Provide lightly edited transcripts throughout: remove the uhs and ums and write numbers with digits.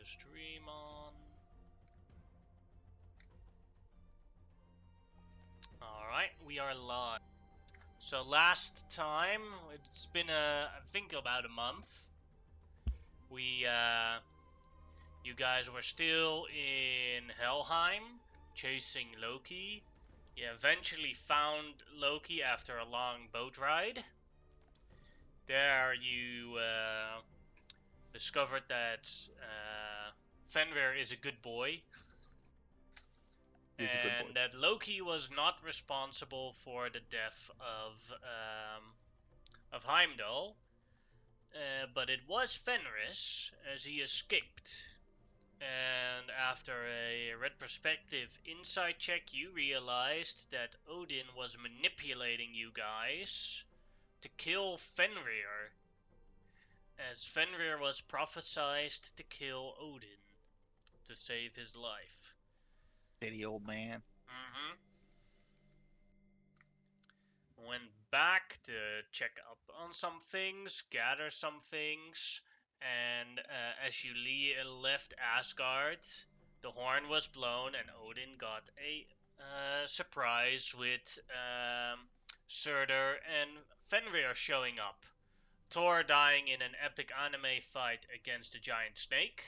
the stream on. Alright, we are live. So last time, it's been I think about a month. You guys were still in Helheim, chasing Loki. You eventually found Loki after a long boat ride. There you discovered that Fenrir is a good boy. He's a good boy. And that Loki was not responsible for the death of Heimdall, but it was Fenris, as he escaped. And after a retrospective insight check, you realized that Odin was manipulating you guys to kill Fenrir, as Fenrir was prophesied to kill Odin to save his life. Shitty old man. Went back to check up on some things, gather some things, and as you left Asgard, the horn was blown and Odin got a surprise with Surtur and Fenrir showing up. Thor dying in an epic anime fight against a giant snake.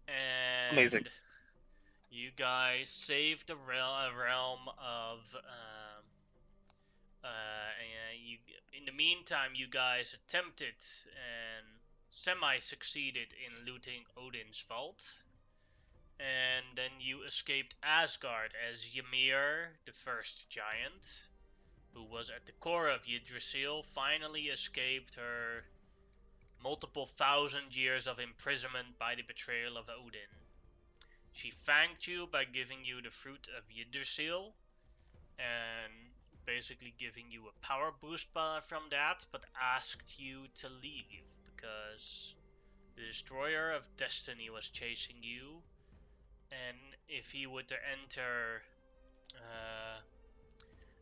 And Amazing. you guys saved the realm of in the meantime, you guys attempted and semi-succeeded in looting Odin's vault. And then you escaped Asgard as Ymir, the first giant, who was at the core of Yggdrasil, finally escaped her multiple thousand years of imprisonment by the betrayal of Odin. She thanked you by giving you the fruit of Yggdrasil, and basically giving you a power boost from that, but asked you to leave because the Destroyer of Destiny was chasing you, and if he were to enter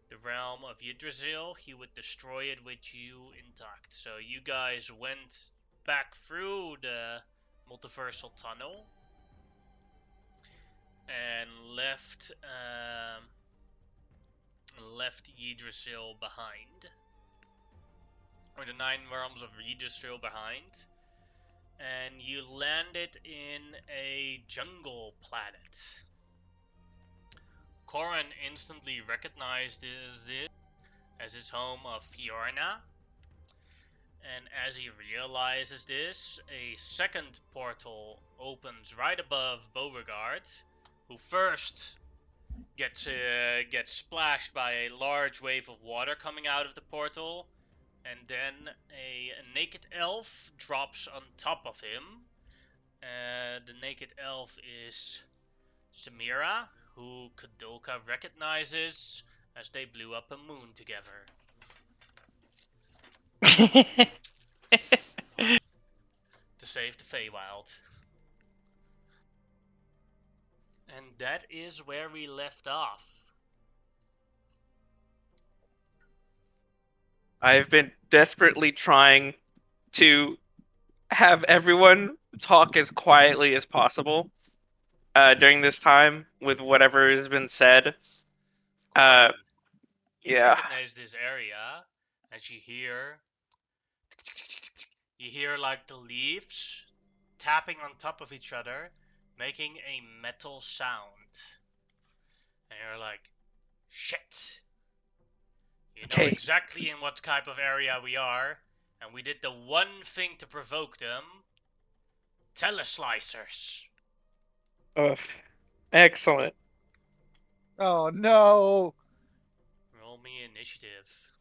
the realm of Yggdrasil, he would destroy it with you intact. So you guys went back through the multiversal tunnel and left Yggdrasil behind, or the 9 realms of Yggdrasil behind, and you landed in a jungle planet. Corran instantly recognized this as his home of Fiorna, and as he realizes this, a second portal opens right above Beauregard, who first gets splashed by a large wave of water coming out of the portal, and then a naked elf drops on top of him. The naked elf is Samira, who Kadoka recognizes as they blew up a moon together. To save the Feywild. And that is where we left off. I've been desperately trying to have everyone talk as quietly as possible during this time with whatever has been said. Yeah. Yeah. Recognize this area as you hear like the leaves tapping on top of each other, making a metal sound. And you're like, shit. You know Okay. exactly in what type of area we are, and we did the one thing to provoke them. Teleslicers. Ugh. Excellent. Oh no! Roll me initiative.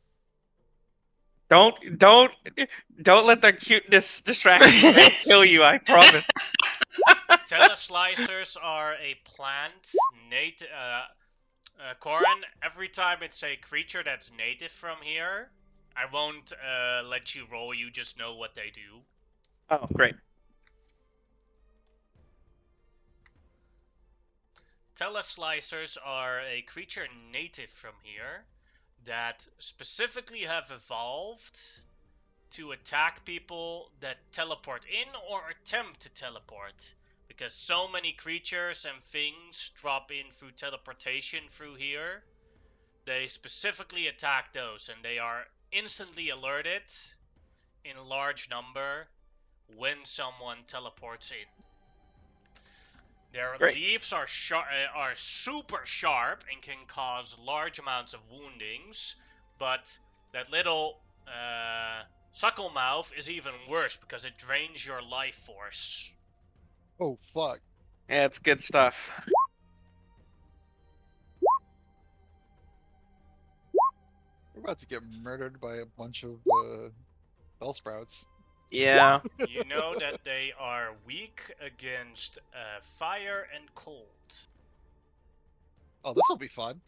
Don't let the cuteness distract you. They'll kill you, I promise. Teleslicers are a plant native. Corran, every time it's a creature that's native from here, I won't let you roll, you just know what they do. Oh, great. Teleslicers are a creature native from here that specifically have evolved to attack people that teleport in or attempt to teleport. Because so many creatures and things drop in through teleportation through here. They specifically attack those, and they are instantly alerted in large number when someone teleports in. Their Great. leaves are super sharp and can cause large amounts of woundings, but that little suckle mouth is even worse because it drains your life force. Oh, fuck. Yeah, it's good stuff. We're about to get murdered by a bunch of Bellsprouts. Yeah. You know that they are weak against fire and cold. Oh, this will be fun.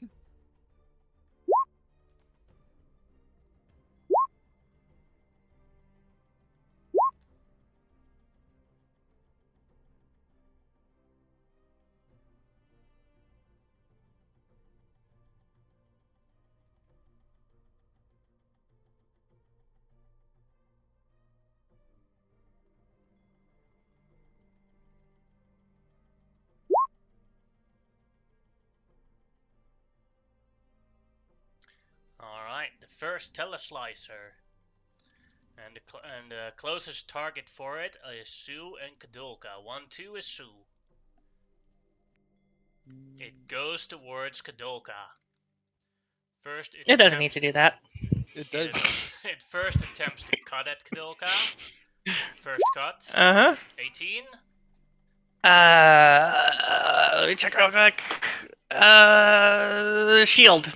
Alright, the first teleslicer. And the closest target for it is Sue and Kadulka. 1-2 is Sue. It goes towards Kadulka. First, It doesn't need to do that. It does. It first attempts to cut at Kadulka. First cut. 18. Let me check real quick. Shield.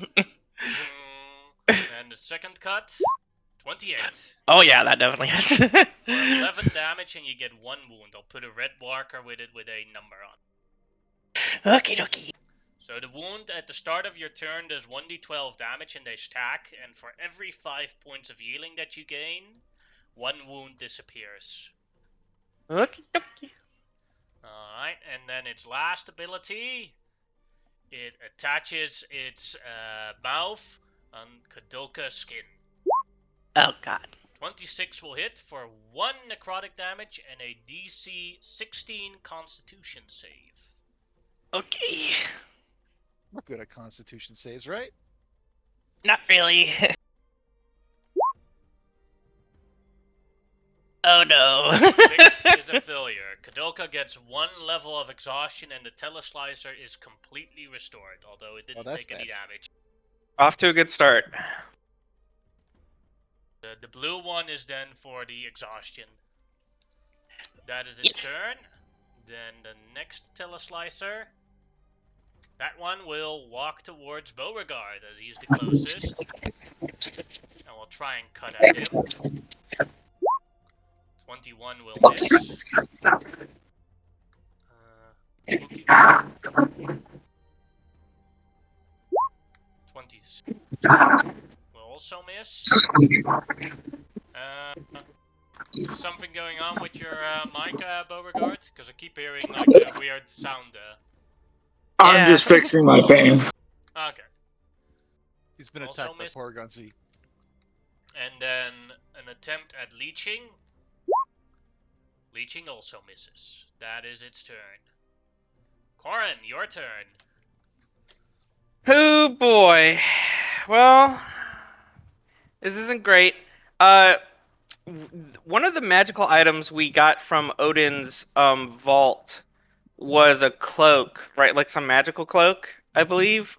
And the second cut. 28. Oh yeah, that definitely hits. For 11 damage, and you get 1 wound. I'll put a red marker with it with a number on. Okie dokie. So the wound at the start of your turn does 1d12 damage and they stack, and for every 5 points of healing that you gain, 1 wound disappears. Okie dokie. Alright, and then its last ability, it attaches its mouth on Kadulka's skin. Oh god. 26 will hit for 1 necrotic damage and a DC 16 Constitution save. Okay. We're good at Constitution saves, right? Not really. Oh no. 6 is a failure. Kadulka gets 1 level of exhaustion and the teleslicer is completely restored, although it didn't that's take any bad. damage. Off to a good start. The blue one is then for the exhaustion. That is its turn. Then the next teleslicer. That one will walk towards Beauregard as he's the closest. And we'll try and cut at him. 21 will miss. 26 will also miss. Something going on with your mic, Beauregard? Because I keep hearing like a weird sound. I'm just fixing my fan. Okay. He's been Also attacked by missed. Porygon-Z. And then an attempt at leeching. Leeching also misses. That is its turn. Corin, your turn. Oh boy. Well, this isn't great. One of the magical items we got from Odin's vault was a cloak, right? Like some magical cloak, I believe.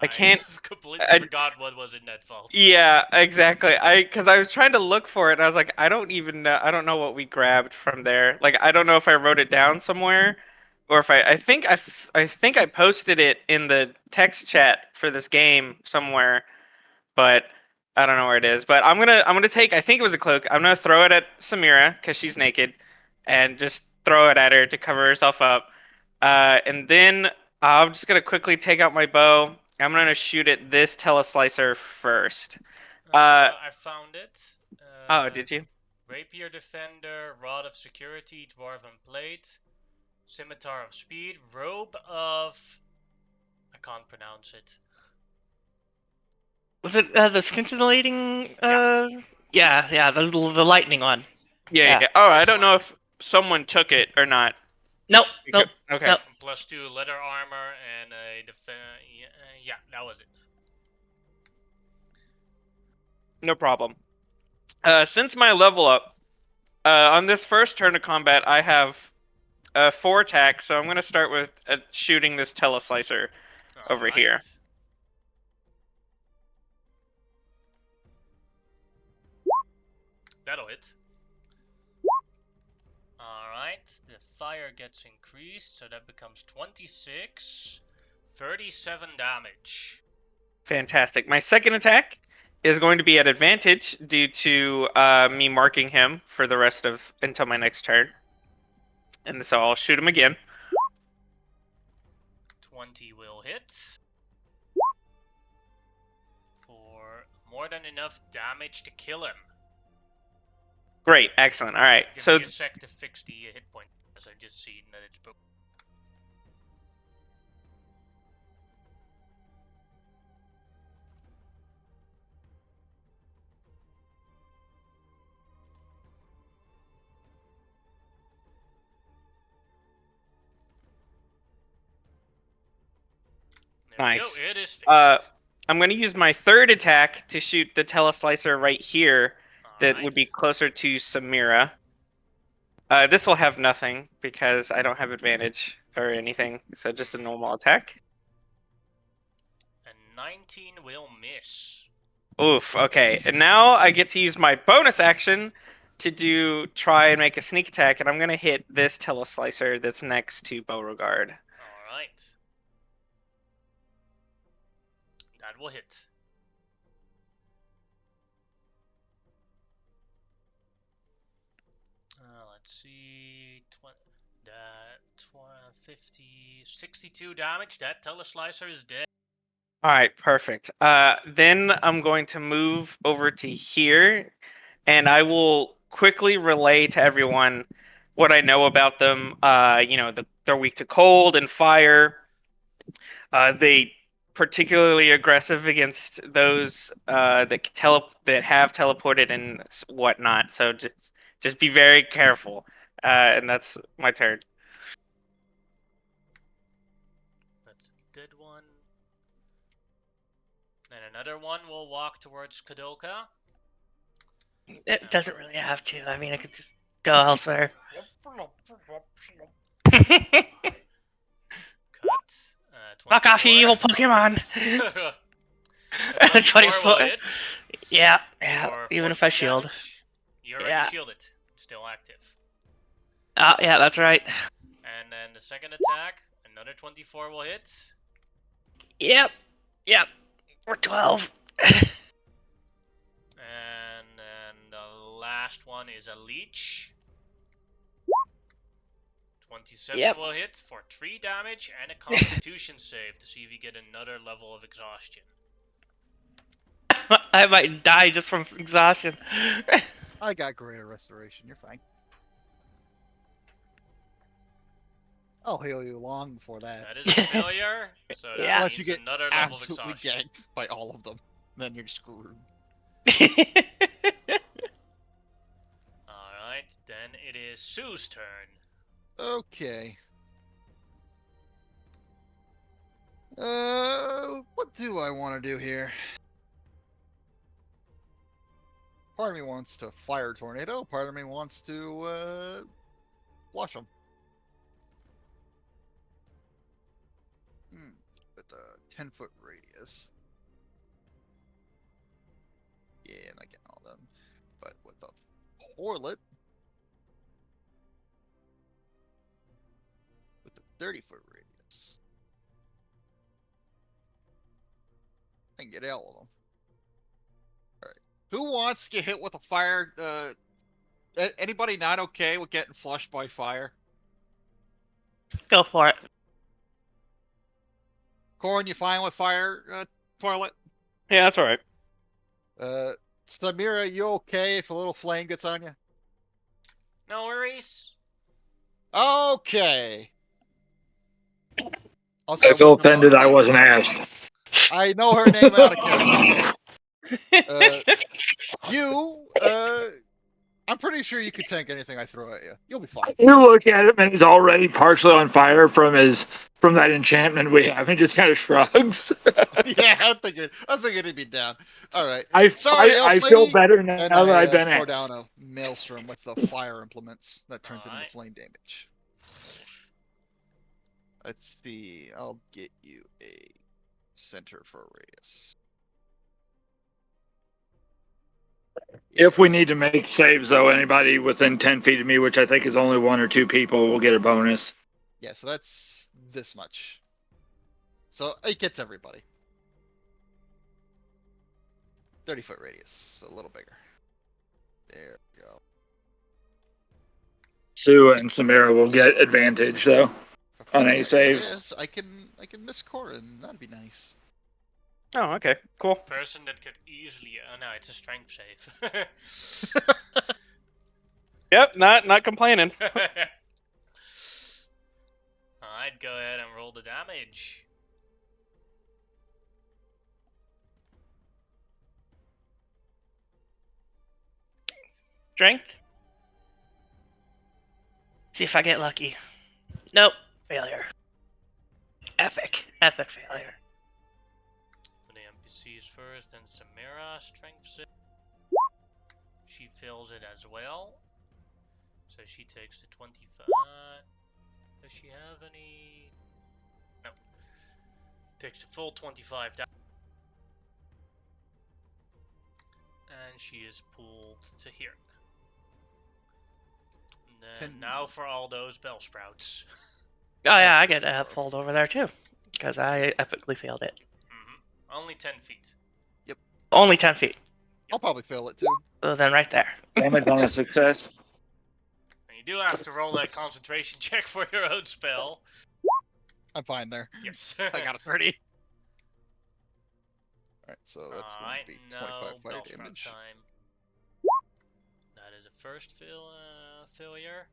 I can't. Completely forgot what was in that vault. Yeah, exactly. Because I was trying to look for it, and I was like, I don't even know. I don't know what we grabbed from there. Like, I don't know if I wrote it down somewhere, or if I think I posted it in the text chat for this game somewhere, but I don't know where it is. But I'm gonna take. I think it was a cloak. I'm gonna throw it at Samira because she's naked, and just throw it at her to cover herself up. And then I'm just gonna quickly take out my bow. I'm gonna shoot at this teleslicer first. I found it. Oh, did you? Rapier Defender, Rod of Security, Dwarven Plate, Scimitar of Speed, Robe of... I can't pronounce it. Was it the scintillating Yeah, the lightning one. Yeah. Yeah. Oh, I This don't know one. if someone took it or not. Nope. Okay. Nope. +2 leather armor and a yeah, that was it. No problem. Since my level up, on this first turn of combat, I have 4 attacks, so I'm going to start with shooting this teleslicer over Alright. here. That'll hit. Alright, the fire gets increased, so that becomes 26. 37 damage. Fantastic. My second attack is going to be at advantage due to me marking him for the rest of until my next turn. And so I'll shoot him again. 20 will hit. For more than enough damage to kill him. Great, excellent. All right. Give So me a sec to fix the hit point, as I just seen that it's broken. There Nice. we go, it is fixed. I'm going to use my third attack to shoot the teleslicer right here that would be Alright. closer to Samira. This will have nothing because I don't have advantage or anything, so just a normal attack. And 19 will miss. Oof, okay. And now I get to use my bonus action to try and make a sneak attack, and I'm going to hit this teleslicer that's next to Beauregard. Alright. That will hit. Let's see. 50, 62 damage. That teleslicer is dead. All right, perfect. Then I'm going to move over to here, and I will quickly relay to everyone what I know about them. They're weak to cold and fire. They particularly aggressive against those that have teleported and whatnot. So just be very careful. And that's my turn. That's a dead one. And another one will walk towards Kadoka. It doesn't really have to. I mean, I could just go elsewhere. Cut. Fuck off, you 24. evil Pokemon! A 24 will 24. hit. Yeah, For even if I 14 shield. damage. You already Yeah. shielded. It's still active. Oh, yeah, that's right. And then the second attack, another 24 will hit. Yep. We're 12. And then the last one is a leech. 27 Yep. will hit for 3 damage and a constitution save to see if you get another level of exhaustion. I might die just from exhaustion. I got greater restoration. You're fine. I'll heal you long before that. That is a failure, so that Yeah. Unless means you get another level of absolutely exhaustion. ganked by all of them, then you're screwed. Alright, then it is Sue's turn. Okay. What do I want to do here? Part of me wants to fire tornado. Part of me wants to flush them. With a 10-foot radius. Yeah, not getting all of them. But with a Horlet. With a 30-foot radius. I can get out with them. Alright. Who wants to get hit with a fire? Anybody not okay with getting flushed by fire? Go for it. Corn, you fine with fire, toilet? Yeah, that's all right. Samira, you okay if a little flame gets on you? No worries. Okay. I feel offended I wasn't asked. I know her name out of character. You, I'm pretty sure you could tank anything I throw at you. You'll be fine. You look at him and he's already partially on fire from that enchantment we have. He just kind of shrugs. Yeah, I'm thinking he'd be down. All right. I Sorry, I, Elf I feel Lady. better now And that I I've been throw asked. down a maelstrom with the fire implements that turns into Alright. flame damage. Let's see. I'll get you a center for a radius. If we need to make saves, though, anybody within 10 feet of me, which I think is only 1 or 2 people, will get a bonus. Yeah, so that's this much. So it gets everybody. 30-foot radius, a little bigger. There we go. Sue and Samira will get advantage, though. On any saves. Yes, I can miss Corin. That'd be nice. Oh, okay, cool. Person that could easily. Oh no, it's a strength save. Yep, not complaining. Alright, go ahead and roll the damage. Strength. See if I get lucky. Nope. Failure. Epic failure. For the NPCs first, then Samira, strength save. She fills it as well. So she takes the 25. Does she have any? No. Takes the full 25 down. And she is pulled to here. And then now for all those bell sprouts. Oh yeah, I get pulled over there too, because I epically failed it. Only 10 feet. Only 10 feet. I'll probably fail it too. So then right there. Damage on a success. And you do have to roll that concentration check for your own spell. I'm fine there. Yes. I got a 30. Alright, so that's Alright, going to be no 25 fire Bellsprout damage. time. That is a first failure.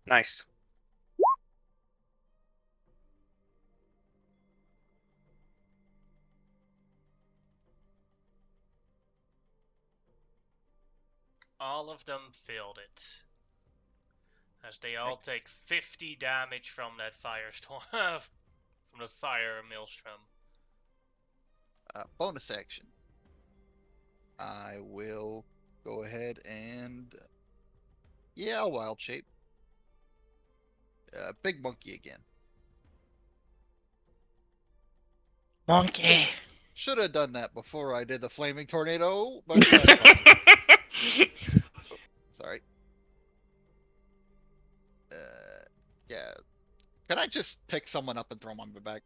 Nice. All of them failed it. As they all take 50 damage from that firestorm. From the fire maelstrom. Bonus action. I will go ahead and yeah, wild shape. Big monkey again. Monkey. Should have done that before I did the flaming tornado, but that's fine. Sorry. Yeah. Can I just pick someone up and throw them on my back?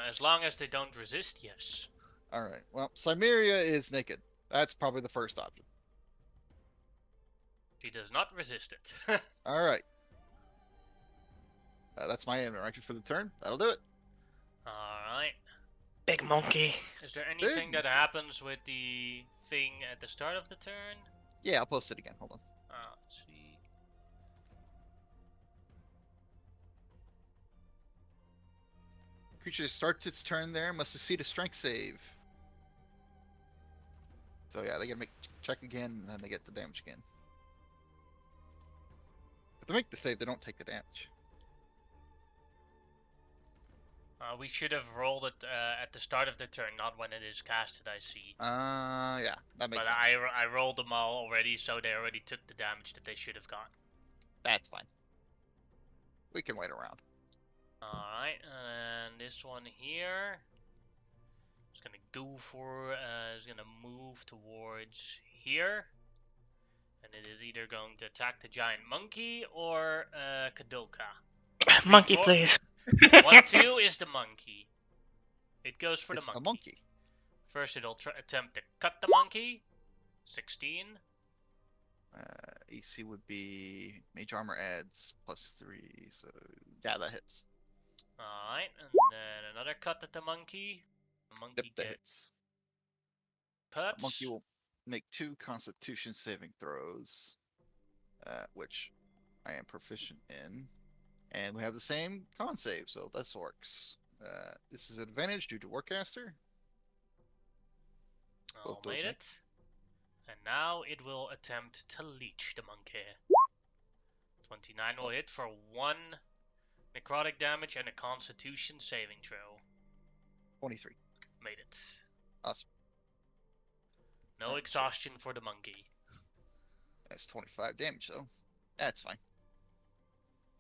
As long as they don't resist, yes. Alright, well, Cymeria is naked. That's probably the first option. She does not resist it. Alright. That's my interaction for the turn. That'll do it. Alright. Big monkey. Is there anything that happens with the thing at the start of the turn? Yeah, I'll post it again. Hold on. Let's see. Creature starts its turn there, must succeed a strength save. So yeah, they get to make check again, and then they get the damage again. If they make the save, they don't take the damage. We should have rolled it at the start of the turn, not when it is casted, I see. Yeah, that makes But sense. I rolled them all already, so they already took the damage that they should have gotten. That's fine. We can wait around. Alright, and this one here is gonna go for, is gonna move towards here. And it is either going to attack the giant monkey or Kadoka. Monkey, Four- please. 1-2 is the monkey. It goes for It's the the monkey. monkey. First, it'll attempt to cut the monkey. 16. AC would be mage armor adds +3, so yeah, that hits. Alright, and then another cut at the monkey. The monkey Yep, that gets hits. cut. Monkey will make 2 Constitution saving throws, which I am proficient in, and we have the same con save, so this works. This is an advantage due to Warcaster. Oh, both those made hit. it. And now it will attempt to leech the monkey. 29 will hit for 1 necrotic damage and a constitution saving throw. 23. Made it. Awesome. No That's it. exhaustion for the monkey. That's 25 damage, though. That's fine.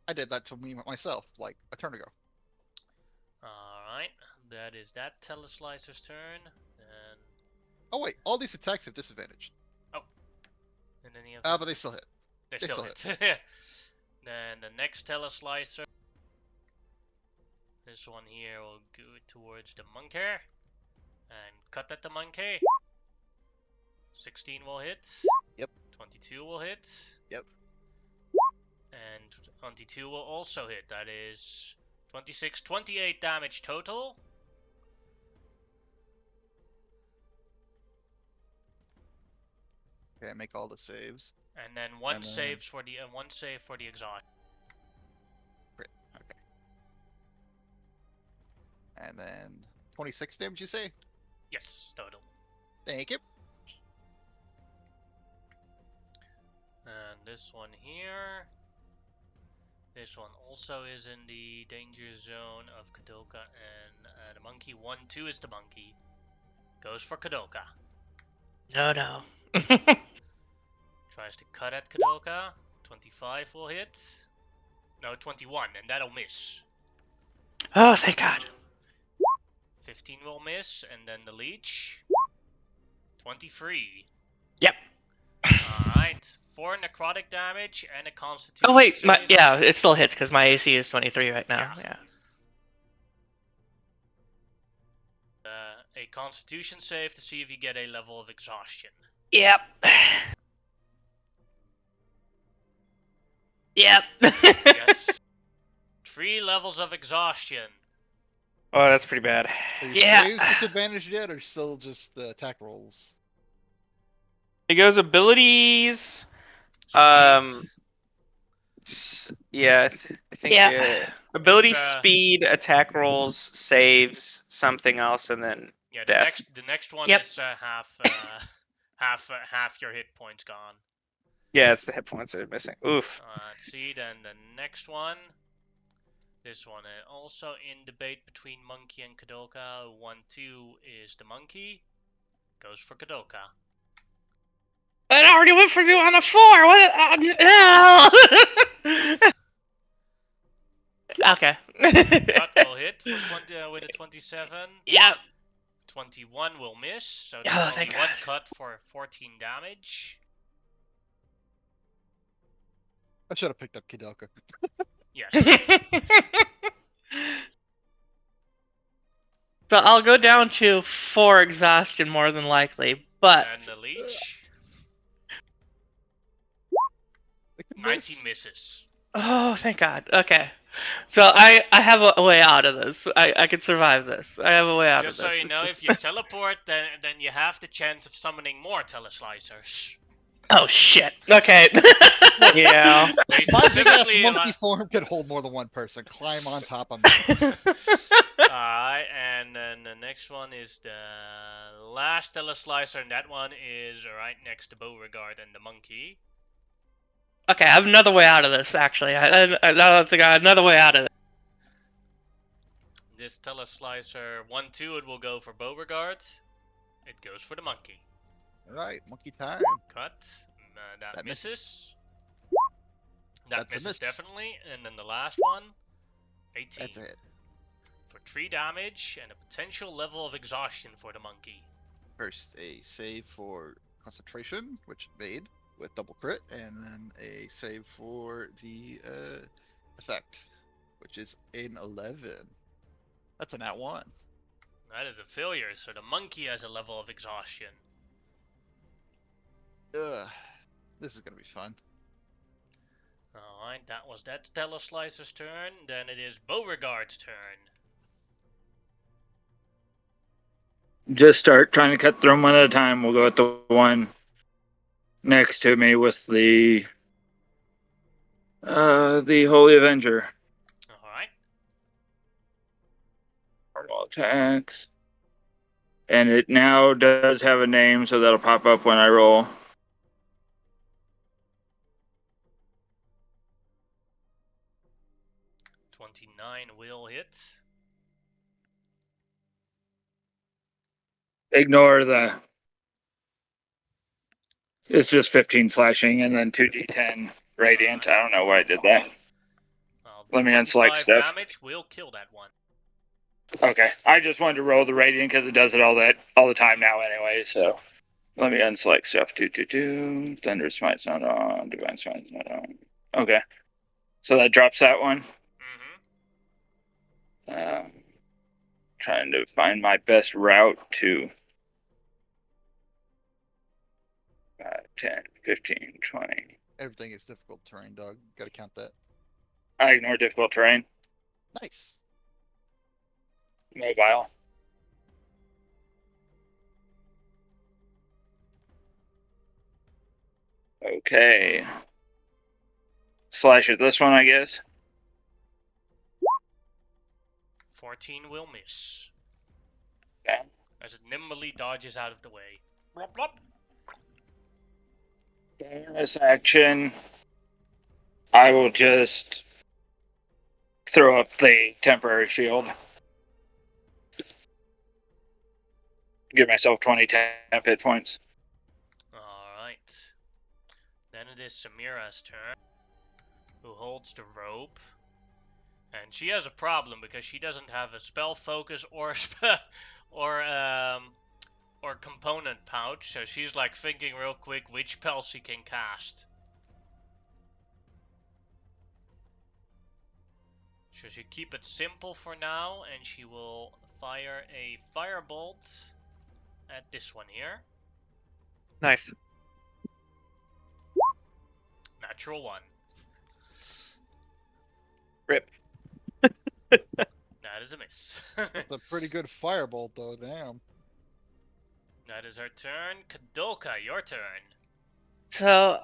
I did that to me myself, like a turn ago. Alright, that is that Teleslicer's turn. And, Oh wait, all these attacks have disadvantage. and then you have But they still hit. they they still still hit. Then the next Teleslicer. This one here will go towards the monkey. And cut at the monkey. 16 will hit. Yep. 22 will hit. Yep. And 22 will also hit. That is 26, 28 damage total. Okay, make all the saves. And then one And then- saves for the one save for the exhaust. Okay. And then 26 damage, you say? Yes, total. Thank you. And this one here. This one also is in the danger zone of Kadoka and the monkey. 1-2 is the monkey. Goes for Kadoka. No. Tries to cut at Kadoka. 25 will hit. No, 21, and that'll miss. Oh, thank God. 15 will miss, and then the leech. 23. Yep. Alright, 4 necrotic damage and a constitution. Oh wait, save. yeah, it still hits because my AC is 23 right now. Yeah. A constitution save to see if you get a level of exhaustion. Yep. Yep. Yes. 3 levels of exhaustion. Oh, that's pretty bad. Are your Yeah. saves disadvantaged yet, or still just the attack rolls? It goes abilities. Sweet. Yeah, I think Yeah. ability, It's, speed, attack rolls, saves, something else, and then Yeah, the death. next one Yep. is half your hit points gone. Yeah, it's the hit points that are missing. Oof. Let's see, then the next one. This one also in debate between Monkey and Kadoka. 1-2 is the Monkey. Goes for Kadoka. It already went for you on a 4. What? No. Okay. Cut will hit for 20, with a 27. Yep. 21 will miss, so Oh, there's only thank one God. cut for 14 damage. I should have picked up Kidoka. Yes. So I'll go down to 4 exhaustion more than likely, but And the leech. It could 19 miss. misses. oh, thank God. Okay. So I have a way out of this. I can survive this. I have a way out Just of so this. you It's know, just- if you teleport, then you have the chance of summoning more Teleslicers. Oh shit. Okay. Yeah. They My big ass specifically monkey form can hold more than one person. Climb on top of me. Alright, and then the next one is the last Teleslicer, and that one is right next to Beauregard and the monkey. Okay, I have another way out of this. Actually, I don't think I have another way out of it. This Teleslicer 1-2, it will go for Beauregard. It goes for the monkey. Alright, monkey time. Cut. That That misses. misses. That That's a misses miss. definitely. And then the last one, 18. That's it. For 3 damage and a potential level of exhaustion for the monkey. First, a save for concentration, which it made. with double crit, and then a save for the effect, which is an 11. That's a nat 1. That is a failure, so the monkey has a level of exhaustion. Ugh. This is gonna be fun. Alright, that was that Teleslicer's turn. Then it is Beauregard's turn. Just start trying to cut through them one at a time. We'll go with the one next to me with the Holy Avenger. Alright. All attacks. And it now does have a name, so that'll pop up when I roll. $29 will hit. Ignore the. It's just 15 slashing and then 2d10 radiant. I don't know why I did that. Well, Let me unselect 25 stuff. damage will kill that one. Okay, I just wanted to roll the radiant because it does it all the time now anyway. So let me unselect stuff. 2. Thunder Smite's not on. Divine Smite's not on. Okay, so that drops that one. Mm-hmm. Trying to find my best route to 5, 10, 15, 20. Everything is difficult terrain, dog. Gotta count that. I ignore difficult terrain. Nice. Mobile. Okay. Slash at this one, I guess. 14 will miss. Okay. As it nimbly dodges out of the way. Blop, blop. Bonus action. I will just throw up the temporary shield. Give myself 20 temp hit points. Alright. Then it is Samira's turn, who holds the rope. And she has a problem because she doesn't have a spell focus or or component pouch, so she's like thinking real quick which spell she can cast. So she keep it simple for now, and she will fire a firebolt at this one here. Nice. Natural 1. Rip. That is a miss. That's a pretty good firebolt, though. Damn. That is her turn. Kadolka, your turn. So,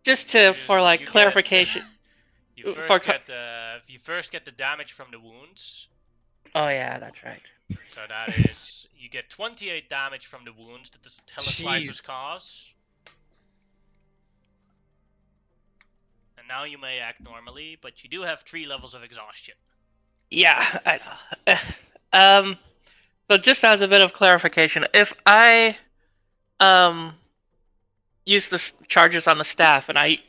just for like You clarification. You For first get the damage from the wounds. Oh yeah, that's right. So that is, you get 28 damage from the wounds that the Teleslicers cause. And now you may act normally, but you do have 3 levels of exhaustion. Yeah, I know. So just as a bit of clarification, if I use the charges on the staff and I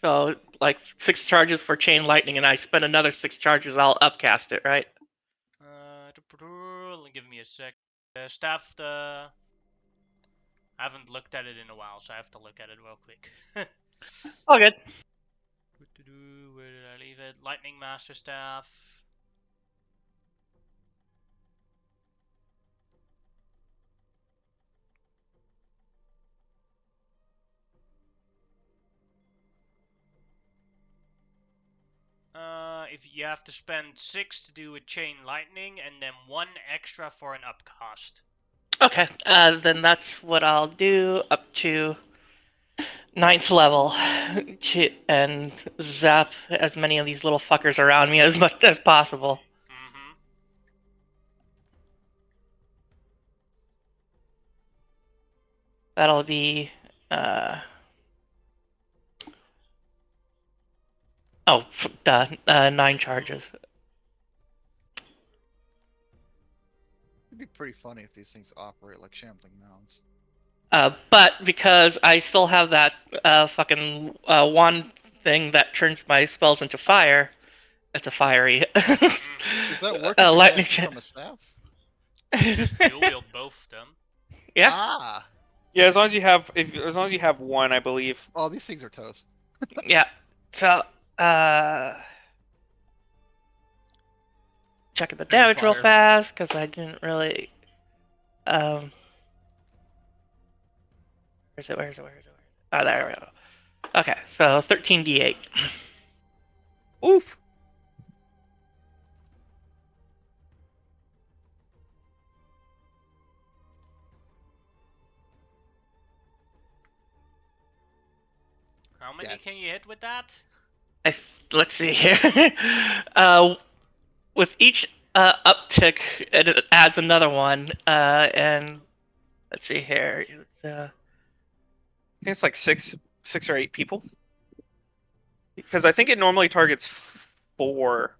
so like 6 charges for chain lightning and I spend another 6 charges, I'll upcast it, right? Give me a sec. Staff, I haven't looked at it in a while, so I have to look at it real quick. All good. Where did I leave it? Lightning Master Staff. If you have to spend 6 to do a chain lightning, and then 1 extra for an upcast. Okay, then that's what I'll do up to 9th level, and zap as many of these little fuckers around me as much as possible. Mm-hmm. That'll be 9 charges. It'd be pretty funny if these things operate like shambling mounds. But because I still have that fucking wand thing that turns my spells into fire, it's a fiery. Does that work if lightning you're casting from a staff? You just dual wield both of them. Yeah. Ah. Yeah, as long as you have as long as you have one, I believe. Oh, these things are toast. Yeah. So, checking the Ring of damage real fire. fast because I didn't really. Where is it? Where is it? Where is it? Oh, there we go. Okay, so 13d8. Oof. How many Yeah. can you hit with that? Let's see here. With each uptick, it adds another one. And let's see here. It's, I think it's like six or eight people. Because I think it normally targets 4.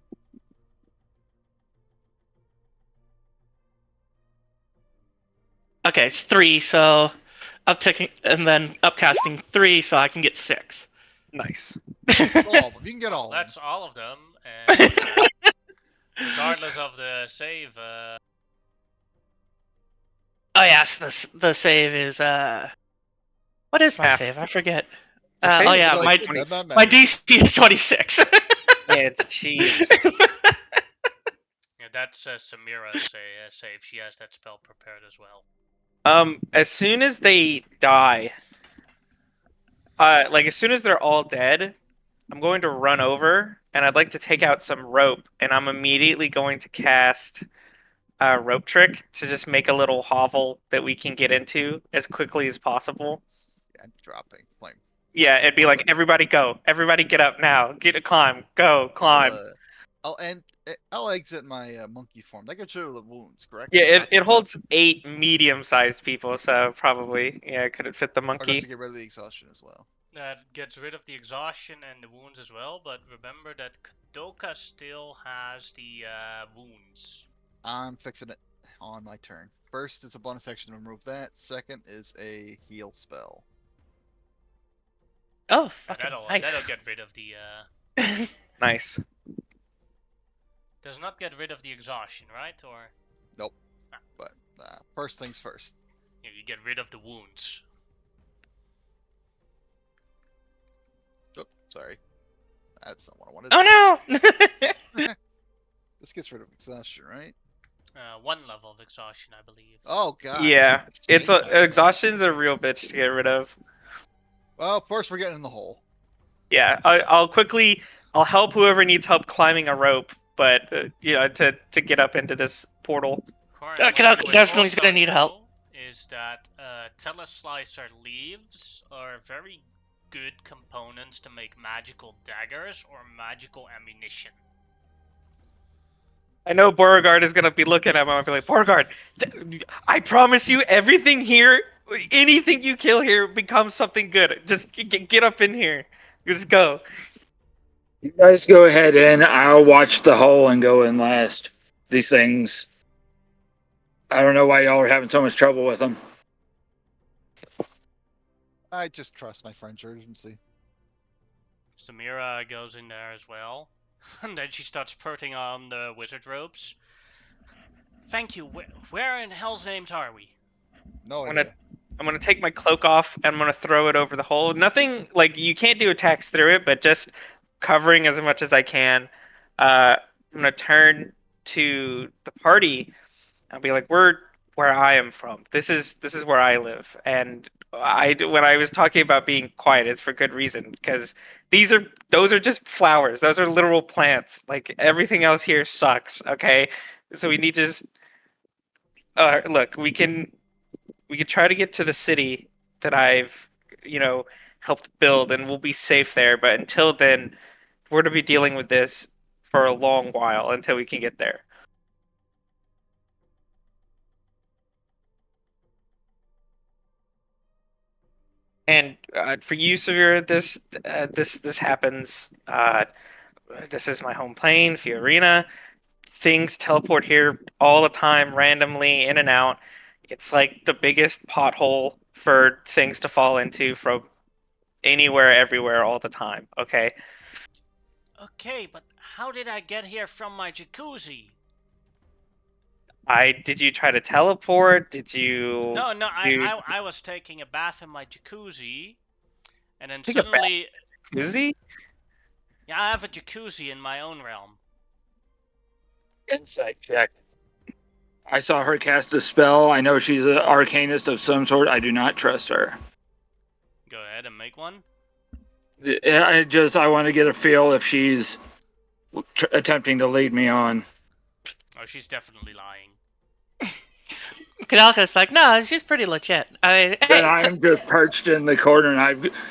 okay, it's 3, so upticking and then upcasting 3, so I can get 6. Nice. All of them. You can get all of them. That's all of them, and regardless of the save, Oh yes, the save is what is my Half. save? I forget. The save Oh is yeah, like my 20. Does not my matter. DC is 26. Yeah, it's cheese. yeah, that's Samira's save. She has that spell prepared as well. As soon as they die, like as soon as they're all dead, I'm going to run over and I'd like to take out some rope, and I'm immediately going to cast a rope trick to just make a little hovel that we can get into as quickly as possible. Yeah, dropping. Flame. Yeah, it'd be like everybody go, everybody get up now, get a climb, go climb. I'll exit my monkey form. That gets rid of the wounds, correct? Yeah, Not it the- holds 8 medium-sized people, so probably could it fit the Or does monkey? it get rid of the exhaustion as well? That gets rid of the exhaustion and the wounds as well, but remember that Kadoka still has the wounds. I'm fixing it on my turn. First is a bonus action to remove that. Second is a heal spell. Oh, And fucking that'll nice. that'll get rid of the Nice. does not get rid of the exhaustion, right? Or But first things first. yeah, you get rid of the wounds. Oh, sorry. That's not what I wanted. Oh no! This gets rid of exhaustion, right? 1 level of exhaustion, I believe. Oh god. Yeah, it's Exchange that. exhaustion's a real bitch to get rid of. Well, first we're getting in the hole. Yeah, I'll help whoever needs help climbing a rope, but to get up into this portal. Currently, Kadoka you definitely also gonna need help. know Is that Teleslicer leaves are very good components to make magical daggers or magical ammunition. I know Beauregard is gonna be looking at me and be like, Beauregard, I promise you, everything here, anything you kill here becomes something good. Just get up in here. Just go. You guys go ahead in. I'll watch the hole and go in last. These things. I don't know why y'all are having so much trouble with them. I just trust my French urgency. Samira goes in there as well. And then she starts putting on the wizard robes. Thank you. Where in hell's names are we? No I'm idea. gonna take my cloak off and I'm gonna throw it over the hole. Nothing like you can't do attacks through it, but just covering as much as I can. I'm gonna turn to the party. I'll be like, "We're where I am from. This is where I live." And when I was talking about being quiet, it's for good reason because those are just flowers. Those are literal plants. Like everything else here sucks. Okay, so we need to just look. We can try to get to the city that I've, helped build, and we'll be safe there. But until then, we're to be dealing with this for a long while until we can get there. And for you, Severe, this happens. This is my home plane, Fiorina. Things teleport here all the time, randomly in and out. It's like the biggest pothole for things to fall into from anywhere, everywhere, all the time. Okay. Okay, but how did I get here from my jacuzzi? Did you try to teleport? Did you No, you I was taking a bath in my jacuzzi, and then take a bath suddenly, jacuzzi? yeah, I have a jacuzzi in my own realm. Insight check. I saw her cast a spell. I know she's an arcanist of some sort. I do not trust her. Go ahead and make one. I want to get a feel if she's attempting to lead me on. Oh, she's definitely lying. Kadalka's like, no, she's pretty legit. I mean, Then hey, I'm just perched in the corner,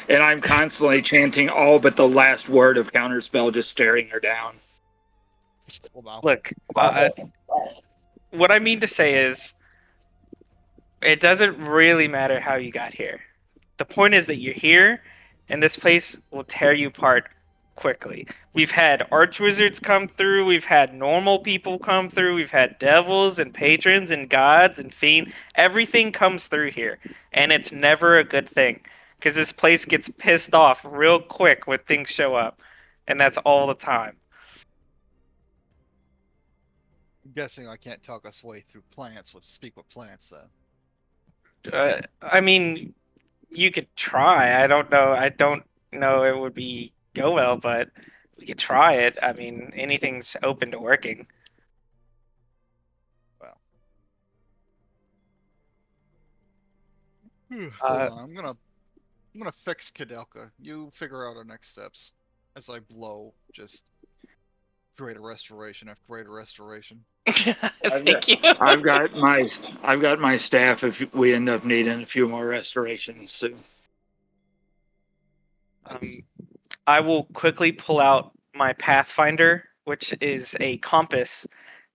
and I'm constantly chanting all but the last word of counterspell, just staring her down. Well, now, Look, what I mean to say is, it doesn't really matter how you got here. The point is that you're here, and this place will tear you apart quickly. We've had archwizards come through, we've had normal people come through, we've had devils and patrons and gods and fiends. Everything comes through here, and it's never a good thing because this place gets pissed off real quick when things show up, and that's all the time. I'm guessing I can't talk us way through plants. Let's speak with plants then. I mean, you could try. I don't know. I don't know it would be go well, but we could try it. I mean, anything's open to working. Hold Uh, on, I'm gonna fix Kadelka. You figure out our next steps. As I blow, just greater restoration after greater restoration. thank you. I've got my staff. If we end up needing a few more restorations soon. um, I will quickly pull out my Pathfinder, which is a compass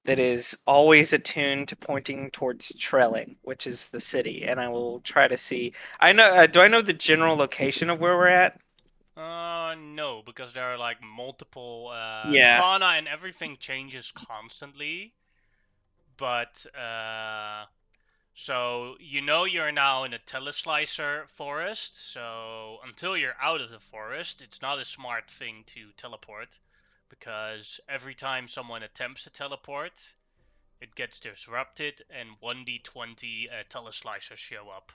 that is always attuned to pointing towards Trelling, which is the city, and I will try to see. I know. Do I know the general location of where we're at? No, because there are like multiple Yeah. fauna and everything changes constantly. But so you know you're now in a teleslicer forest. So until you're out of the forest, it's not a smart thing to teleport, because every time someone attempts to teleport, it gets disrupted and 1d20 teleslicers show up.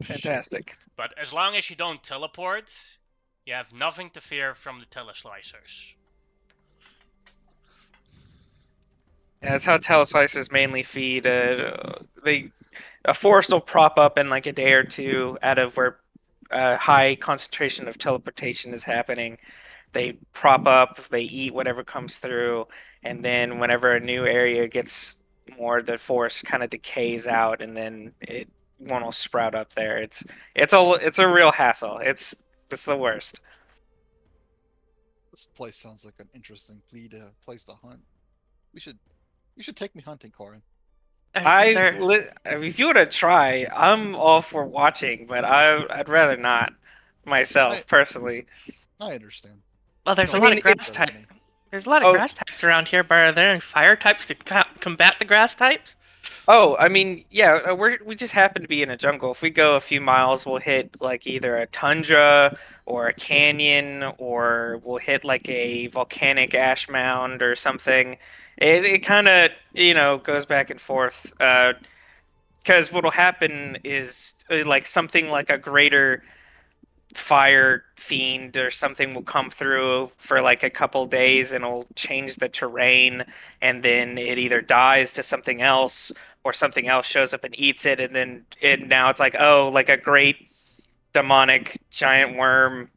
Fantastic. But as long as you don't teleport, you have nothing to fear from the teleslicers. Yeah, that's how teleslicers mainly feed. A forest will prop up in like a day or two out of where a high concentration of teleportation is happening. They prop up, they eat whatever comes through, and then whenever a new area gets more, the forest kind of decays out, and then one will sprout up there. It's a real hassle. It's the worst. This place sounds like an interesting place to hunt. You should take me hunting, Corin. If you want to try, I'm all for watching, but I'd rather not myself personally. I understand. Well, there's No, a lot mean, of grass it's- types. There's a lot of Oh. grass types around here, but are there any fire types to combat the grass types? Oh, I mean, yeah, we just happen to be in a jungle. If we go a few miles, we'll hit like either a tundra or a canyon, or we'll hit like a volcanic ash mound or something. It kind of, goes back and forth. Because what'll happen is like something like a greater fire fiend or something will come through for like a couple days and it'll change the terrain, and then it either dies to something else or something else shows up and eats it, and then now it's like, oh, like a great demonic giant worm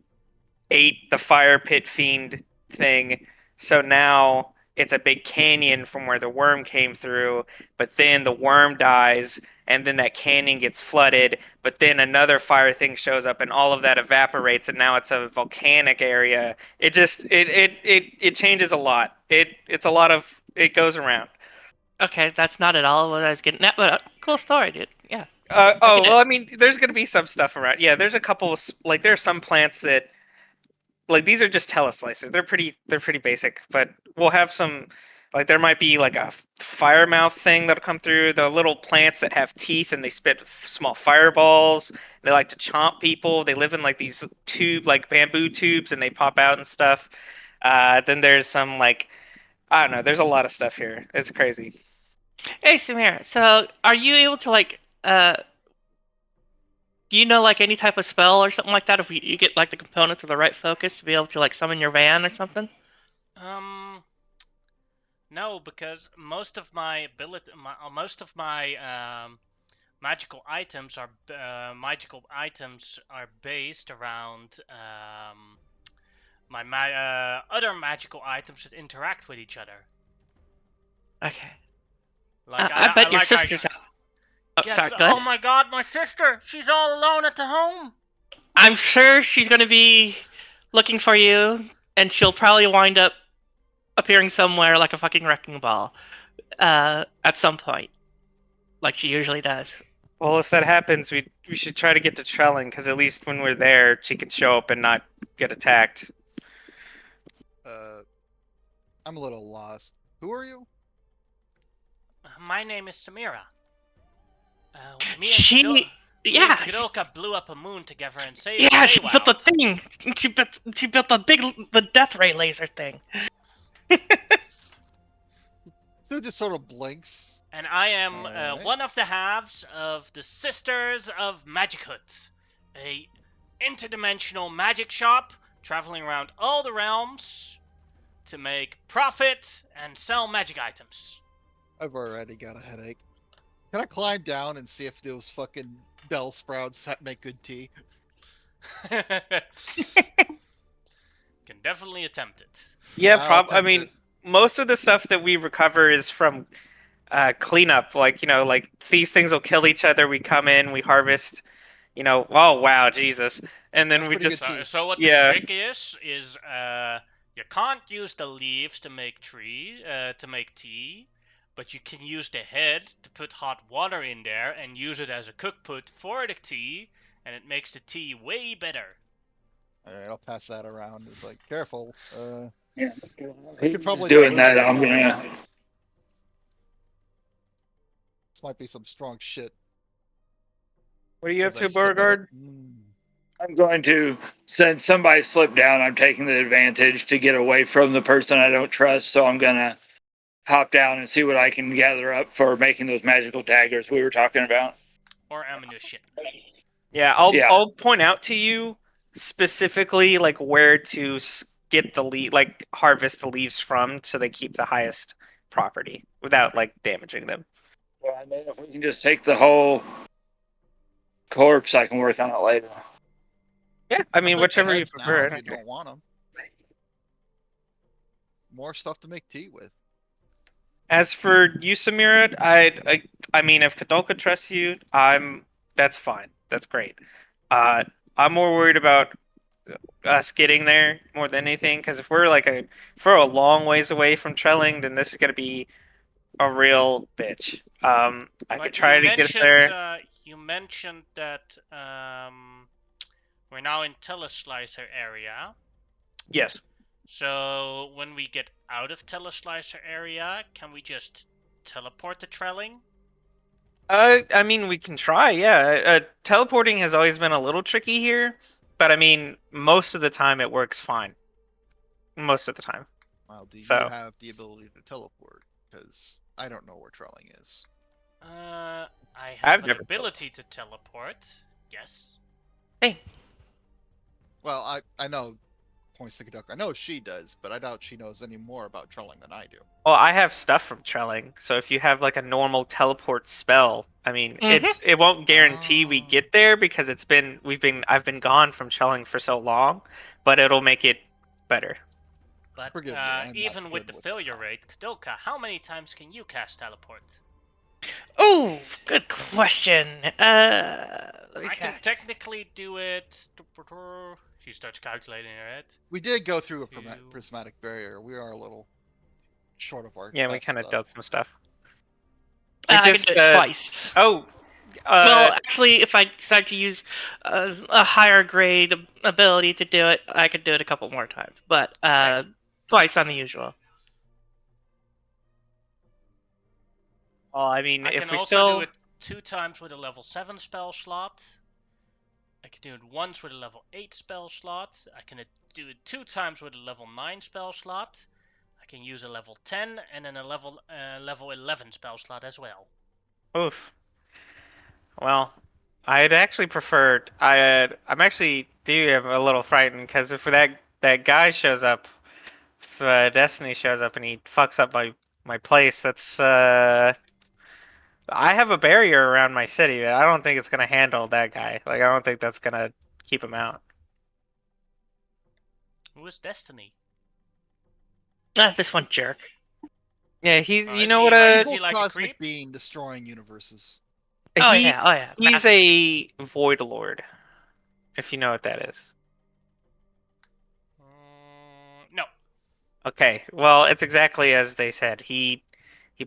ate the fire pit fiend thing. So now it's a big canyon from where the worm came through, but then the worm dies, and then that canyon gets flooded, but then another fire thing shows up, and all of that evaporates, and now it's a volcanic area. It just it changes a lot. It's a lot of it goes around. Okay, that's not at all what I was getting at, but cool story, dude. Yeah. Oh get it. well, I mean, there's gonna be some stuff around. Yeah, there's a couple of like there are some plants that like these are just teleslicers. They're pretty basic, but we'll have some like there might be like a fire mouth thing that'll come through. The little plants that have teeth and they spit small fireballs. They like to chomp people. They live in like these like bamboo tubes, and they pop out and stuff. Then there's some like I don't know. There's a lot of stuff here. It's crazy. Hey, Samira. So, are you able to do you know like any type of spell or something like that? If you get like the components of the right focus to be able to like summon your van or something? No, because most of my magical items are based around my other magical items that interact with each other. Okay. Like I bet your like I sisters have. Oh, yes. sorry. Go ahead. Oh my God, my sister! She's all alone at the home. I'm sure she's going to be looking for you, and she'll probably wind up appearing somewhere like a fucking wrecking ball at some point, like she usually does. Well, if that happens, we should try to get to Trelling, because at least when we're there, she can show up and not get attacked. I'm a little lost. Who are you? My name is Samira. Me and She, yeah, Kadoka blew up a moon together and saved yeah, she Feywild. built the thing. She built the death ray laser thing. Stu just sort of blinks. And I am Alright. one of the halves of the Sisters of Magic Hut, a interdimensional magic shop traveling around all the realms to make profit and sell magic items. I've already got a headache. Can I climb down and see if those fucking bell sprouts make good tea? Can definitely attempt it. Yeah, I'll I attempt mean, it. most of the stuff that we recover is from cleanup. Like, like these things will kill each other. We come in, we harvest, oh wow, Jesus. And then That's we pretty just, good tea. So what yeah. the trick is you can't use the leaves to make tea, but you can use the head to put hot water in there and use it as a cookpot for the tea, and it makes the tea way better. Alright, I'll pass that around. It's like, careful. Yeah. I could probably doing dilute that. this I'm one. gonna. This might be some strong shit. What are you up as I to, sip at it. Beauregard? I'm going to, since somebody slipped down, I'm taking the advantage to get away from the person I don't trust. So I'm gonna hop down and see what I can gather up for making those magical daggers we were talking about. Or ammunition. Yeah, I'll point out to you specifically like where to get the like harvest the leaves from, so they keep the highest property without like damaging them. Well, I mean, if we can just take the whole corpse, I can work on it later. Yeah, I mean, I'll take the whichever you heads now prefer. I if you don't care. don't want them. More stuff to make tea with. As for you, Samira, I mean, if Kadolka trusts you, that's fine. That's great. I'm more worried about us getting there more than anything, because if we're like if we're a long ways away from Trelling, then this is gonna be a real bitch. I But could try to get us there. You mentioned that we're now in Teleslicer area. Yes. So when we get out of Teleslicer area, can we just teleport to Trelling? I mean, we can try. Yeah. Teleporting has always been a little tricky here, but I mean, most of the time it works fine. Most of the time. Well, do you So- have the ability to teleport? Because I don't know where Trelling is. I I've have an never ability to teleport. Yes. Well, I know points to Kaduck. I know she does, but I doubt she knows any more about Trelling than I do. Well, I have stuff from Trelling, so if you have like a normal teleport spell, I mean, it won't guarantee we Oh. get there, because I've been gone from Trelling for so long, but it'll make it better. But Forgive me, I'm not even with good the with failure that. rate, Kadoka, how many times can you cast teleport? Oh, good question. Let me I can check. technically do it. She starts calculating in her head. We did go through a Two. prismatic barrier. We are a little short of our. Yeah, we best kind of stuff. dealt some stuff. I can just, do it twice. Oh, Well, actually, if I decide to use a higher grade ability to do it, I could do it a couple more times. But twice on the usual. well, I mean, I if can we also still, do it 2 times with a level 7 spell slot. I can do it once with a level 8 spell slot. I can do it 2 times with a level 9 spell slot. I can use a level 10 and then a level 11 spell slot as well. Oof. Well, I'd actually prefer. I'm actually do am a little frightened because if that guy shows up, if Destiny shows up and he fucks up my place, that's I have a barrier around my city. I don't think it's gonna handle that guy. Like I don't think that's gonna keep him out. Who is Destiny? This one jerk. Yeah, he's Oh, you is know he what like- a is he Evil like a cosmic creep? being destroying universes. Oh he yeah. he's a Void Lord, if you know what that is. No. Okay, well, it's exactly as they said. He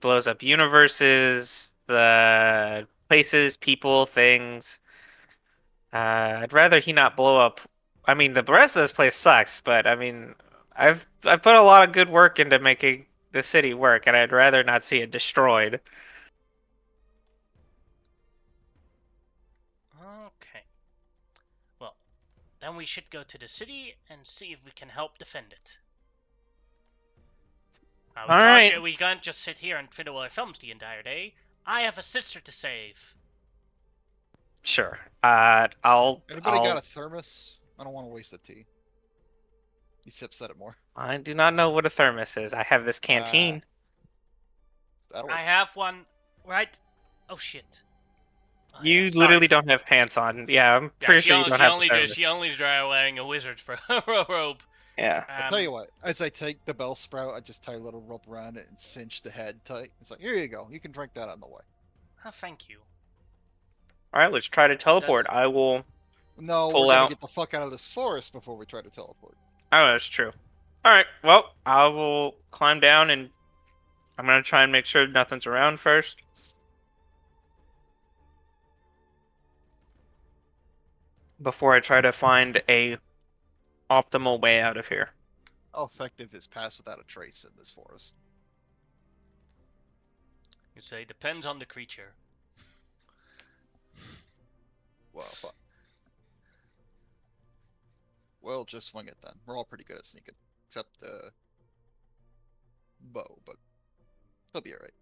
blows up universes, the places, people, things. I'd rather he not blow up. I mean, the rest of this place sucks, but I mean, I've put a lot of good work into making the city work, and I'd rather not see it destroyed. Okay. Well, then we should go to the city and see if we can help defend it. Alright. We can't just sit here and twiddle our thumbs the entire day. I have a sister to save. Sure. Anybody got I'll. a thermos? I don't want to waste the tea. He sips at it more. I do not know what a thermos is. I have this canteen. That'll I have one right. Oh shit. Oh, You yeah, sorry. literally don't have pants on. Yeah, I'm Yeah, pretty sure you don't have a thermos. she only's wearing a wizard's robe. Yeah. I'll tell you what, as I take the bell sprout, I just tie a little rope around it and cinch the head tight. It's like, here you go. You can drink that on the way. Oh, thank you. All right, let's try to teleport. I will. No, Pull we're gonna out. get the fuck out of this forest before we try to teleport. Oh, that's true. All right. Well, I will climb down and I'm gonna try and make sure nothing's around first. Before I try to find a optimal way out of here. How effective is Pass Without a Trace in this forest? You say depends on the creature. Well, fuck. Well, just swing it then. We're all pretty good at sneaking. Except the bow, but he'll be alright.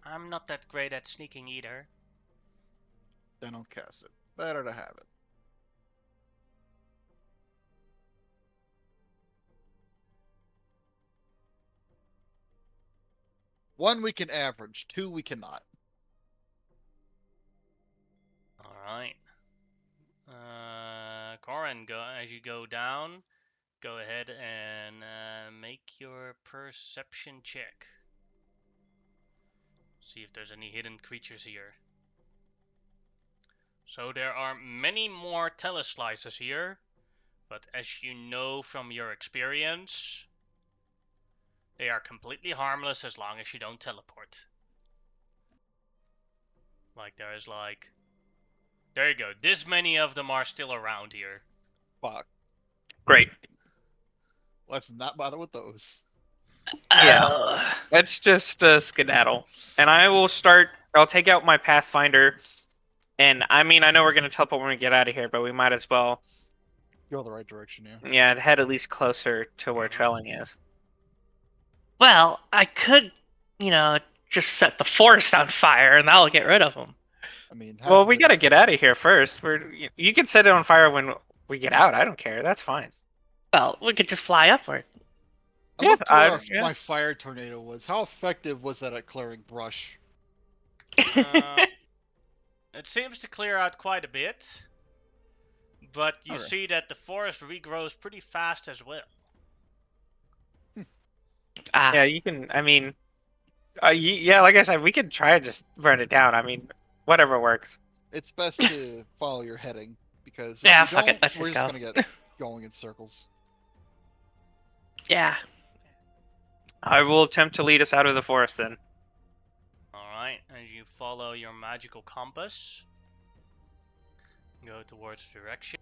I'm not that great at sneaking either. Then I'll cast it. Better to have it. One we can average, two we cannot. All right. Corin, as you go down, go ahead and make your perception check. See if there's any hidden creatures here. So there are many more teleslices here, but as you know from your experience, they are completely harmless as long as you don't teleport. Like there you go. This many of them are still around here. Fuck. Great. Let's not bother with those. Yeah. Let's just skedaddle. And I will start. I'll take out my Pathfinder. And I mean, I know we're gonna teleport when we get out of here, but we might as well. Go the right direction, yeah. Yeah, head at least closer to where Trelling is. Well, I could, just set the forest on fire and that'll get rid of them. I mean, Well, we gotta get out of here first. You can set it on fire when we get out. I don't care. That's fine. Well, we could just fly upward. I Yeah, looked where yeah. my fire tornado was. How effective was that at clearing brush? It seems to clear out quite a bit, but you Okay. see that the forest regrows pretty fast as well. Yeah, you can. I mean, yeah, like I said, we could try to just burn it down. I mean, whatever works. It's best to follow your heading because if Yeah, you fuck it, don't, let's we're just just go. gonna get going in circles. Yeah. I will attempt to lead us out of the forest then. Alright, as you follow your magical compass, go towards the direction.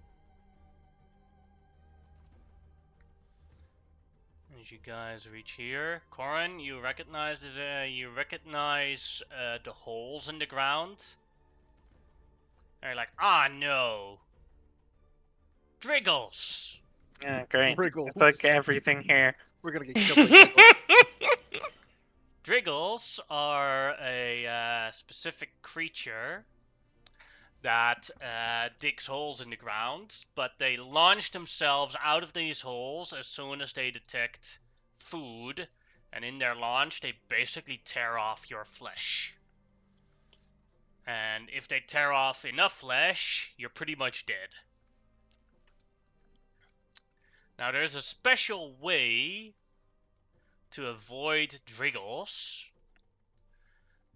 As you guys reach here, Corin, you recognize the holes in the ground. And you're like, ah no, Driggles. Yeah, great. Wriggles. It's like everything here. We're gonna get killed by Driggles. Driggles are a specific creature that digs holes in the ground, but they launch themselves out of these holes as soon as they detect food, and in their launch they basically tear off your flesh. And if they tear off enough flesh, you're pretty much dead. Now there's a special way to avoid Driggles,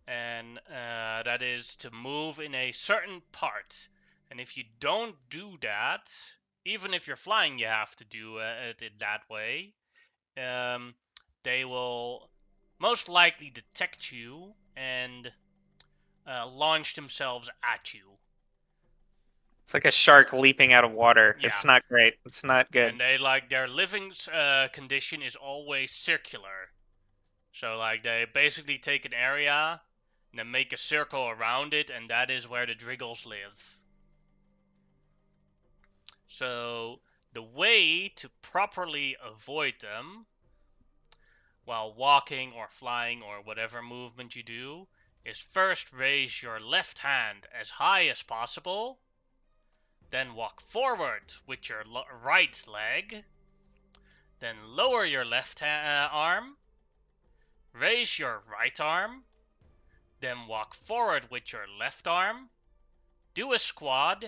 and that is to move in a certain part. And if you don't do that, even if you're flying, you have to do it that way. They will most likely detect you and launch themselves at you. It's like a shark leaping out of water. Yeah. It's not great. It's not good. And they their living condition is always circular. So they basically take an area and then make a circle around it, and that is where the Driggles live. So the way to properly avoid them while walking or flying or whatever movement you do is first raise your left hand as high as possible, then walk forward with your right leg, then lower your left arm, raise your right arm, then walk forward with your left arm, do a squat,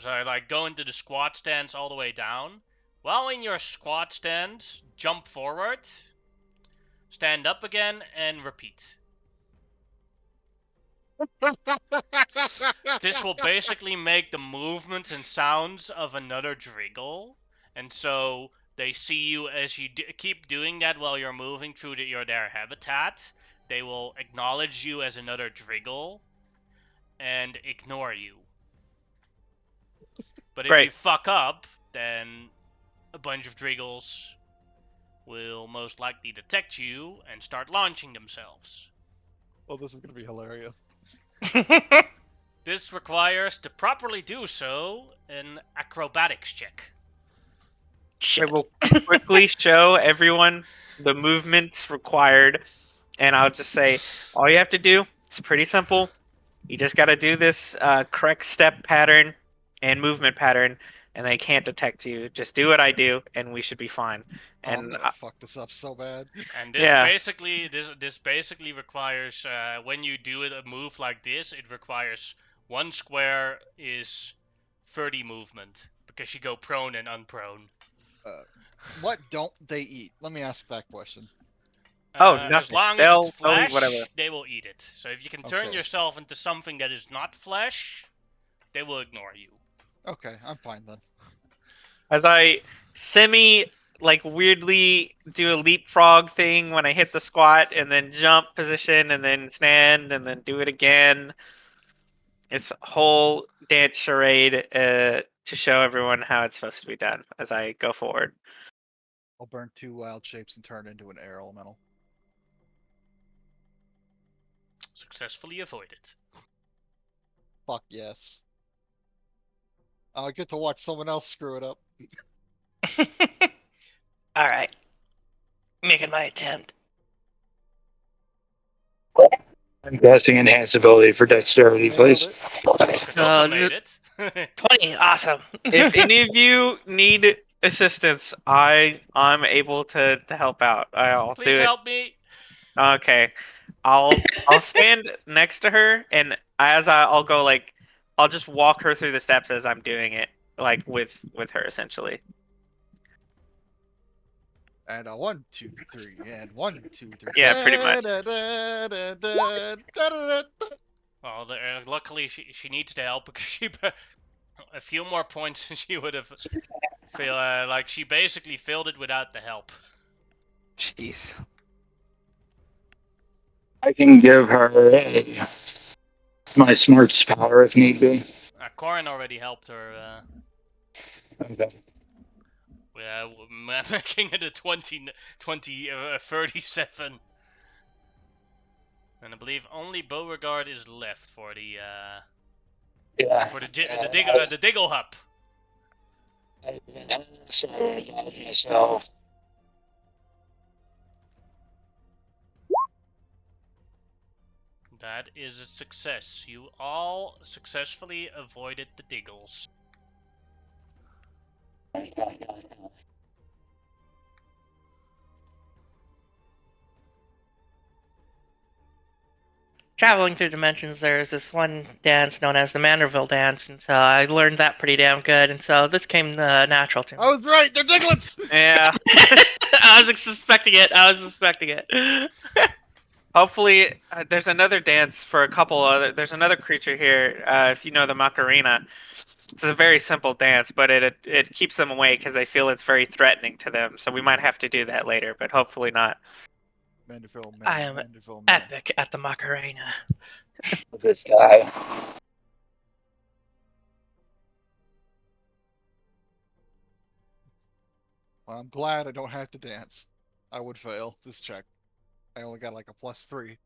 so go into the squat stance all the way down. While in your squat stance, jump forward, stand up again, and repeat. This will basically make the movements and sounds of another Driggle, and so they see you as you keep doing that while you're moving through their habitat. They will acknowledge you as another Driggle and ignore you. But if Great. you fuck up, then a bunch of Driggles will most likely detect you and start launching themselves. Oh, this is gonna be hilarious. This requires, to properly do so, an acrobatics check. I will quickly show everyone the movements required, and I'll just say, all you have to do, it's pretty simple. You just got to do this correct step pattern and movement pattern, and they can't detect you. Just do what I do, and we should be fine. I'm And gonna fuck this up so bad. And this Yeah. basically requires, when you do a move like this, it requires one square is 30 movement, because you go prone and unprone. What don't they eat? Let me ask that question. nothing. As long as They'll it's eat flesh, whatever. they will eat it. So if you can turn Okay. yourself into something that is not flesh, they will ignore you. Okay, I'm fine then. As I weirdly do a leapfrog thing when I hit the squat, and then jump position, and then stand, and then do it again. It's a whole dance charade to show everyone how it's supposed to be done as I go forward. I'll burn 2 wild shapes and turn into an air elemental. Successfully avoid it. Fuck yes. I get to watch someone else screw it up. Alright. Making my attempt. I'm casting enhanced ability for dexterity, Nailed please. it. Kadoka made it. 20, awesome. If any of you need assistance, I'm able to help out. I'll Please do help me. it. Okay, I'll stand next to her, and I'll go I'll just walk her through the steps as I'm doing it, with her essentially. And 1, 2, 3, and 1, 2, 3. Yeah, pretty much. Well, luckily she needs the help, because she a few more points and she would have failed. She basically failed it without the help. Jeez. I can give her my smarts power if need be. Corin already helped her. Okay. Making it a 37. And I believe only Beauregard is left for the Yeah. the Diggle Hub. Myself. That is a success. You all successfully avoided the Diggles. Traveling through dimensions, there's this one dance known as the Manderville dance, and so I learned that pretty damn good, and so this came natural to me. I was right. They're Diglets. Yeah. I was suspecting it. Hopefully, there's another dance for a couple other. There's another creature here. If you know the Macarena, it's a very simple dance, but it keeps them away because they feel it's very threatening to them. So we might have to do that later, but hopefully not. Manderville, I am Manderville, Epic at the Macarena. This guy. Well, I'm glad I don't have to dance. I would fail this check. I only got like a +3.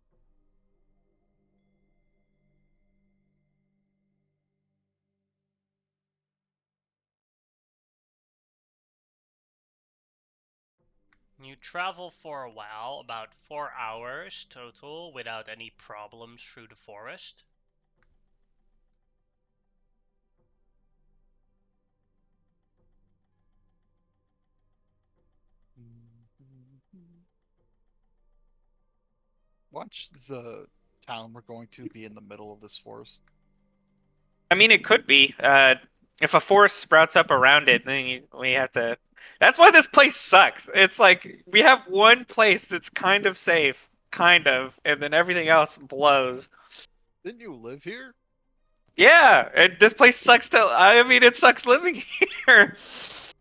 You travel for a while, about 4 hours total, without any problems through the forest. Watch the town we're going to be in the middle of this forest. I mean, it could be. If a forest sprouts up around it, then we have to. That's why this place sucks. It's like we have one place that's kind of safe, kind of, and then everything else blows. Didn't you live here? Yeah, this place sucks to. I mean, it sucks living here. If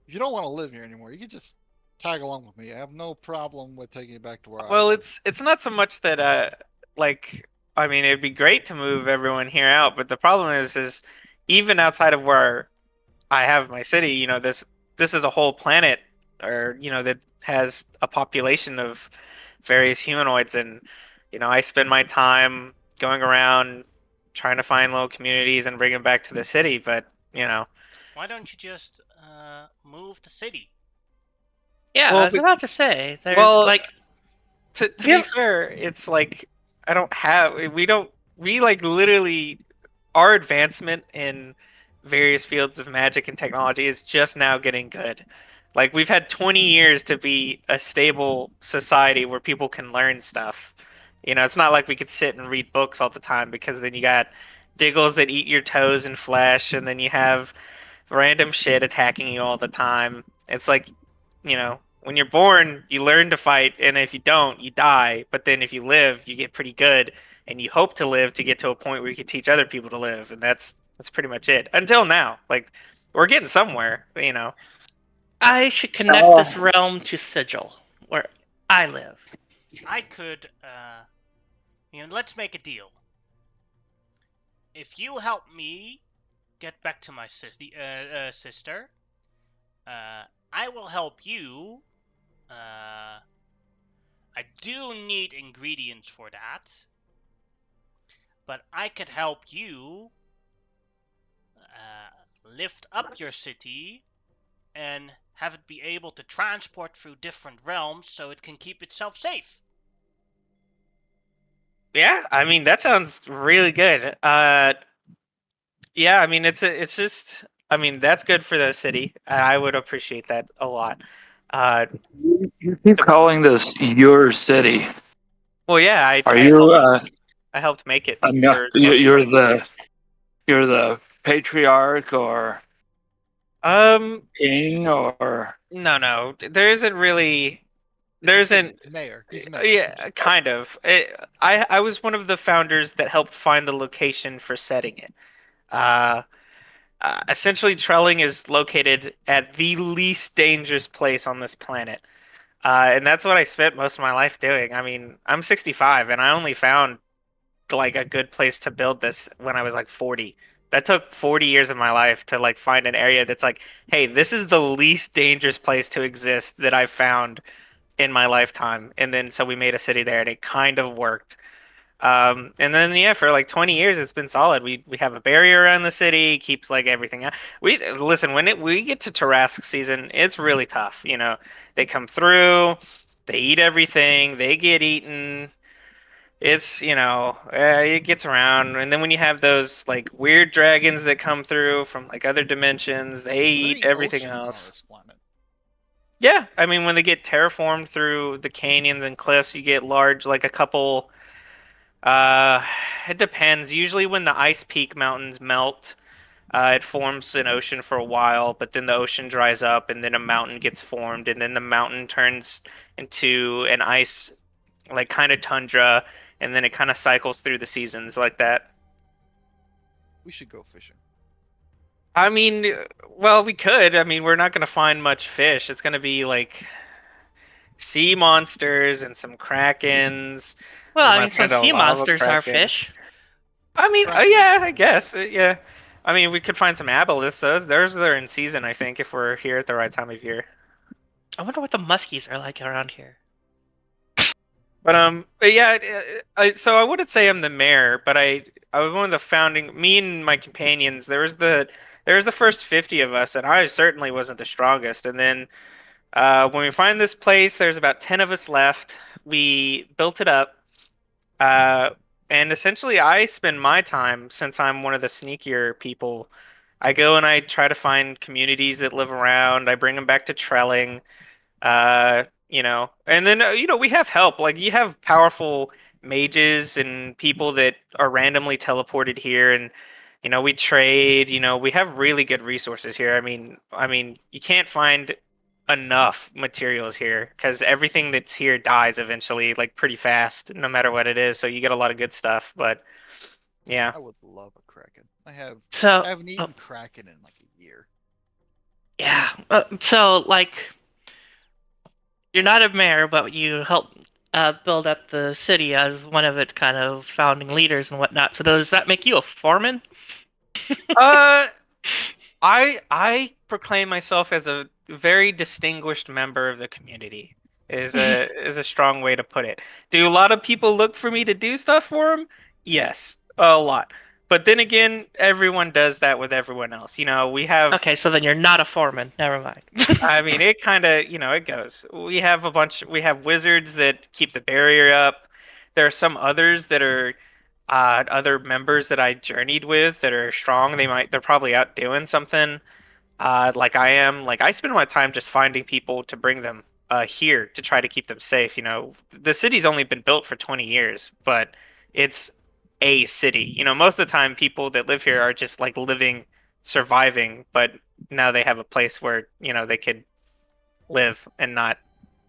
you don't want to live here anymore, you can just tag along with me. I have no problem with taking you back to where I Well, was. it's not so much that like I mean, it'd be great to move everyone here out, but the problem is even outside of where I have my city, this is a whole planet or that has a population of various humanoids and I spend my time going around trying to find little communities and bring them back to the city, but Why don't you just move the city? Yeah, Well, I was but- about to say, there's well, like, to Yeah. be fair, it's like we like literally our advancement in various fields of magic and technology is just now getting good. Like we've had 20 years to be a stable society where people can learn stuff. It's not like we could sit and read books all the time because then you got diggles that eat your toes and flesh and then you have random shit attacking you all the time. It's like, when you're born, you learn to fight, and if you don't, you die. But then if you live, you get pretty good, and you hope to live to get to a point where you can teach other people to live, and that's pretty much it. Until now, like we're getting somewhere. I should connect this realm to Sigil, where I live. I could, let's make a deal. If you help me get back to my sister, I will help you. I do need ingredients for that, but I could help you lift up your city and have it be able to transport through different realms so it can keep itself safe. Yeah, I mean that sounds really good. Yeah, I mean it's just I mean that's good for the city, and I would appreciate that a lot. You keep calling this your city. Well, yeah, I Are I you? helped, I helped make it. No, For you're the patriarch or king or no, there isn't really. There He's the isn't. mayor. He's mayor. Yeah, kind of. I was one of the founders that helped find the location for setting it. Uh, Essentially, Trelling is located at the least dangerous place on this planet. And that's what I spent most of my life doing. I mean, I'm 65 and I only found like a good place to build this when I was like 40. That took 40 years of my life to like find an area that's like, hey, this is the least dangerous place to exist that I've found in my lifetime. And then so we made a city there and it kind of worked. And then yeah, for like 20 years it's been solid. We have a barrier around the city, keeps like everything out. We listen we get to Tarrasque season, it's really tough. They come through, they eat everything, they get eaten. it's it gets around, and then when you have those like weird dragons that come through from like other dimensions, they Are there eat any everything oceans on else. this planet? Yeah, I mean when they get terraformed through the canyons and cliffs, you get large like a couple. Uh, it depends. Usually when the ice peak mountains melt, it forms an ocean for a while, but then the ocean dries up, and then a mountain gets formed, and then the mountain turns into an ice like kind of tundra, and then it kind of cycles through the seasons like that. We should go fishing. I mean, well, we could. I mean, we're not going to find much fish. It's going to be like sea monsters and some krakens. Well, We I mean, might some find a sea lava monsters are kraken. fish. I mean, Kraken yeah, is I guess, yeah. I mean, we could find some aboleths. Those are in season, I think, if we're here at the right time of year. I wonder what the muskies are like around here. But yeah, so I wouldn't say I'm the mayor, but I was one of the founding. Me and my companions. There was the first 50 of us, and I certainly wasn't the strongest. And then when we find this place, there's about 10 of us left. We built it up, uh, and essentially, I spend my time since I'm one of the sneakier people. I go and I try to find communities that live around. I bring them back to Trelling. And then we have help. Like you have powerful mages and people that are randomly teleported here, and we trade. We have really good resources here. I mean, you can't find enough materials here because everything that's here dies eventually, like pretty fast, no matter what it is. So you get a lot of good stuff. But yeah, I would love a kraken. So, I haven't oh, eaten kraken in like a year. yeah. So, like, you're not a mayor, but you help build up the city as one of its kind of founding leaders and whatnot. So, does that make you a foreman? uh, I proclaim myself as a very distinguished member of the community. Is a strong way to put it. Do a lot of people look for me to do stuff for them? Yes, a lot. But then again, everyone does that with everyone else. We have. Okay, so then you're not a foreman. Never mind. I mean, it kind of, it goes. We have wizards that keep the barrier up. There are some others that are other members that I journeyed with that are strong. They're probably out doing something. Like I am. Like I spend my time just finding people to bring them here to try to keep them safe. The city's only been built for 20 years, but it's a city. Most of the time people that live here are just like living, surviving, but now they have a place where, they could live and not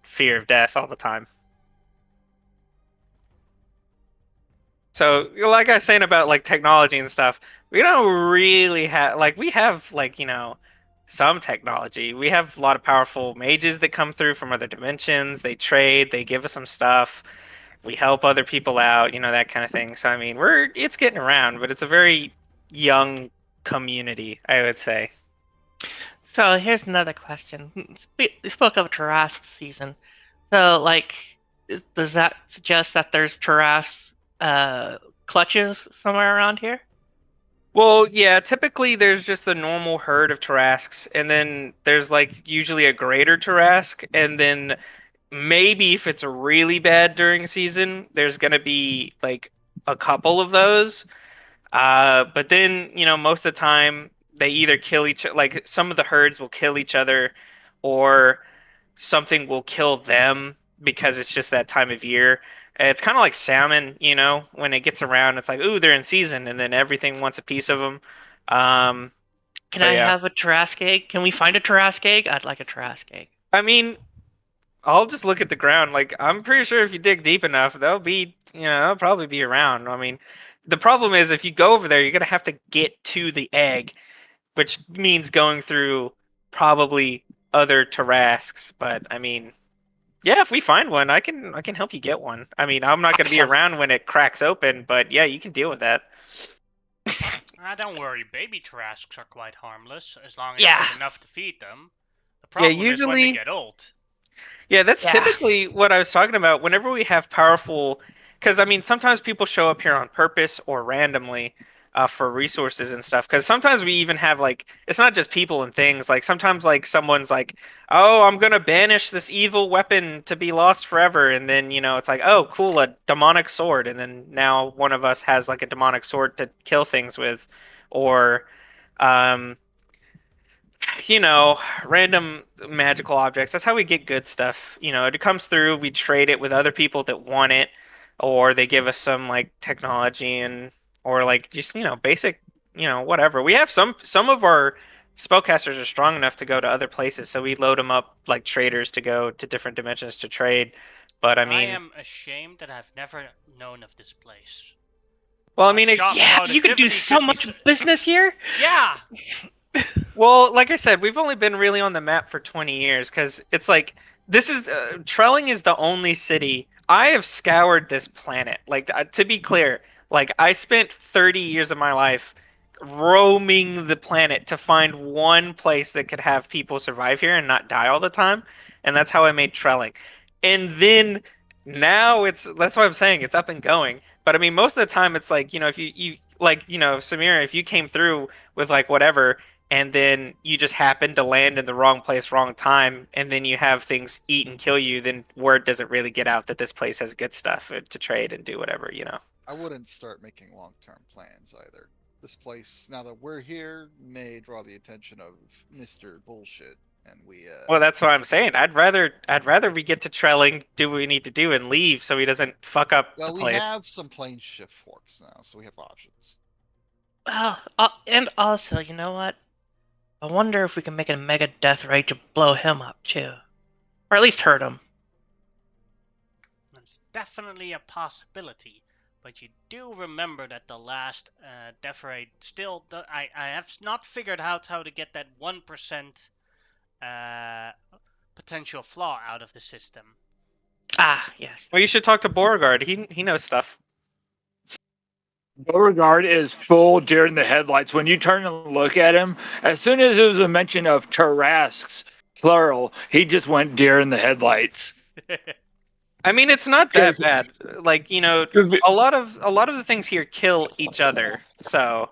fear of death all the time. So, like I was saying about like technology and stuff, we don't really have like we have like, some technology. We have a lot of powerful mages that come through from other dimensions. They trade, they give us some stuff. We help other people out, that kind of thing. So, I mean, it's getting around, but it's a very young community, I would say. So here's another question. You spoke of Tarrasque season. So, like, does that suggest that there's Tarrasque clutches somewhere around here? Well, yeah, typically there's just the normal herd of Tarrasques, and then there's like usually a greater Tarrasque, and then maybe if it's really bad during season, there's gonna be like a couple of those. But then, most of the time they either kill each like some of the herds will kill each other, or something will kill them because it's just that time of year. It's kind of like salmon, when it gets around, it's like, ooh, they're in season, and then everything wants a piece of them. Um, Can so I yeah, have a Tarrasque egg? Can we find a Tarrasque egg? I'd like a Tarrasque egg. I mean, I'll just look at the ground. Like, I'm pretty sure if you dig deep enough, they'll probably be around. I mean, the problem is if you go over there, you're gonna have to get to the egg, which means going through probably other Tarrasques. But I mean, yeah, if we find one, I can help you get one. I mean, I'm not going to be Awesome. around when it cracks open, but yeah, you can deal with that. Don't worry, baby Tarrasques are quite harmless as long as Yeah. there's enough to feed them. The problem is when they usually- get old. Yeah, that's Yeah. typically what I was talking about. Whenever we have powerful, because I mean, sometimes people show up here on purpose or randomly. for resources and stuff. Because sometimes we even have like it's not just people and things. Like sometimes like someone's like, "Oh, I'm gonna banish this evil weapon to be lost forever," and then it's like, "Oh, cool, a demonic sword," and then now one of us has like a demonic sword to kill things with, or um, you know, random magical objects. That's how we get good stuff. It comes through, we trade it with other people that want it, or they give us some like technology and or like just, basic, whatever. We have some of our spellcasters are strong enough to go to other places, so we load them up like traders to go to different dimensions to trade. But I I mean, am ashamed that I've never known of this place. well, I A mean, shop Yeah, you could do productivity so could be much business here. Yeah! well, like I said, we've only been really on the map for 20 years because it's like this is Trelling is the only city I have scoured this planet. Like to be clear, like I spent 30 years of my life roaming the planet to find one place that could have people survive here and not die all the time, and that's how I made Trelling. And then now that's why I'm saying it's up and going. But I mean, most of the time it's like, if you like, Samira, if you came through with like whatever and then you just happen to land in the wrong place, wrong time, and then you have things eat and kill you, then word doesn't really get out that this place has good stuff to trade and do whatever. I wouldn't start making long-term plans either. This place, now that we're here, may draw the attention of Mr. Bullshit, and we. Well, that's what I'm saying. I'd rather we get to Trelling, do what we need to do, and leave so he doesn't fuck up Well, the we place. have some plane shift forks now, so we have options. Well, and also, you know what? I wonder if we can make a mega death ray to blow him up too, or at least hurt him. That's definitely a possibility. But you do remember that the last death rate still... I have not figured out how to get that 1% potential flaw out of the system. Ah, yes. Well, you should talk to Beauregard. He knows stuff. Beauregard is full deer in the headlights. When you turn and look at him, as soon as there was a mention of Tarrasques, plural, he just went deer in the headlights. I mean, it's not that 'Cause- bad. Like, a lot of the things here kill each other. So,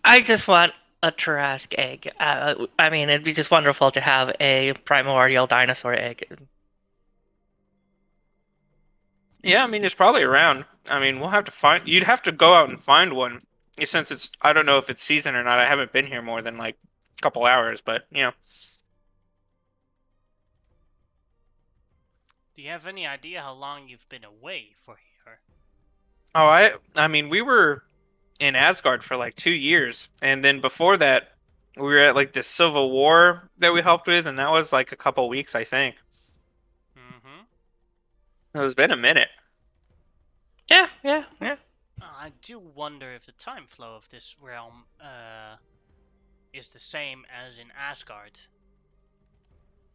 I just want a Tarrasque egg. I mean, it'd be just wonderful to have a primordial dinosaur egg. yeah, I mean, it's probably around. I mean, you'd have to go out and find one. Since I don't know if it's season or not. I haven't been here more than like a couple hours, but Do you have any idea how long you've been away for here? Oh, I mean, we were in Asgard for like 2 years, and then before that, we were at like the Civil War that we helped with, and that was like a couple weeks, I think. Mm-hmm. It's been a minute. Yeah. I do wonder if the time flow of this realm is the same as in Asgard.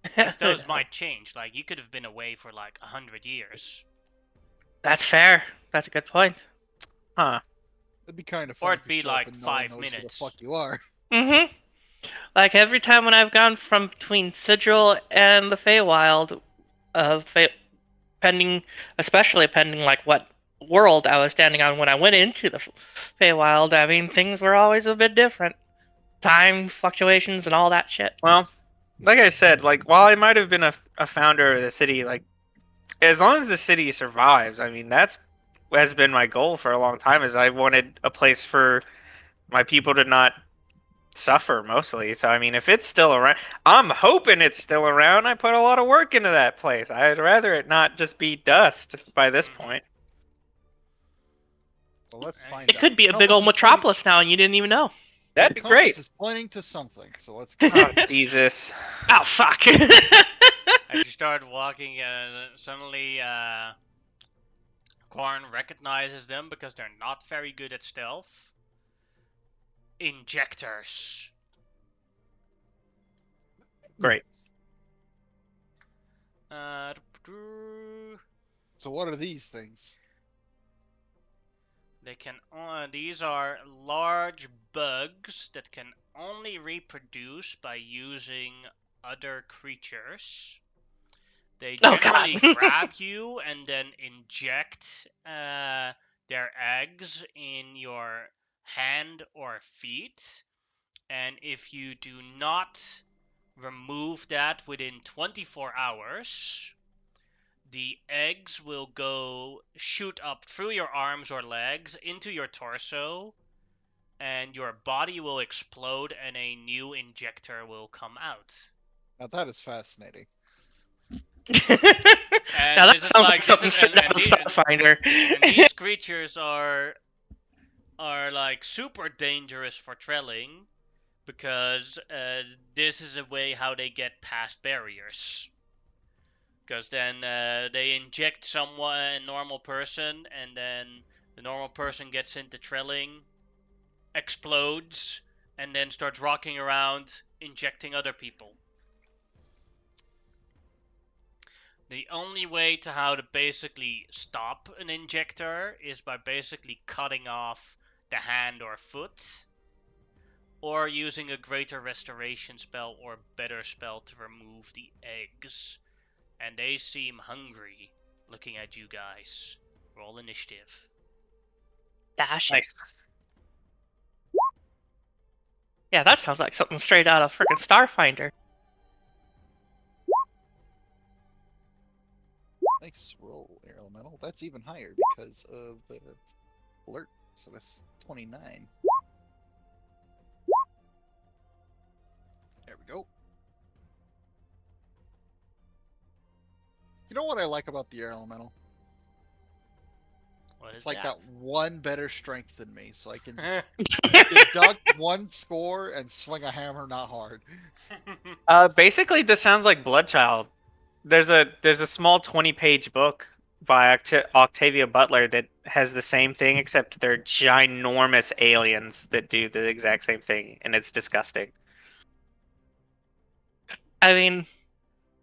Because those might change. Like, you could have been away for like 100 years. That's fair. That's a good point. Huh. It'd be kind of Or fun. it'd be like 5 minutes. minutes. Who the fuck you are? Mm-hmm. Like every time when I've gone from between Sigil and the Feywild, especially pending like what world I was standing on when I went into the Feywild, I mean things were always a bit different. Time fluctuations and all that shit. Well, like I said, like while I might have been a founder of the city, like as long as the city survives, I mean that's has been my goal for a long time. Is I wanted a place for my people to not suffer mostly. So I mean, if it's still around, I'm hoping it's still around. I put a lot of work into that place. I'd rather it not just be dust by this point. Well, let's It find It out. could be a big Compass old is metropolis now, and you didn't even know. That'd be Compass great. is pointing to something, so let's go. Oh, Jesus. Oh fuck! As you start walking, suddenly Korn recognizes them because they're not very good at stealth. Injectors. Great. So what are these things? They can. These are large bugs that can only reproduce by using other creatures. They Oh, generally God. grab you and then inject their eggs in your hand or feet. And if you do not remove that within 24 hours, the eggs will shoot up through your arms or legs into your torso, and your body will explode and a new injector will come out. Now that is fascinating. And Now that this is sounds like like something straight out of Starfinder. and these creatures are like super dangerous for Trelling, because this is a way how they get past barriers. Because then they inject a normal person, and then the normal person gets into Trelling, explodes, and then starts rocking around, injecting other people. The only way to how to basically stop an injector is by basically cutting off the hand or foot, or using a greater restoration spell or better spell to remove the eggs. And they seem hungry looking at you guys. Roll initiative. Dash. Nice. Yeah, that sounds like something straight out of frickin' Starfinder. Nice roll, Air Elemental. That's even higher because of the alert. So that's 29. There we go. You know what I like about the Air Elemental? What is It's like that? got one better strength than me, so I can just deduct one score and swing a hammer not hard. Basically, this sounds like Bloodchild. There's a small 20-page book by Octavia Butler that has the same thing, except they're ginormous aliens that do the exact same thing, and it's disgusting. I mean,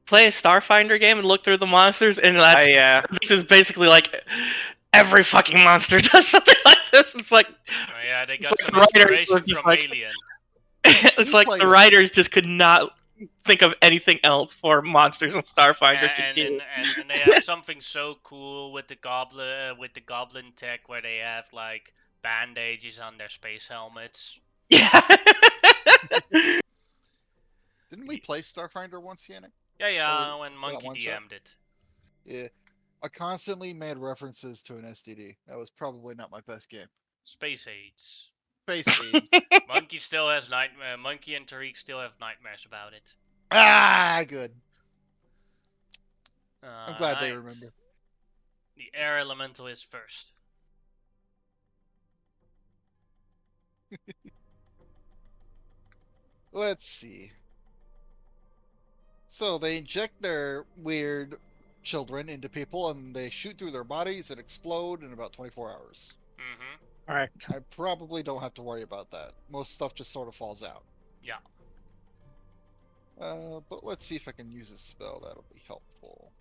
play a Starfinder game and look through the monsters, and this is basically like every fucking monster does something like this. It's like, Oh yeah, they got like some the writers inspiration were just from like- Alien. it's like played the it. writers just could not think of anything else for monsters in Starfinder to do. And they have something so cool with the goblin tech, where they have like bandages on their space helmets. Yeah. Didn't we play Starfinder once, Yannick? Yeah, Oh, when Monkey one shot? DM'd it. Yeah. I constantly made references to an STD. That was probably not my best game. Space AIDS. Space AIDS. Monkey still has nightmare. Monkey and Tariq still have nightmares about it. Good. I'm I'm glad they remember. The air elemental is first. Let's see. So they inject their weird children into people and they shoot through their bodies and explode in about 24 hours. Mm-hmm. All right. I probably don't have to worry about that. Most stuff just sort of falls out. Yeah. But let's see if I can use a spell that'll be helpful.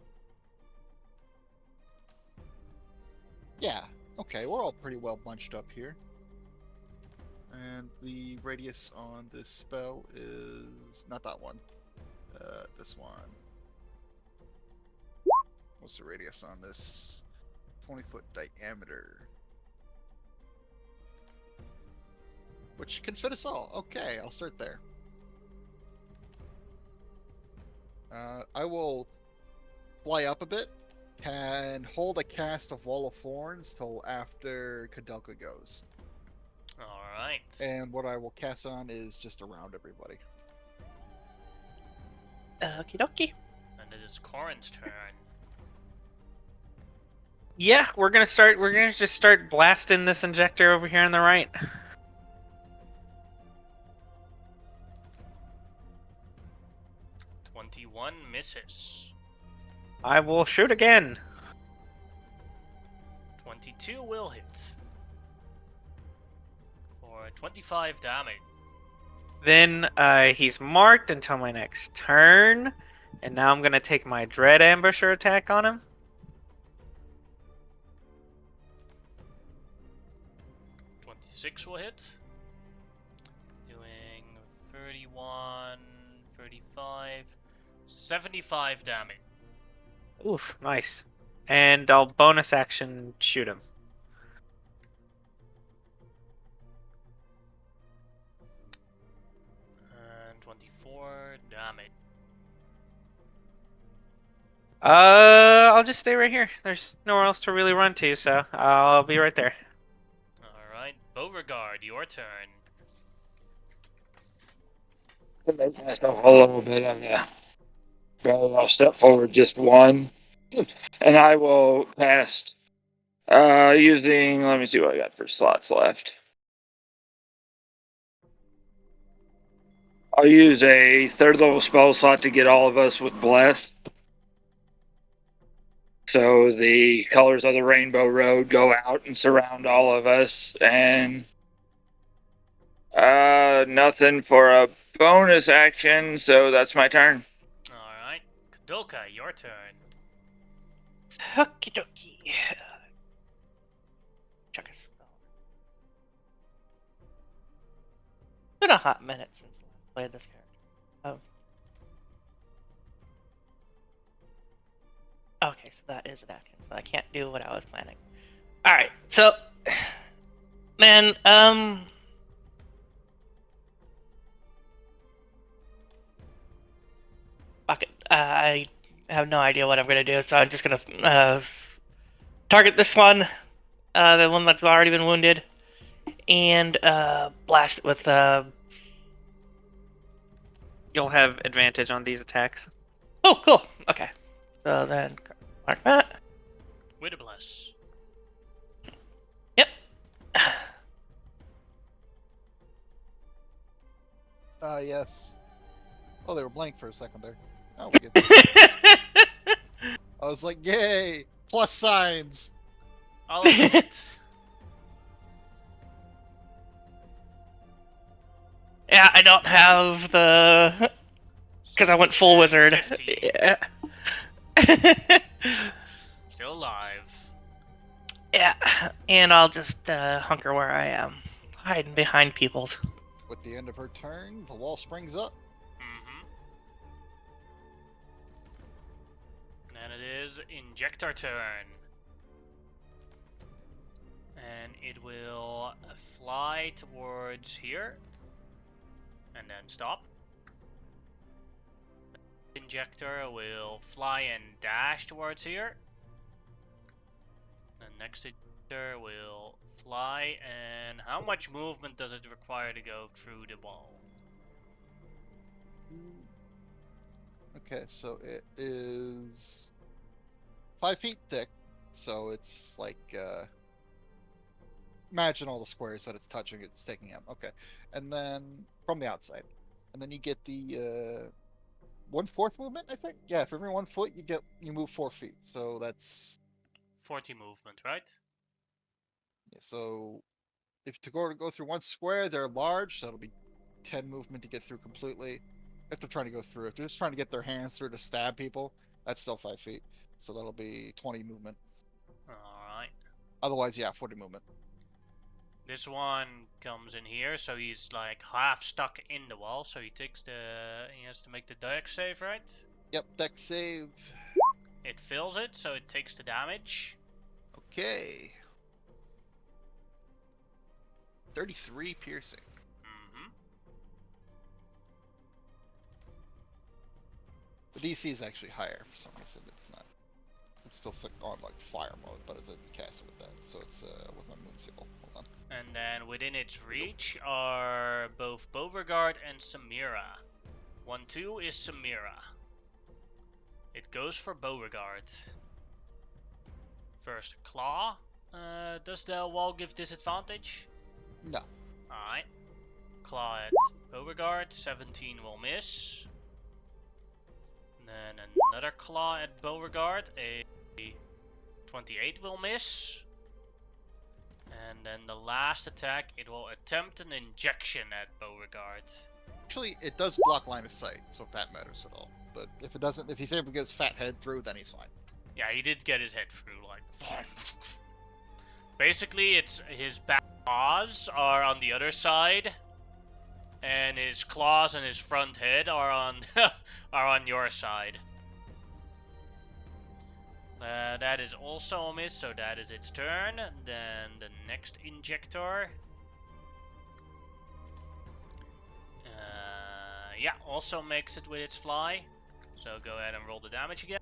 Yeah, okay, we're all pretty well bunched up here. And the radius on this spell is not that one. This one. What's the radius on this? 20-foot diameter. Which can fit us all. Okay, I'll start there. I will fly up a bit and hold a cast of Wall of Thorns till after Kadelka goes. Alright. And what I will cast on is just around everybody. Okie dokie. And it is Corin's turn. Yeah, we're gonna just start blasting this injector over here on the right. 21 misses. I will shoot again. 22 will hit. For 25 damage. Then he's marked until my next turn, and now I'm gonna take my Dread Ambusher attack on him. 26 will hit. Doing 31, 35, 75 damage. Oof, nice. And I'll bonus action shoot him. more damage. I'll just stay right here. There's nowhere else to really run to, so I'll be right there. Alright, Beauregard, your turn. To make myself a little bit of a. So I'll step forward just one, and I will cast. Using. Let me see what I got for slots left. I'll use a third level spell slot to get all of us with Bless. So the colors of the Rainbow Road go out and surround all of us, and nothing for a bonus action, so that's my turn. Alright, Kadoka, your turn. Okie dokie. Check a spell. Been a hot minute since I played this character. Oh. Okay, so that is an action, so I can't do what I was planning. Alright, so... Man, fuck it. I have no idea what I'm gonna do, so I'm just gonna, target this one. The one that's already been wounded. And, blast it with, You'll have advantage on these attacks. Oh, cool. Okay. So then, mark that. With a bless. Yep. Yes. Oh, they were blank for a second there. Oh, we get that. I was like, yay! Plus signs! I'll admit. Yeah, I don't have the... Because I went full wizard. 50. Yeah. Still alive. Yeah, and I'll just hunker where I am. Hiding behind people. With the end of her turn, the wall springs up. Mm-hmm. And it is Injector turn. And it will fly towards here. And then stop. Injector will fly and dash towards here. The next injector will fly, and how much movement does it require to go through the wall? Okay, so it is 5 feet thick, so it's like imagine all the squares that it's touching, it's taking up. Okay, and then from the outside, and then you get the 1/4 movement, I think. Yeah, for every 1 foot, you move 4 feet. So that's 40 movement, right? yeah, so if to go through one square, they're large, so it'll be 10 movement to get through completely. If they're trying to go through, if they're just trying to get their hands through to stab people, that's still 5 feet. So that'll be 20 movement. Alright. Otherwise, yeah, 40 movement. This one comes in here, so he's like half stuck in the wall, so he has to make the dex save, right? Yep, dex save. It fills it, so it takes the damage. Okay. 33 piercing. Mm-hmm. The DC is actually higher for some reason. It's not. It's still on like fire mode, but it didn't cast it with that. So it's with my moonsicle. Hold on. And then within its reach are both Beauregard and Samira. 1-2 is Samira. It goes for Beauregard. First, Claw. Does the wall give disadvantage? No. Alright. Claw at Beauregard. 17 will miss. Then another Claw at Beauregard. A 28 will miss. And then the last attack, it will attempt an injection at Beauregard. Actually, it does block line of sight, so if that matters at all. But if it doesn't, if he's able to get his fat head through, then he's fine. Yeah, he did get his head through, like... Basically, it's his back paws are on the other side, and his claws and his front head are on are on your side. That is also a miss, so that is its turn. Then the next injector. Yeah, also makes it with its fly. So go ahead and roll the damage again.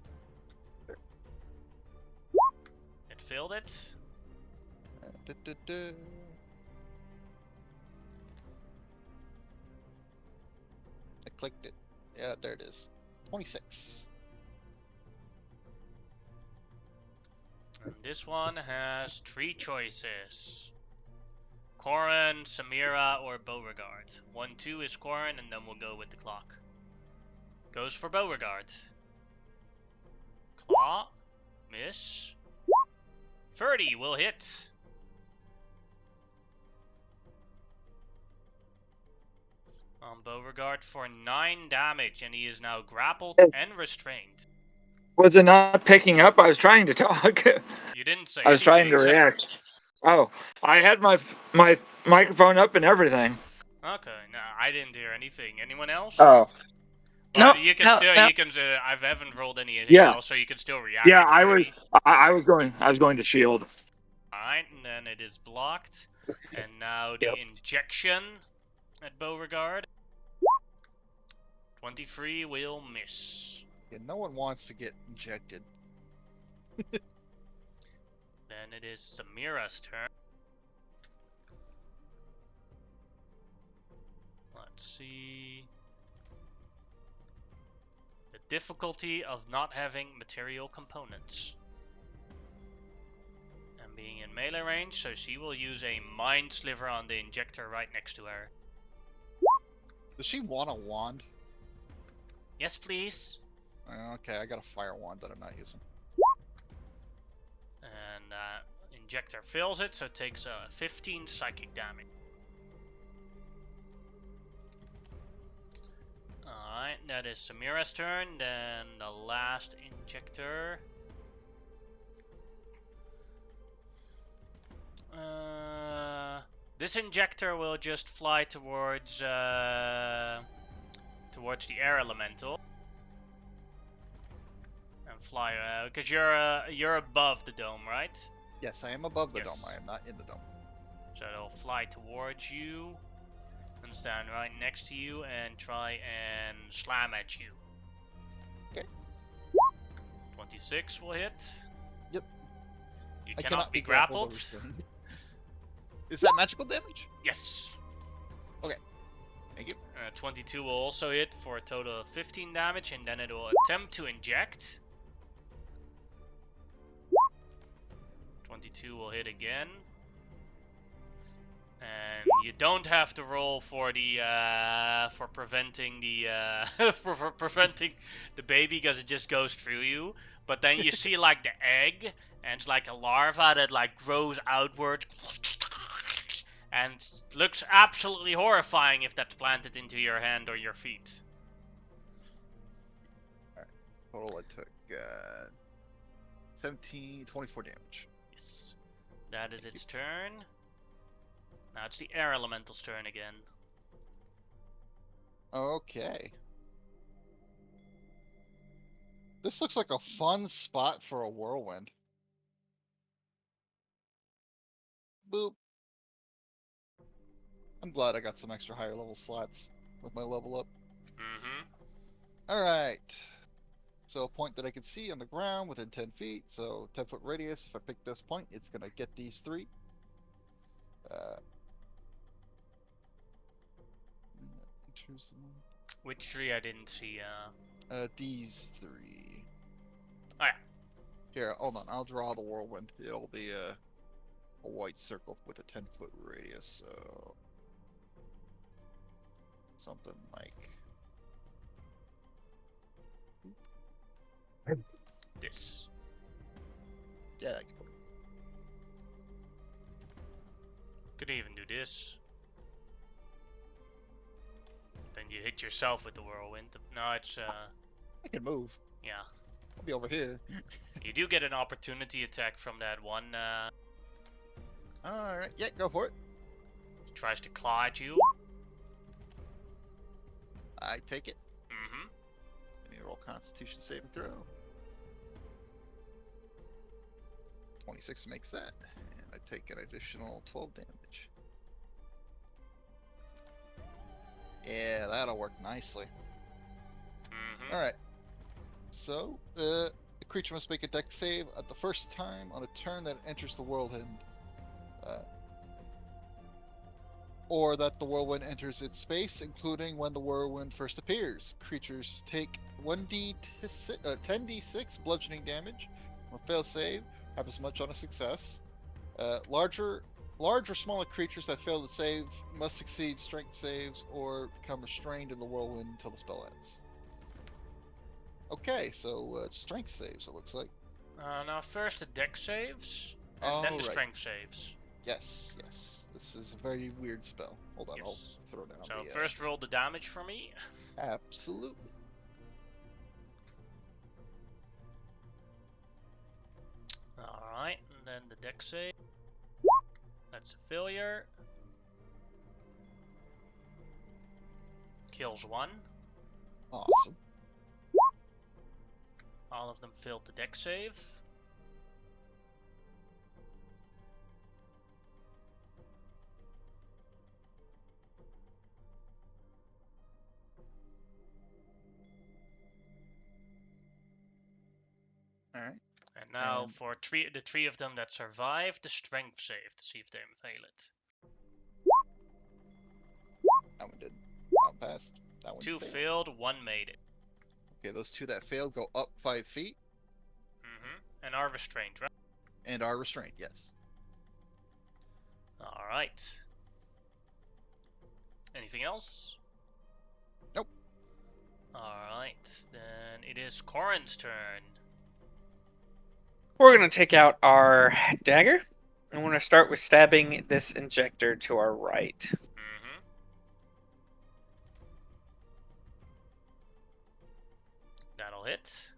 It failed it. Da-da-da. I clicked it. Yeah, there it is. 26. And this one has 3 choices. Corrin, Samira, or Beauregard. 1-2 is Corrin, and then we'll go with the clock. Goes for Beauregard. Claw. Miss. 30 will hit. On Beauregard for 9 damage, and he is now grappled and restrained. Was it not picking up? I was trying to talk. You didn't say I was trying anything to except- react. Oh, I had my microphone up and everything. Okay, no, I didn't hear anything. Anyone else? Oh, But No, you can no, still, no. you can. I haven't rolled anything Yeah. else, so you can still react. yeah. if you I hear was. me. I was going to shield. Alright, and then it is blocked. And now the Yep. injection at Beauregard. 23 will miss. Yeah, no one wants to get injected. Then it is Samira's turn. Let's see. The difficulty of not having material components. And being in melee range, so she will use a Mind Sliver on the injector right next to her. Does she want a wand? Yes, please. Okay, I got a fire wand that I'm not using. And injector fills it, so it takes 15 psychic damage. Alright, that is Samira's turn. Then the last injector. This injector will just fly towards the air elemental. And fly, because you're above the dome, right? Yes, I am above the Yes. dome. I am not in the dome. So it'll fly towards you and stand right next to you and try and slam at you. Okay. 26 will hit. Yep. You I cannot be or grappled. restrained. Is that magical damage? Yes. Thank you. 22 will also hit for a total of 15 damage, and then it will attempt to inject. 22 will hit again. And you don't have to roll for the for preventing the for preventing the baby, because it just goes through you. But then you see like the egg, and it's like a larva that like grows outward, and looks absolutely horrifying if that's planted into your hand or your feet. Total, I took 24 damage. Yes, that is its turn. Now it's the air elemental's turn again. Okay. This looks like a fun spot for a whirlwind. Boop. I'm glad I got some extra higher level slots with my level up. Mm-hmm. Alright. So a point that I can see on the ground within 10 feet. So 10-foot radius. If I pick this point, it's going to get these 3. Which 3 I didn't see. These 3. Oh yeah. Here, hold on. I'll draw the whirlwind. It'll be a white circle with a 10-foot radius. So something like This. yeah. I can put it. Could even do this. Then you hit yourself with the whirlwind. No, it's I can move. yeah. I'll be over here. You do get an opportunity attack from that one. All right. Yeah, go for it. Tries to claw at you. I take it. Mm-hmm. Let me roll Constitution saving throw. 26 makes that, and I take an additional 12 damage. Yeah, that'll work nicely. Mm-hmm. Alright. So, the creature must make a dex save at the first time on a turn that it enters the whirlwind. Or that the whirlwind enters its space, including when the whirlwind first appears. Creatures take 10d6 bludgeoning damage on a fail save, have as much on a success. Large or smaller creatures that fail to save must succeed strength saves or become restrained in the whirlwind until the spell ends. Okay, so strength saves, it looks like. Now first the deck saves, and then the Alright. strength saves. Yes, yes. This is a very weird spell. Hold on, Yes. I'll throw down So the... first roll the damage for me. Absolutely. Alright, and then the deck save. That's a failure. Kills one. Awesome. All of them failed the deck save. Alright. And now And- for the three of them that survived, the strength save to see if they fail it. That one did. That one passed. That one Two failed. failed, one made it. Okay, those two that failed go up 5 feet And are restrained, right? and are restrained, yes. Alright. Anything else? Nope. Alright, then it is Corin's turn. We're going to take out our dagger. And we're going to start with stabbing this injector to our right. That'll hit.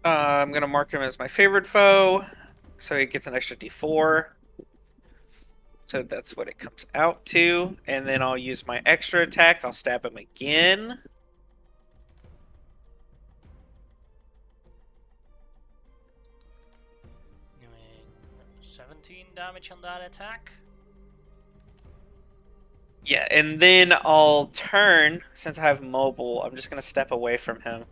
I'm going to mark him as my favorite foe. So he gets an extra d4. So that's what it comes out to. And then I'll use my extra attack. I'll stab him again. Doing 17 damage on that attack. Yeah, and then I'll turn, since I have mobile, I'm just going to step away from him.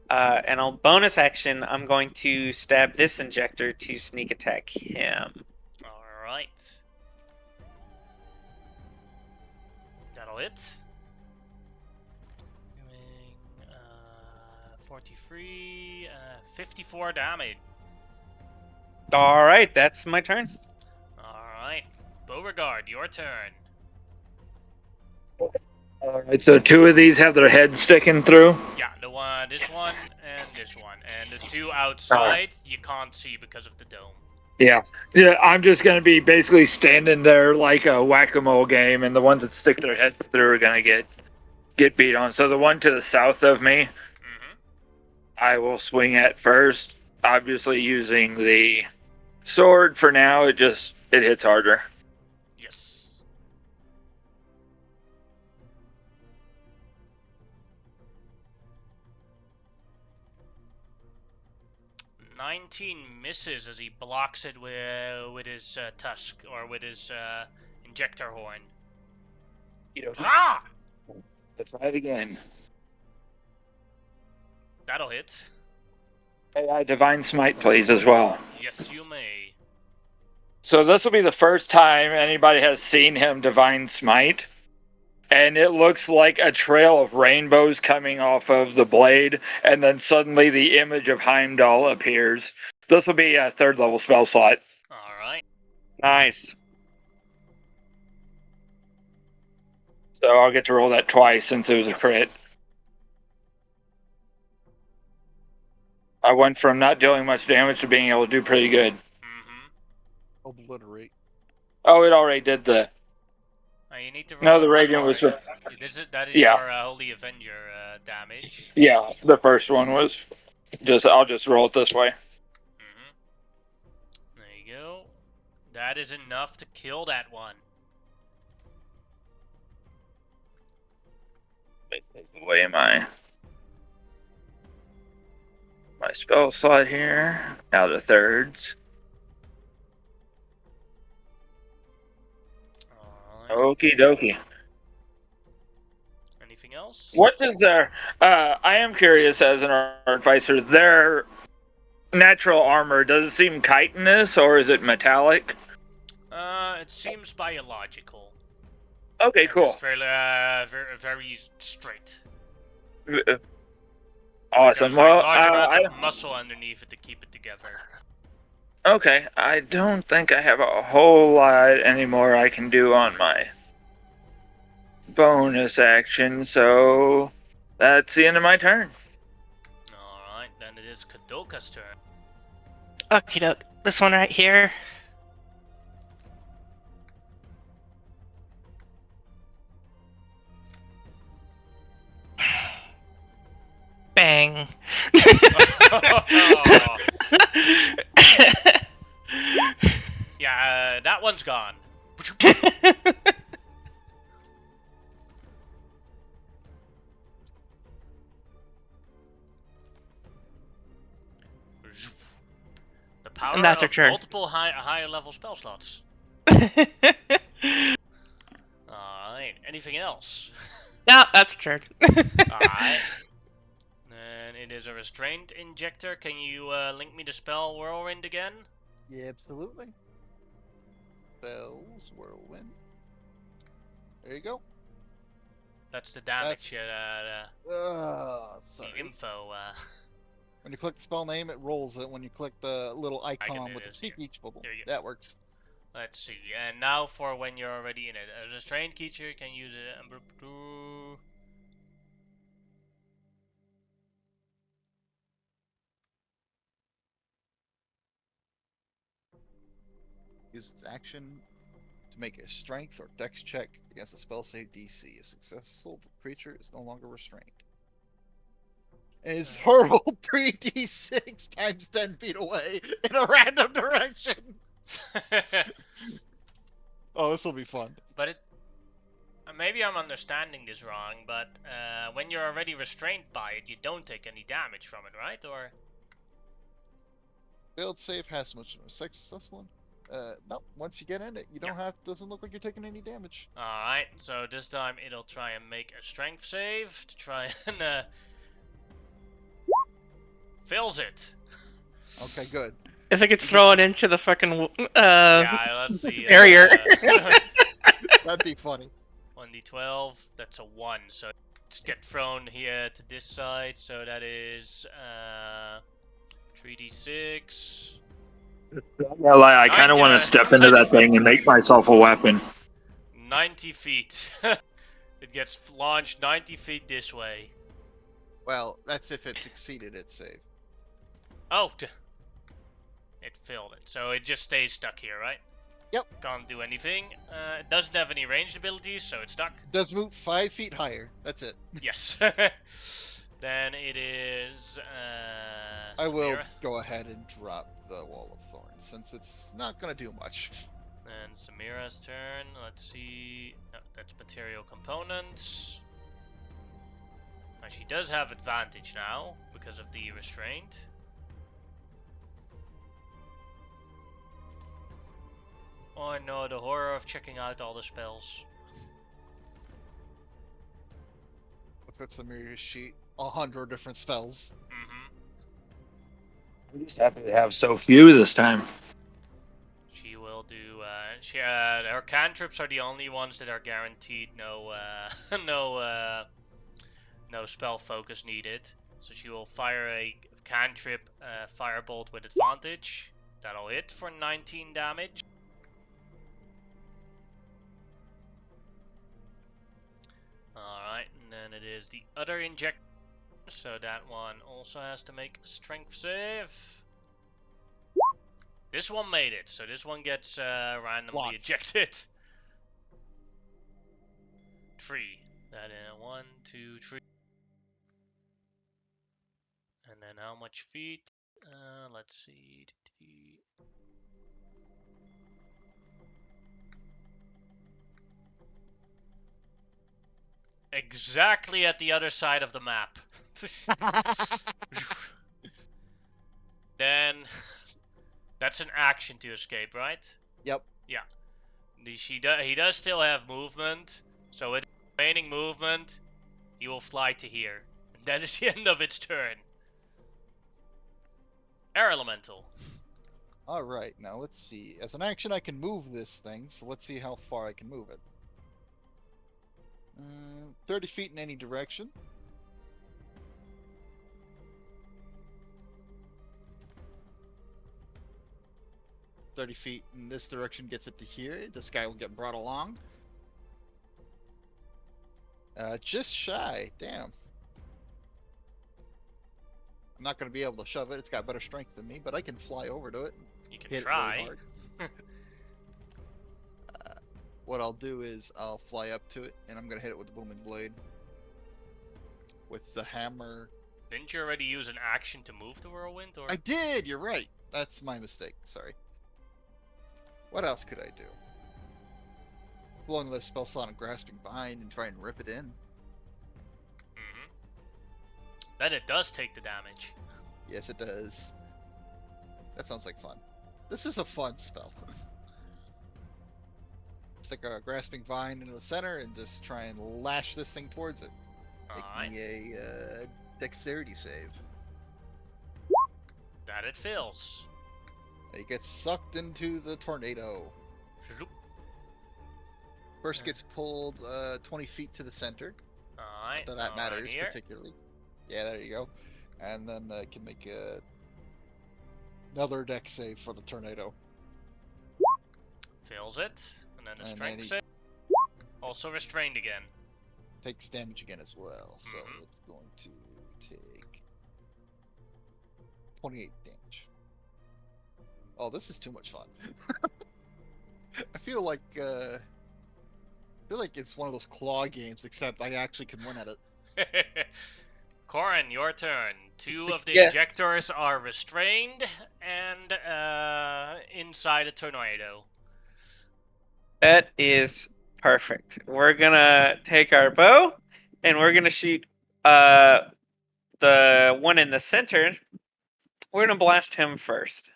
And I'll bonus action, I'm going to stab this injector to sneak attack him. Alright. That'll hit. Doing 43, 54 damage. Alright, that's my turn. Alright. Beauregard, your turn. Alright, so two of these have their heads sticking through. Yeah, this one, and this one. And the two outside, you can't see because of the dome. Yeah, I'm just gonna be basically standing there like a whack-a-mole game, and the ones that stick their heads through are gonna get beat on. So the one to the south of me, I will swing at first. Obviously, using the sword for now. It hits harder. Yes. Misses as he blocks it with his tusk, or with his injector horn. Ah! Let's try it again. That'll hit. AI Divine Smite, please, as well. Yes, you may. So this will be the first time anybody has seen him Divine Smite. And it looks like a trail of rainbows coming off of the blade, and then suddenly the image of Heimdall appears. This will be a 3rd level spell slot. Alright. Nice. So I'll get to roll that twice since it was a crit. I went from not dealing much damage to being able to do pretty good. Obliterate. Oh, it already did the... You need to roll. No, the Radiant was... That is Yeah. your Holy Avenger damage. Yeah, the first one was... I'll just roll it this way. There you go. That is enough to kill that one. Take away my spell slot here. Now the thirds. Alright. Okie dokie. Anything else? What does their? I am curious as an artificer. Their natural armor, does it seem chitinous or is it metallic? It seems biological. Okay, And cool. Just very, very straight. Awesome. There's Well, like large amounts of muscle underneath it to keep it together. okay. I don't think I have a whole lot anymore I can do on my bonus action, so that's the end of my turn. Alright, then it is Kadoka's turn. Okie doke. This one right here. Bang. Yeah, that one's gone. The power And that's your of turn. multiple higher level spell slots. Alright, anything else? No, that's your turn. Alright. Then it is a restraint injector. Can you link me the spell Whirlwind again? Yeah, absolutely. Spells, whirlwind. There you go. That's the damage. Sorry. The info. When you click the spell name, it rolls it. When you click the little icon do with the this speak here. each bubble, There you go. that works. Let's see. And now for when you're already in it. A restrained creature can use it. Use its action to make a strength or dex check against a spell save DC. If successful, the creature is no longer restrained. And is hurled 3d6 times 10 feet away in a random direction. Oh, this will be fun. But it. Maybe I'm understanding this wrong, but when you're already restrained by it, you don't take any damage from it, right? Or Failed save has much of a successful one. No, once you get in it, you don't have. Doesn't look like you're taking any damage. alright, so this time it'll try and make a strength save to try and fails it. Okay, good. If it gets thrown into the fucking Yeah, let's see. barrier. That'd be funny. 1d12, that's a 1, so it's get thrown here to this side, so that is 3d6. Well, I kind of want to step into that thing and make myself a weapon. 90 feet. It gets launched 90 feet this way. Well, that's if it succeeded its save. Oh, it failed it. So it just stays stuck here, right? Yep. Can't do anything. It doesn't have any ranged abilities, so it's stuck. Does move 5 feet higher. That's it. Yes. Then it is. I will Samira. go ahead and drop the Wall of Thorns since it's not gonna do much. Then Samira's turn. Let's see. No, that's material components. Now she does have advantage now because of the restraint. Oh no, the horror of checking out all the spells. Look at Samira's sheet. 100 different spells. I'm just happy to have so few this time. She will do. Her cantrips are the only ones that are guaranteed no no spell focus needed. So she will fire a cantrip firebolt with advantage. That'll hit for 19 damage. Alright, and then it is the other inject. So that one also has to make a strength save. This one made it, so this one gets randomly Watch. ejected. 3. That is 1, 2, 3. And then how much feet? Let's see. Exactly at the other side of the map. Then that's an action to escape, right? Yep. Yeah. He does still have movement, so with remaining movement, he will fly to here. And that is the end of its turn. Air Elemental. All right, now let's see. As an action, I can move this thing, so let's see how far I can move it. 30 feet in any direction. "30 feet in this direction gets it to here. This guy will get brought along. Just shy. Damn. I'm not going to be able to shove it. It's got better strength than me, but I can fly over to it. You can Hit try. it really hard. What I'll do is I'll fly up to it, and I'm going to hit it with the booming blade. With the hammer. Didn't you already use an action to move the whirlwind? Or I did! You're right. That's my mistake. Sorry. What else could I do? Blowing the spell slot and grasping behind and try and rip it in. Then it does take the damage. Yes, it does. That sounds like fun. This is a fun spell. Stick a grasping vine into the center and just try and lash this thing towards it. Make Alright. me a dexterity save. That it fails. It gets sucked into the tornado. Zoop. First gets pulled 20 feet to the center. Alright. So that matters here. particularly. Yeah, there you go. And then can make another dex save for the tornado. Fails it. And then the And strength then save. Also restrained again. Takes damage again as well. So Mhm. it's going to take 28 damage. Oh, this is too much fun. I feel like it's one of those claw games, except I actually can win at it. Corin, your turn. Two of the Yes. injectors are restrained and inside a tornado. That is perfect. We're gonna take our bow and we're gonna shoot the one in the center. We're gonna blast him first.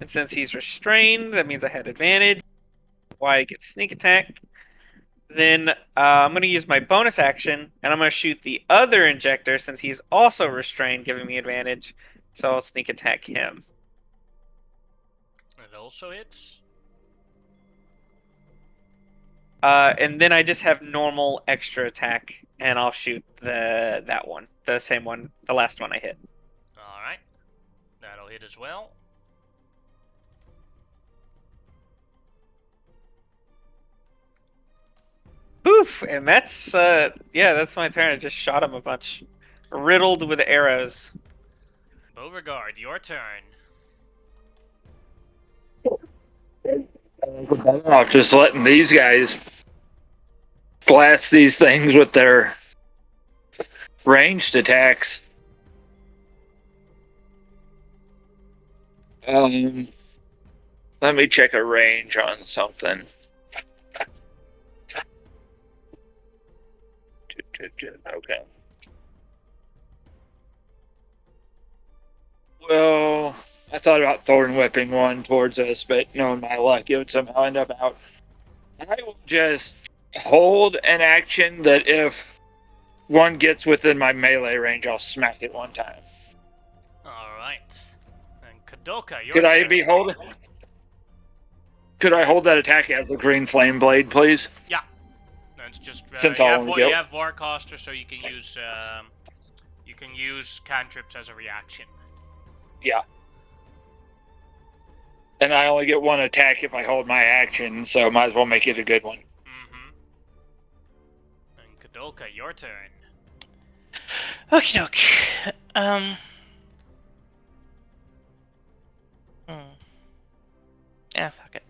And since he's restrained, that means I had advantage. Why I get sneak attack. Then I'm going to use my bonus action, and I'm going to shoot the other injector since he's also restrained, giving me advantage. So I'll sneak attack him. It also hits. And then I just have normal extra attack, and I'll shoot that one, the same one, the last one I hit. Alright. That'll hit as well. Oof! And that's that's my turn. I just shot him a bunch, riddled with arrows. Beauregard, your turn. Off just letting these guys blast these things with their ranged attacks. Let me check a range on something. Okay. Well, I thought about thorn whipping one towards us, but knowing my luck, it would somehow end up out. I will just hold an action that if one gets within my melee range, I'll smack it one time. Alright. And Kadoka, your Could turn. I be holding? Could I hold that attack as a green flame blade, please? That's just Since you, I'll have, only you get- have Warcaster, so you can use cantrips as a reaction. Yeah. And I only get one attack if I hold my action, so might as well make it a good one. Mm-hmm. And Kadoka, your turn. Okie doke. Yeah, fuck it.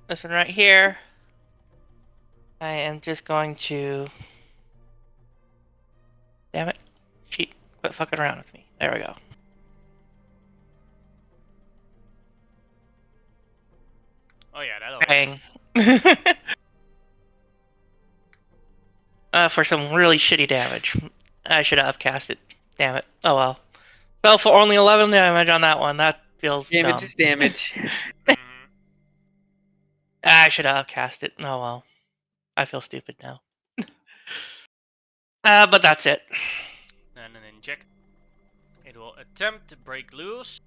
This one right here. I am just going to. Damn it. Cheat. Quit fucking around with me. There we go. Oh yeah, that'll Bang. hit. For some really shitty damage. I should have cast it. Damn it. Oh well. So for only 11 damage on that one, that feels Damage dumb. is damage. Mhm. I should have cast it. Oh well. I feel stupid now. But that's it. And an inject. It will attempt to break loose.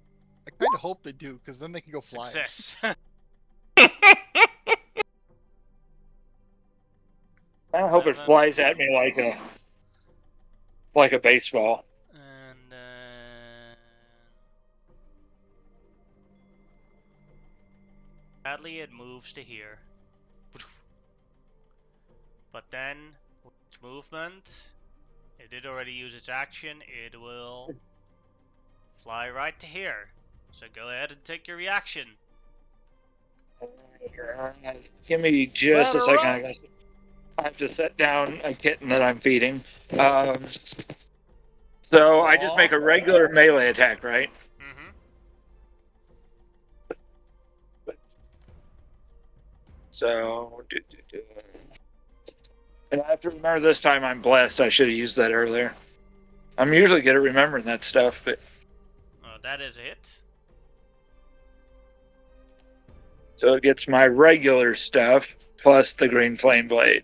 I kind of hope they do, because then they can go flying. Success. I hope it 11. flies at me like a baseball. And sadly, it moves to here. But then, with its movement, it did already use its action. It will fly right to here. So go ahead and take your reaction. Give me just a Ladder second. up! I have to set down a kitten that I'm feeding. So I just make a regular melee attack, right? Mm-hmm. So, and I have to remember this time I'm blessed. I should have used that earlier. I'm usually good at remembering that stuff, but Oh, that is a hit. so it gets my regular stuff plus the green flame blade.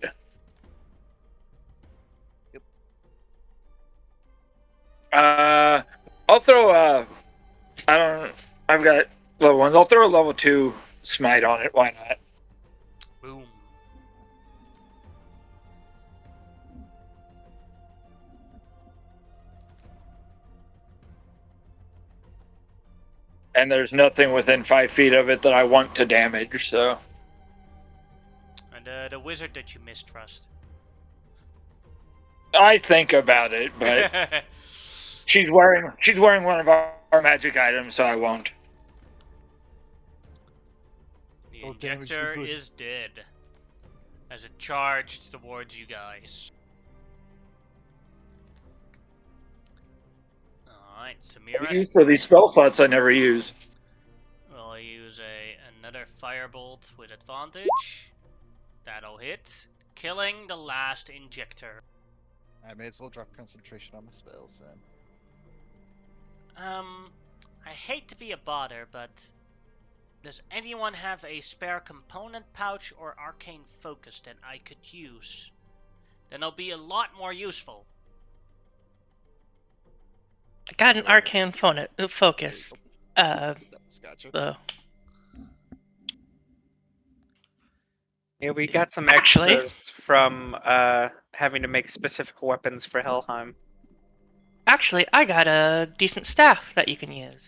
Yep. I'll throw I've got level 1s. I'll throw a level 2 smite on it. Why not? Boom. And there's nothing within 5 feet of it that I want to damage, so. And the wizard that you mistrust. I think about it, but she's wearing one of our magic items, so I won't. The Oh, damage injector too good. is dead. As it charged towards you guys. Alright, Samira Used for these spell slots I never use. will use another firebolt with advantage. That'll hit, killing the last injector. I may as well drop concentration on my spells then. I hate to be a bother, but does anyone have a spare component pouch or arcane focus that I could use? Then I'll be a lot more useful. I got an arcane focus. That's gotcha. So Yeah, we got some Actually- extras from having to make specific weapons for Helheim. actually, I got a decent staff that you can use.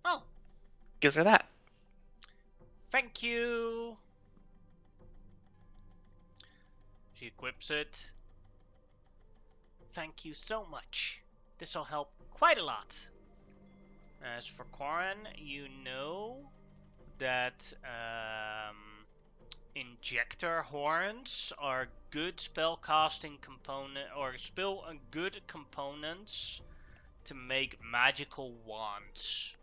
Oh, Gives her that. thank you. She equips it. Thank you so much. This'll help quite a lot. As for Quarren, you know that injector horns are good spell casting component or good components to make magical wands.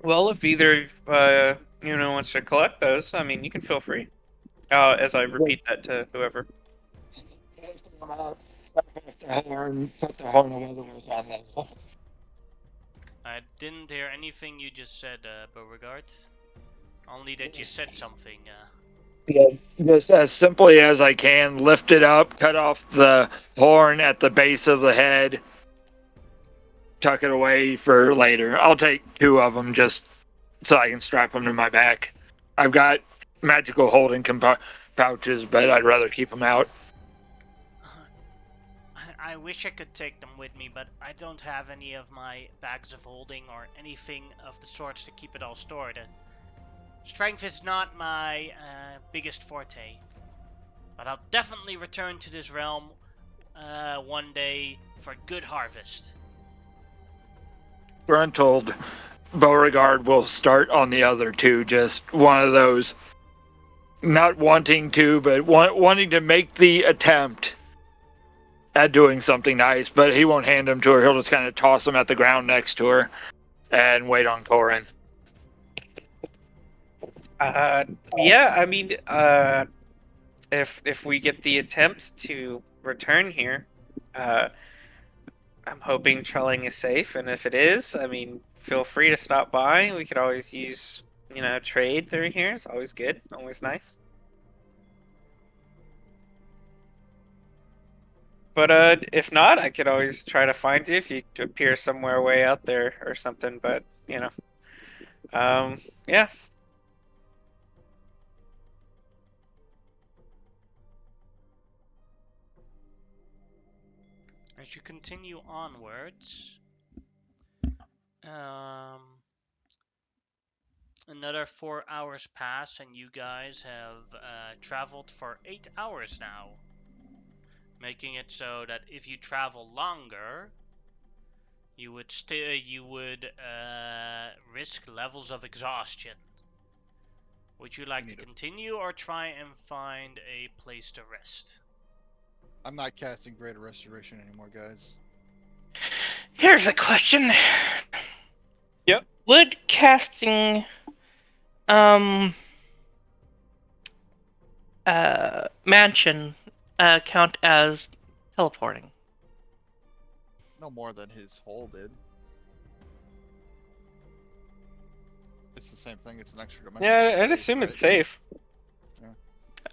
Well, if either wants to collect those, I mean, you can feel free. As I repeat that to whoever. Put the horn of Weatherworth on that. I didn't hear anything you just said, Beauregard. Only that you said something. Yeah, just as simply as I can, lift it up, cut off the horn at the base of the head, tuck it away for later. I'll take 2 of them just so I can strap them to my back. I've got magical holding pouches, but I'd rather keep them out. I wish I could take them with me, but I don't have any of my bags of holding or anything of the sorts to keep it all stored. Strength is not my biggest forte. But I'll definitely return to this realm one day for good harvest. Gruntled Beauregard will start on the other 2, just one of those not wanting to, but wanting to make the attempt at doing something nice, but he won't hand them to her. He'll just kind of toss them at the ground next to her and wait on Corin. Yeah, I mean, if we get the attempt to return here, uh, I'm hoping Trelling is safe, and if it is, I mean, feel free to stop by. We could always use, trade through here. It's always good, always nice. But if not, I could always try to find you if you appear somewhere way out there or something. But yeah. As you continue onwards, another 4 hours pass, and you guys have traveled for 8 hours now, making it so that if you travel longer, you would risk levels of exhaustion. Would you like to continue or try and find a place to rest? I'm not casting Greater Restoration anymore, guys. Here's a question. Yep. Would casting mansion count as teleporting? No more than his hole did. It's the same thing. It's an extra dimension. Yeah, I'd space, assume right? it's safe.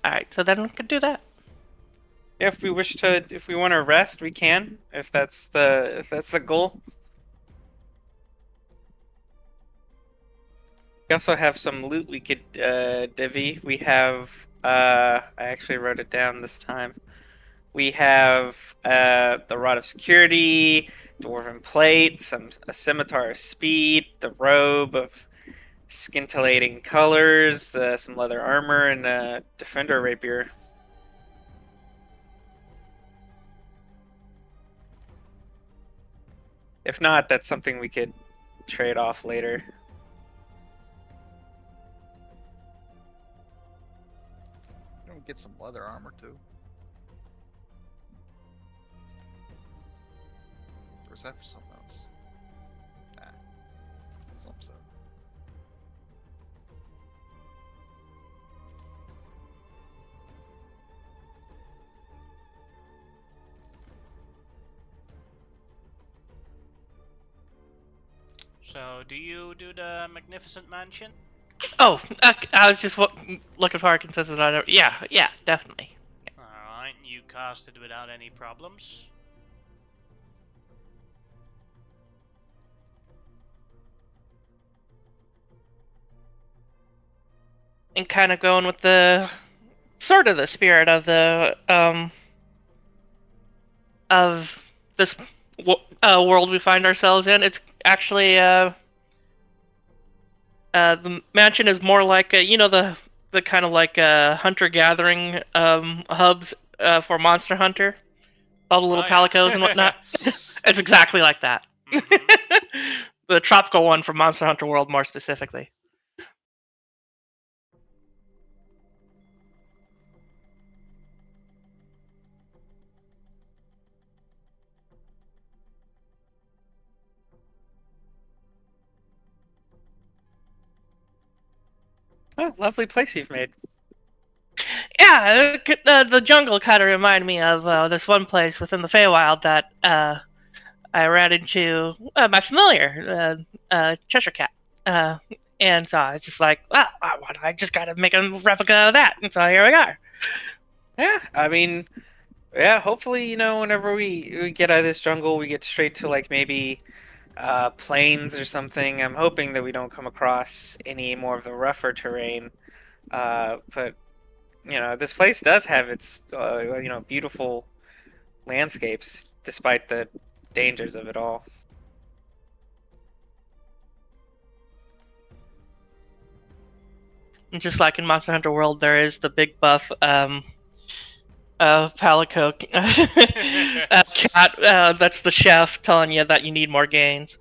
Alright, so then we could do that. Yeah, if we want to rest, we can. If that's the goal. We also have some loot we could divvy. We have I actually wrote it down this time. We have the Rod of Security, Dwarven Plate, a Scimitar of Speed, the Robe of Scintillating Colors, some leather armor, and a Defender Rapier. If not, that's something we could trade off later. Don't get some leather armor too. Or is that for something else? Nah. Some so. So, do you do the Magnificent Mansion? Oh, I was just looking for a consensus on it. Yeah, definitely. Alright, you cast it without any problems. And kind of going with the sort of the spirit of the of this world we find ourselves in. It's actually the mansion is more like the kind of like hunter gathering hubs for Monster Hunter, all the little calicos and whatnot. It's exactly like that. Mhm. The tropical one from Monster Hunter World, more specifically. Oh, lovely place you've made. Yeah, the jungle kind of reminded me of this one place within the Feywild that I ran into my familiar, Cheshire Cat. And so I was just like, well, I just gotta make a replica of that. And so here we are. Yeah, I mean, yeah, hopefully, whenever we get out of this jungle, we get straight to like maybe plains or something. I'm hoping that we don't come across any more of the rougher terrain. But this place does have its beautiful landscapes, despite the dangers of it all. And just like in Monster Hunter World, there is the big buff Palico cat that's the chef telling you that you need more gains.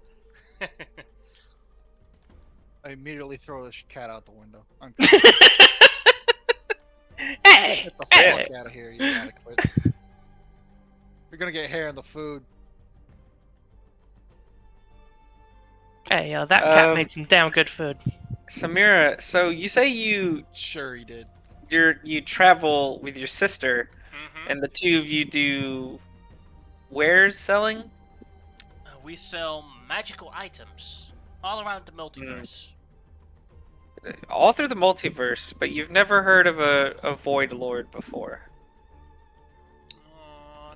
I immediately throw this cat out the window. Hey! Get the Hey! fuck out of here, you inadequate. You're gonna get hair in the food. Hey, that cat made some damn good food. Samira, so you say you Sure he did. you travel with your sister, Mm-hmm. and the two of you do wares selling. We sell magical items all around the multiverse. All through the multiverse, but you've never heard of a Void Lord before.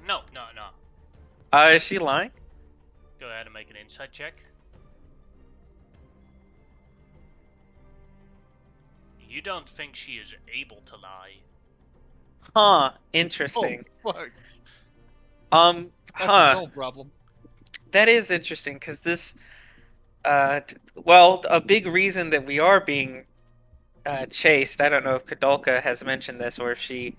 No. Is she lying? Go ahead and make an insight check. You don't think she is able to lie. Huh. Interesting. Oh, fuck. Huh. That's his own problem. That is interesting because this, well, a big reason that we are being chased. I don't know if Kadolka has mentioned this or if she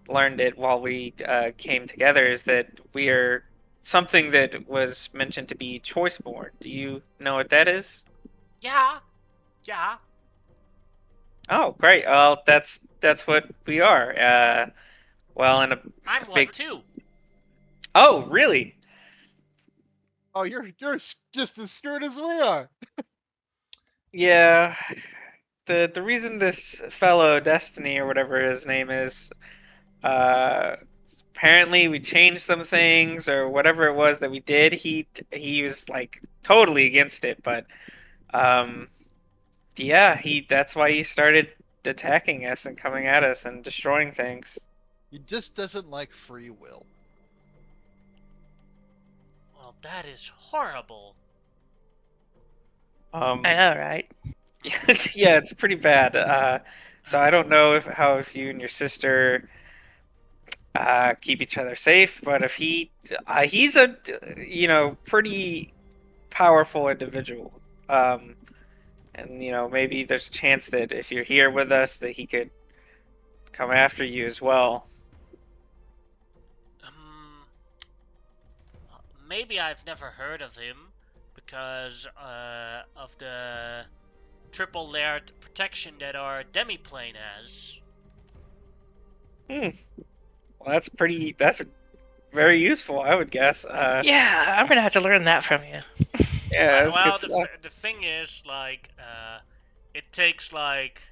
learned it while we came together. Is that we are something that was mentioned to be Choiceborn. Do you know what that is? Yeah. Oh, great. Well, that's what we are. Well, in a I'm one big. too. Oh, really? Oh, you're just as screwed as we are. Yeah. The reason this fellow Destiny or whatever his name is, apparently we changed some things or whatever it was that we did. He was like totally against it, but yeah, that's why he started attacking us and coming at us and destroying things. He just doesn't like free will. Well, that is horrible. I know, right? Yeah, it's pretty bad. So I don't know if you and your sister keep each other safe, but if he's a pretty powerful individual, and maybe there's a chance that if you're here with us that he could come after you as well. Maybe I've never heard of him because of the triple layered protection that our demiplane has. Well, that's very useful, I would guess. Yeah, I'm gonna have to learn that from you. Yeah, that's Well, good stuff. the thing is, like, it takes like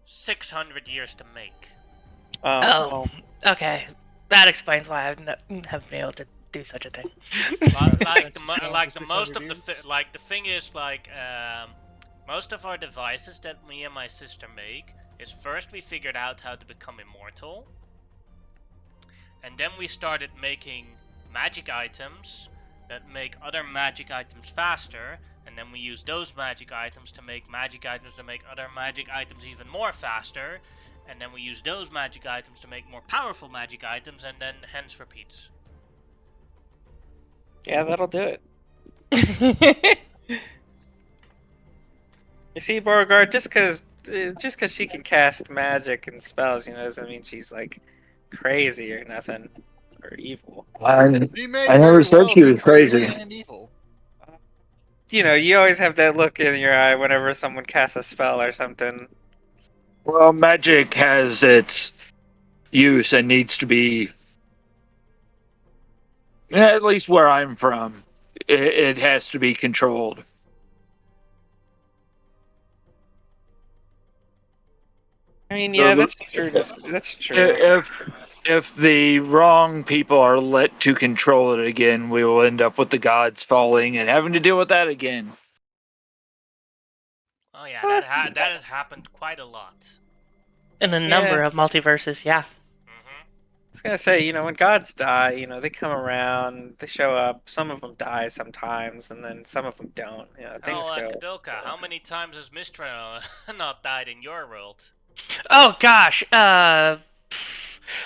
600 years to make. Oh, okay. That explains why I haven't been able to do such a thing. The thing is, like, most of our devices that me and my sister make is first we figured out how to become immortal, and then we started making magic items that make other magic items faster, and then we use those magic items to make magic items to make other magic items even more faster, and then we use those magic items to make more powerful magic items, and then hence repeats. Yeah, that'll do it. You see, Beauregard, just because she can cast magic and spells, doesn't mean she's like crazy or nothing or evil. I He may never very said well she be was crazy. and evil. You always have that look in your eye whenever someone casts a spell or something. Well, magic has its use and needs to be, at least where I'm from, it has to be controlled. I mean, yeah, that's true. That's true. If the wrong people are let to control it again, we will end up with the gods falling and having to deal with that again. Oh yeah, Well, that has happened quite a lot. In a number of multiverses, yeah. Mm-hmm. I was gonna say, when gods die, they come around, they show up. Some of them die sometimes, and then some of them don't. Things go. Kadolka, how many times has Mistral not died in your world? Oh gosh.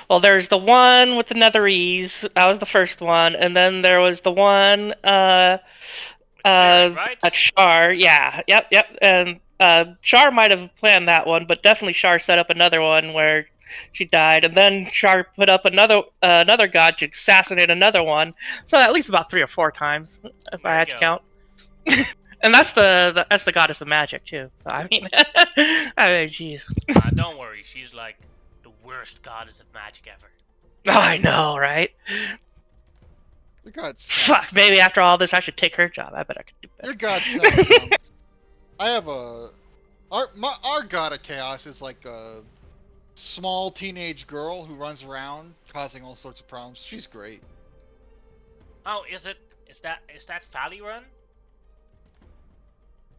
Well, there's the one with the Netherese. That was the first one, and then there was the one. Right? At Char. Yeah. Yep. And Char might have planned that one, but definitely Char set up another one where she died, and then Char put up another god to assassinate another one. So at least about 3 or 4 times, if There I you had to go. count. And that's the goddess of magic too. So I mean, jeez. Don't worry, she's like the worst goddess of magic ever. I know, right? Your god Fuck. sucks. Maybe after all this, I should take her job. I bet I could do better. Your god sucks. I have our god of chaos is like small teenage girl who runs around causing all sorts of problems. She's great. Oh, is that Falirun?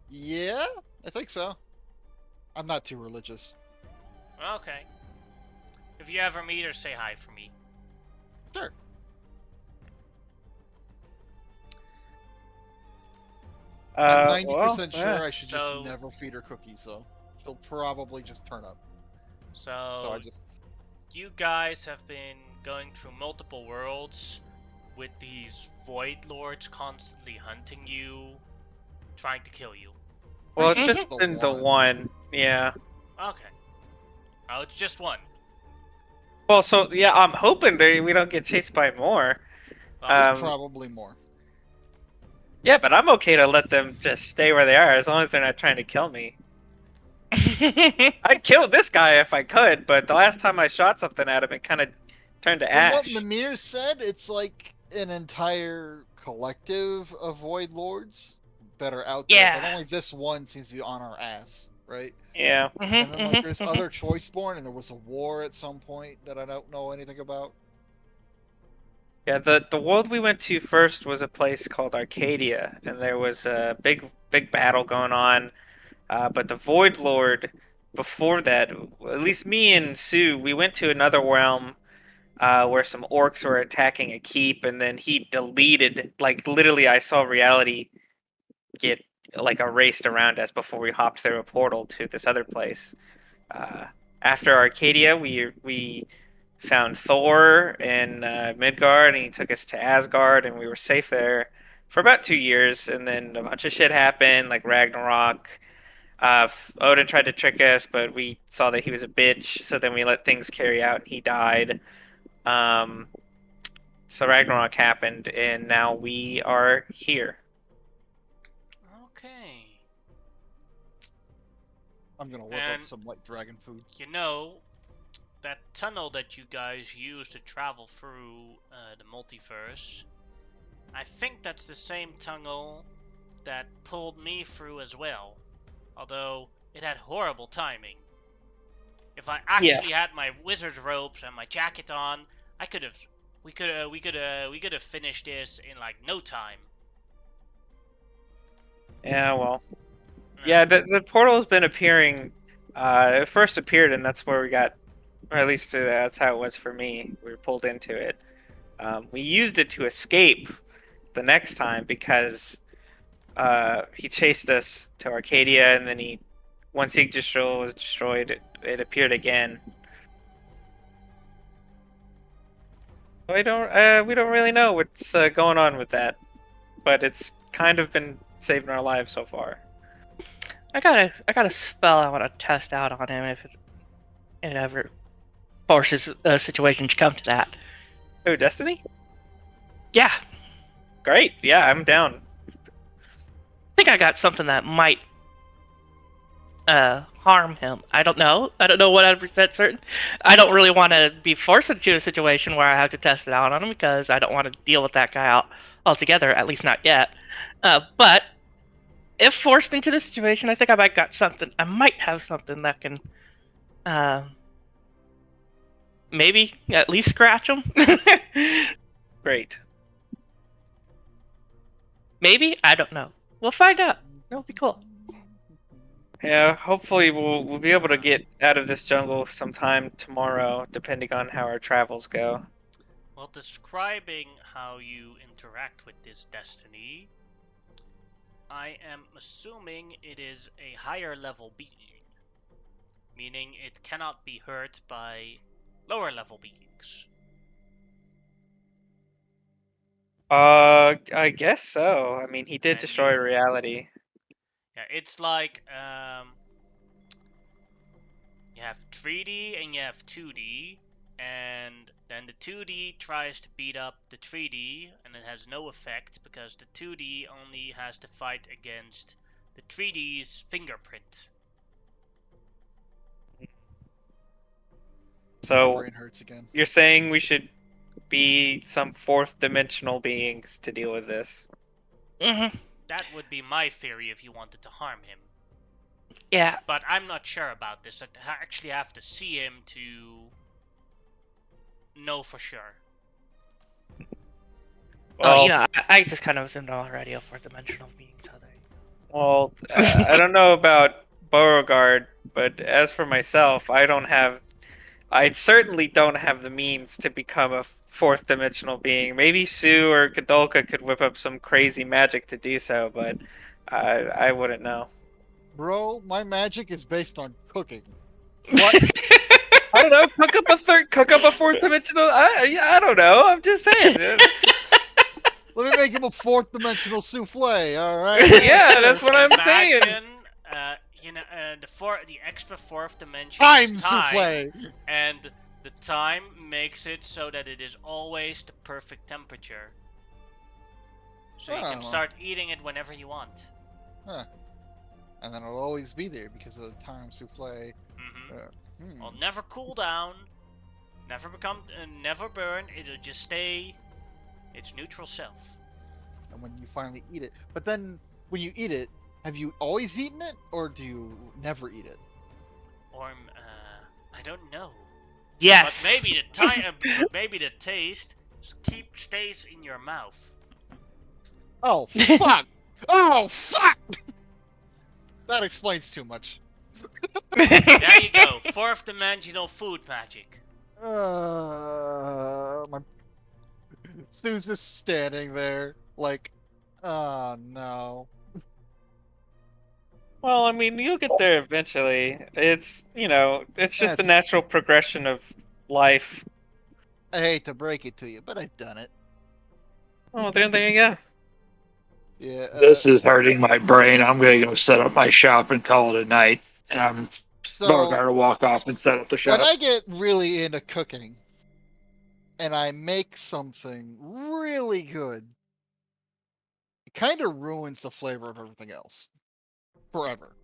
Yeah, I think so. I'm not too religious. Okay. If you ever meet her, say hi for me. Sure. I'm 90% sure I should So- just never feed her cookies, though. She'll probably just turn up. So I just. You guys have been going through multiple worlds with these Void Lords constantly hunting you, trying to kill you. Well, it's Just just the been the one. one. Yeah. Okay. Oh, it's just one. Well, so yeah, I'm hoping we don't get chased by more. There's Um, probably more. Yeah, but I'm okay to let them just stay where they are as long as they're not trying to kill me. I'd kill this guy if I could, but the last time I shot something at him, it kind of turned to From what ash. Mimir said, it's like an entire collective of Void Lords that are out there, but Yeah. only this one seems to be on our ass, right? Yeah. And then like there's other Choiceborn, and there was a war at some point that I don't know anything about. Yeah, the world we went to first was a place called Arcadia, and there was a big battle going on. But the Void Lord, before that, at least me and Sue, we went to another realm where some orcs were attacking a keep, and then he deleted, like literally, I saw reality get like erased around us before we hopped through a portal to this other place. Uh, After Arcadia, we found Thor in Midgard, and he took us to Asgard, and we were safe there for about 2 years. And then a bunch of shit happened, like Ragnarok. Odin tried to trick us, but we saw that he was a bitch, so then we let things carry out, and he died. Um, so Ragnarok happened, and now we are here. Okay. I'm gonna whip And- up some light dragon food. You know, that tunnel that you guys use to travel through the multiverse, I think that's the same tunnel that pulled me through as well. Although it had horrible timing. If I actually had my wizard's robes and my jacket on, we could have finished this in like no time. Yeah, well, yeah, the portal has been appearing. It first appeared, and that's where we got, or at least that's how it was for me. We were pulled into it. We used it to escape the next time because he chased us to Arcadia, and then once he was destroyed, it appeared again. We don't really know what's going on with that, but it's kind of been saving our lives so far. I got a spell I want to test out on him if it ever forces a situation to come to that. Oh, Destiny? Yeah, Great. Yeah, I'm down. I think I got something that might harm him. I don't know 100% certain. I don't really want to be forced into a situation where I have to test it out on him because I don't want to deal with that guy out altogether, at least not yet. But if forced into this situation, I think I might have something that can maybe at least scratch him. Great. Maybe, I don't know. We'll find out. That'll be cool. Yeah, hopefully we'll be able to get out of this jungle sometime tomorrow, depending on how our travels go. Well, describing how you interact with this destiny, I am assuming it is a higher level being, meaning it cannot be hurt by lower level beings. I guess so. I mean, he did And destroy you- reality. Yeah, it's like you have 3D and you have 2D, and then the 2D tries to beat up the 3D, and it has no effect because the 2D only has to fight against the 3D's fingerprint. My So brain hurts again. you're saying we should be some fourth dimensional beings to deal with this? Mm-hmm. That would be my theory if you wanted to harm him. Yeah. But I'm not sure about this. I actually have to see him to know for sure. Well, You know, I just kind of assumed already a fourth dimensional being. So well, I don't know about Beauregard, but as for myself, I certainly don't have the means to become a fourth dimensional being. Maybe Sue or Godolka could whip up some crazy magic to do so, but I wouldn't know. Bro, my magic is based on cooking. What? I don't know. Cook up a fourth dimensional. I don't know. I'm just saying. Let me make him a fourth dimensional souffle, alright? Yeah, that's what I'm saying. Imagine, the extra fourth dimension Time is time, souffle! and the time makes it so that it is always the perfect temperature. So you can Oh. start eating it whenever you want. And then it'll always be there because of the time souffle. It'll never cool down, never burn. It'll just stay its neutral self. And when you finally eat it. But then, when you eat it, have you always eaten it, or do you never eat it? Or I don't know. yes. But maybe maybe the taste stays in your mouth. Oh, fuck! Oh, fuck! That explains too much. There you go. Fourth dimensional food magic. My... Stu's just standing there, like, oh no. Well, I mean, you'll get there eventually. It's it's just the That's- natural progression of life. I hate to break it to you, but I've done it. Oh, there you go. Yeah. This is hurting my brain. I'm gonna go set up my shop and call it a night. And I'm Beauregard So to walk off and set up the shop. when I get really into cooking, and I make something really good, it kind of ruins the flavor of everything else forever.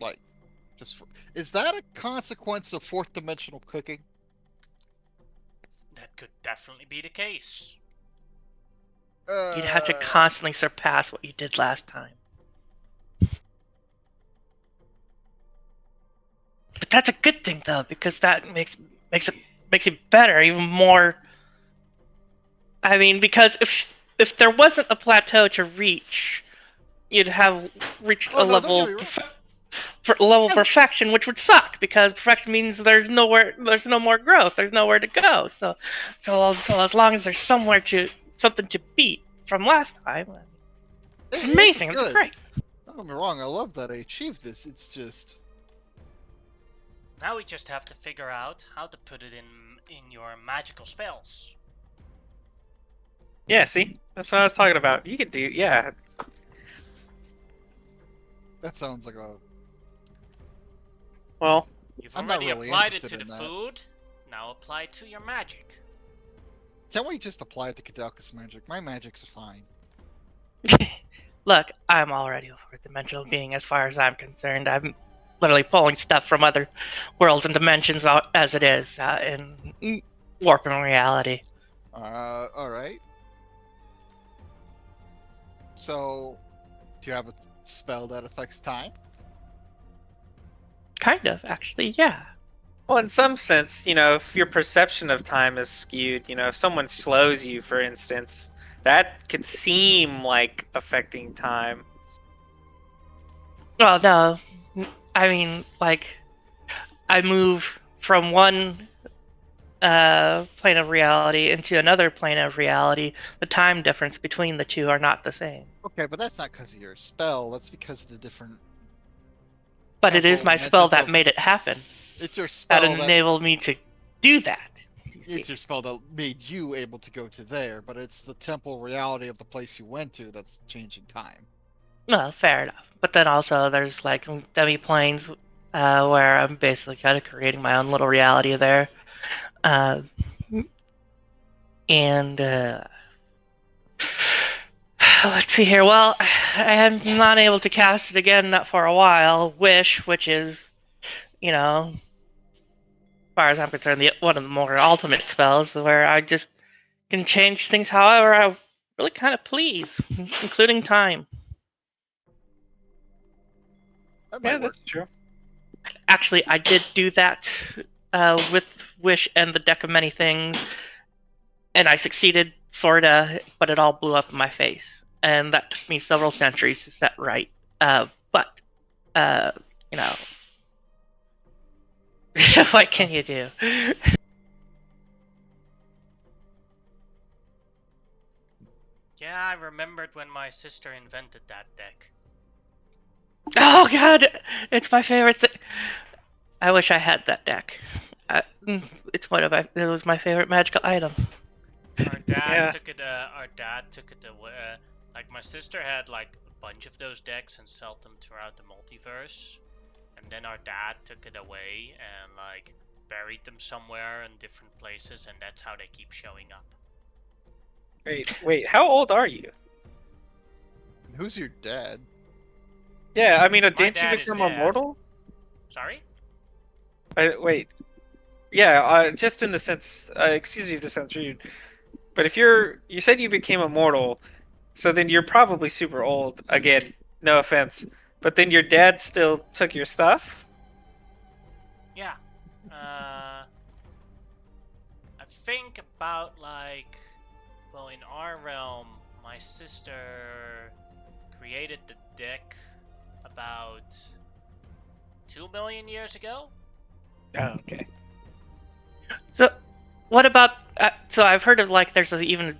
Like, is that a consequence of fourth dimensional cooking? That could definitely be the case. You'd have to constantly surpass what you did last time. But that's a good thing though, because that makes it better, even more. I mean, because if there wasn't a plateau to reach, you'd have reached Oh, a no, don't level get me wrong. level of perfection, which would suck because perfection means there's no more growth, there's nowhere to go. So as long as there's something to beat from last time, it's amazing. It's good. great. Don't get me wrong, I love that I achieved this. It's just Now we just have to figure out how to put it in your magical spells. Yeah, see, that's what I was talking about. You could do, yeah. that sounds like a Well, You've I'm not already really applied it interested to the in that. food. Now apply it to your magic. Can't we just apply it to Kadalka's magic? My magic's fine. Look, I'm already a fourth dimensional being as far as I'm concerned. I'm literally pulling stuff from other worlds and dimensions as it is in warping reality. Alright. So, do you have a spell that affects time? Kind of, actually, yeah. well, in some sense, if your perception of time is skewed, if someone slows you, for instance, that could seem like affecting time. Well, no. I mean, like, I move from one plane of reality into another plane of reality. The time difference between the two are not the same. Okay, but that's not because of your spell. That's because of the different. But it is temporal my spell dimensions that of- made it happen. It's your That spell that. enabled me to do that. You see. It's your spell that made you able to go to there, but it's the temporal reality of the place you went to that's changing time. Well, fair enough. But then also there's like demi-planes where I'm basically kind of creating my own little reality there. And let's see here. Well, I am not able to cast it again for a while. Wish, which is, as far as I'm concerned, one of the more ultimate spells where I just can change things however I really kind of please, including time. That Yeah, might work. that's true. Actually, I did do that with Wish and the Deck of Many Things, and I succeeded, sorta, but it all blew up in my face. And that took me several centuries to set right. But, you know, what can you do? Yeah, I remembered when my sister invented that deck. Oh god, it's my favorite thing. I wish I had that deck. It's one of my. It was my favorite magical item. Our dad Yeah. took it. Our dad took it away. Like my sister had like a bunch of those decks and sold them throughout the multiverse, and then our dad took it away and like buried them somewhere in different places, and that's how they keep showing up. Wait, how old are you? Who's your dad? Yeah, I mean, My didn't you dad is become dead. immortal? Sorry? Wait. Yeah, just in the sense, excuse me if this sounds rude, but if you said you became immortal, so then you're probably super old. Again, no offense, but then your dad still took your stuff? Yeah. I think about like, well, in our realm, my sister created the deck about 2 million years ago. Oh, okay. So, what about? So I've heard of like there's an even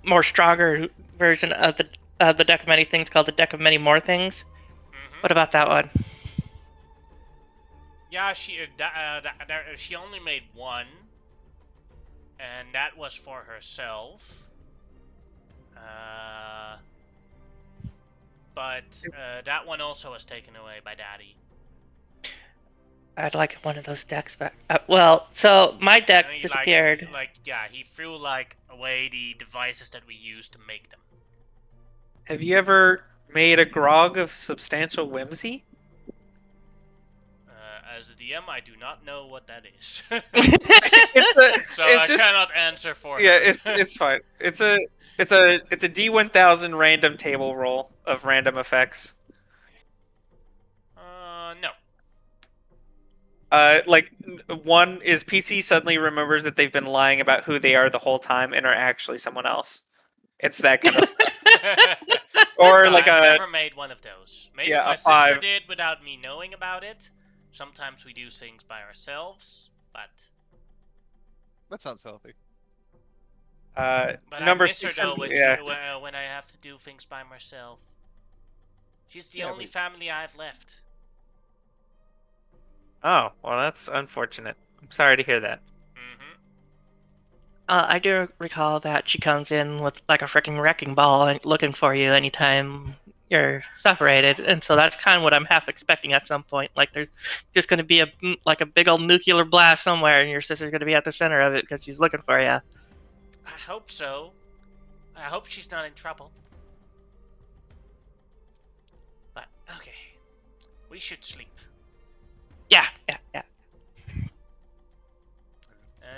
more stronger version of the Deck of Many Things called the Deck of Many More Things. Mm-hmm. What about that one? Yeah, she only made one, and that was for herself. But that one also was taken away by Daddy. I'd like one of those decks back. Well, so my deck I mean, disappeared. He threw like away the devices that we used to make them. Have you ever made a grog of substantial whimsy? As a DM, I do not know what that is, so It's I just cannot answer for yeah, him. it's fine. It's a D1000 random table roll of random effects. No. Like one is PC suddenly remembers that they've been lying about who they are the whole time and are actually someone else. It's that kind of stuff. Or No, like I've a never made one of those. Maybe yeah, my a sister 5. did without me knowing about it. Sometimes we do things by ourselves, but That sounds healthy. I Number miss her though 600. Yeah. when I have to do things by myself. She's the Yeah, only but- family I've left. Oh, well, that's unfortunate. I'm sorry to hear that. Mm-hmm. I do recall that she comes in with like a freaking wrecking ball and looking for you anytime you're separated, and so that's kind of what I'm half expecting at some point. Like there's just going to be a big old nuclear blast somewhere, and your sister's going to be at the center of it because she's looking for you. I hope so. I hope she's not in trouble. But okay, we should sleep. Yeah.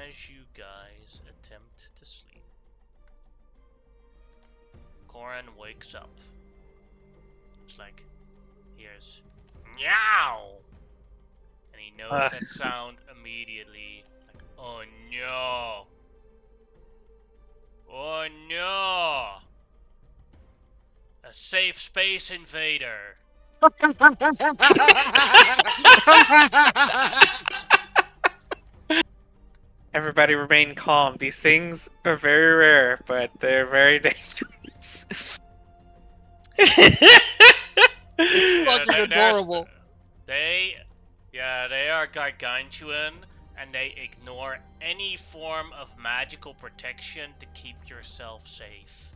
As you guys attempt to sleep, Corin wakes up. It's like, hears meow, and he knows that sound immediately. Like, oh no, oh no, a safe space invader. Everybody remain calm. These things are very rare, but they're very dangerous. Fucking adorable. They are gargantuan, and they ignore any form of magical protection to keep yourself safe.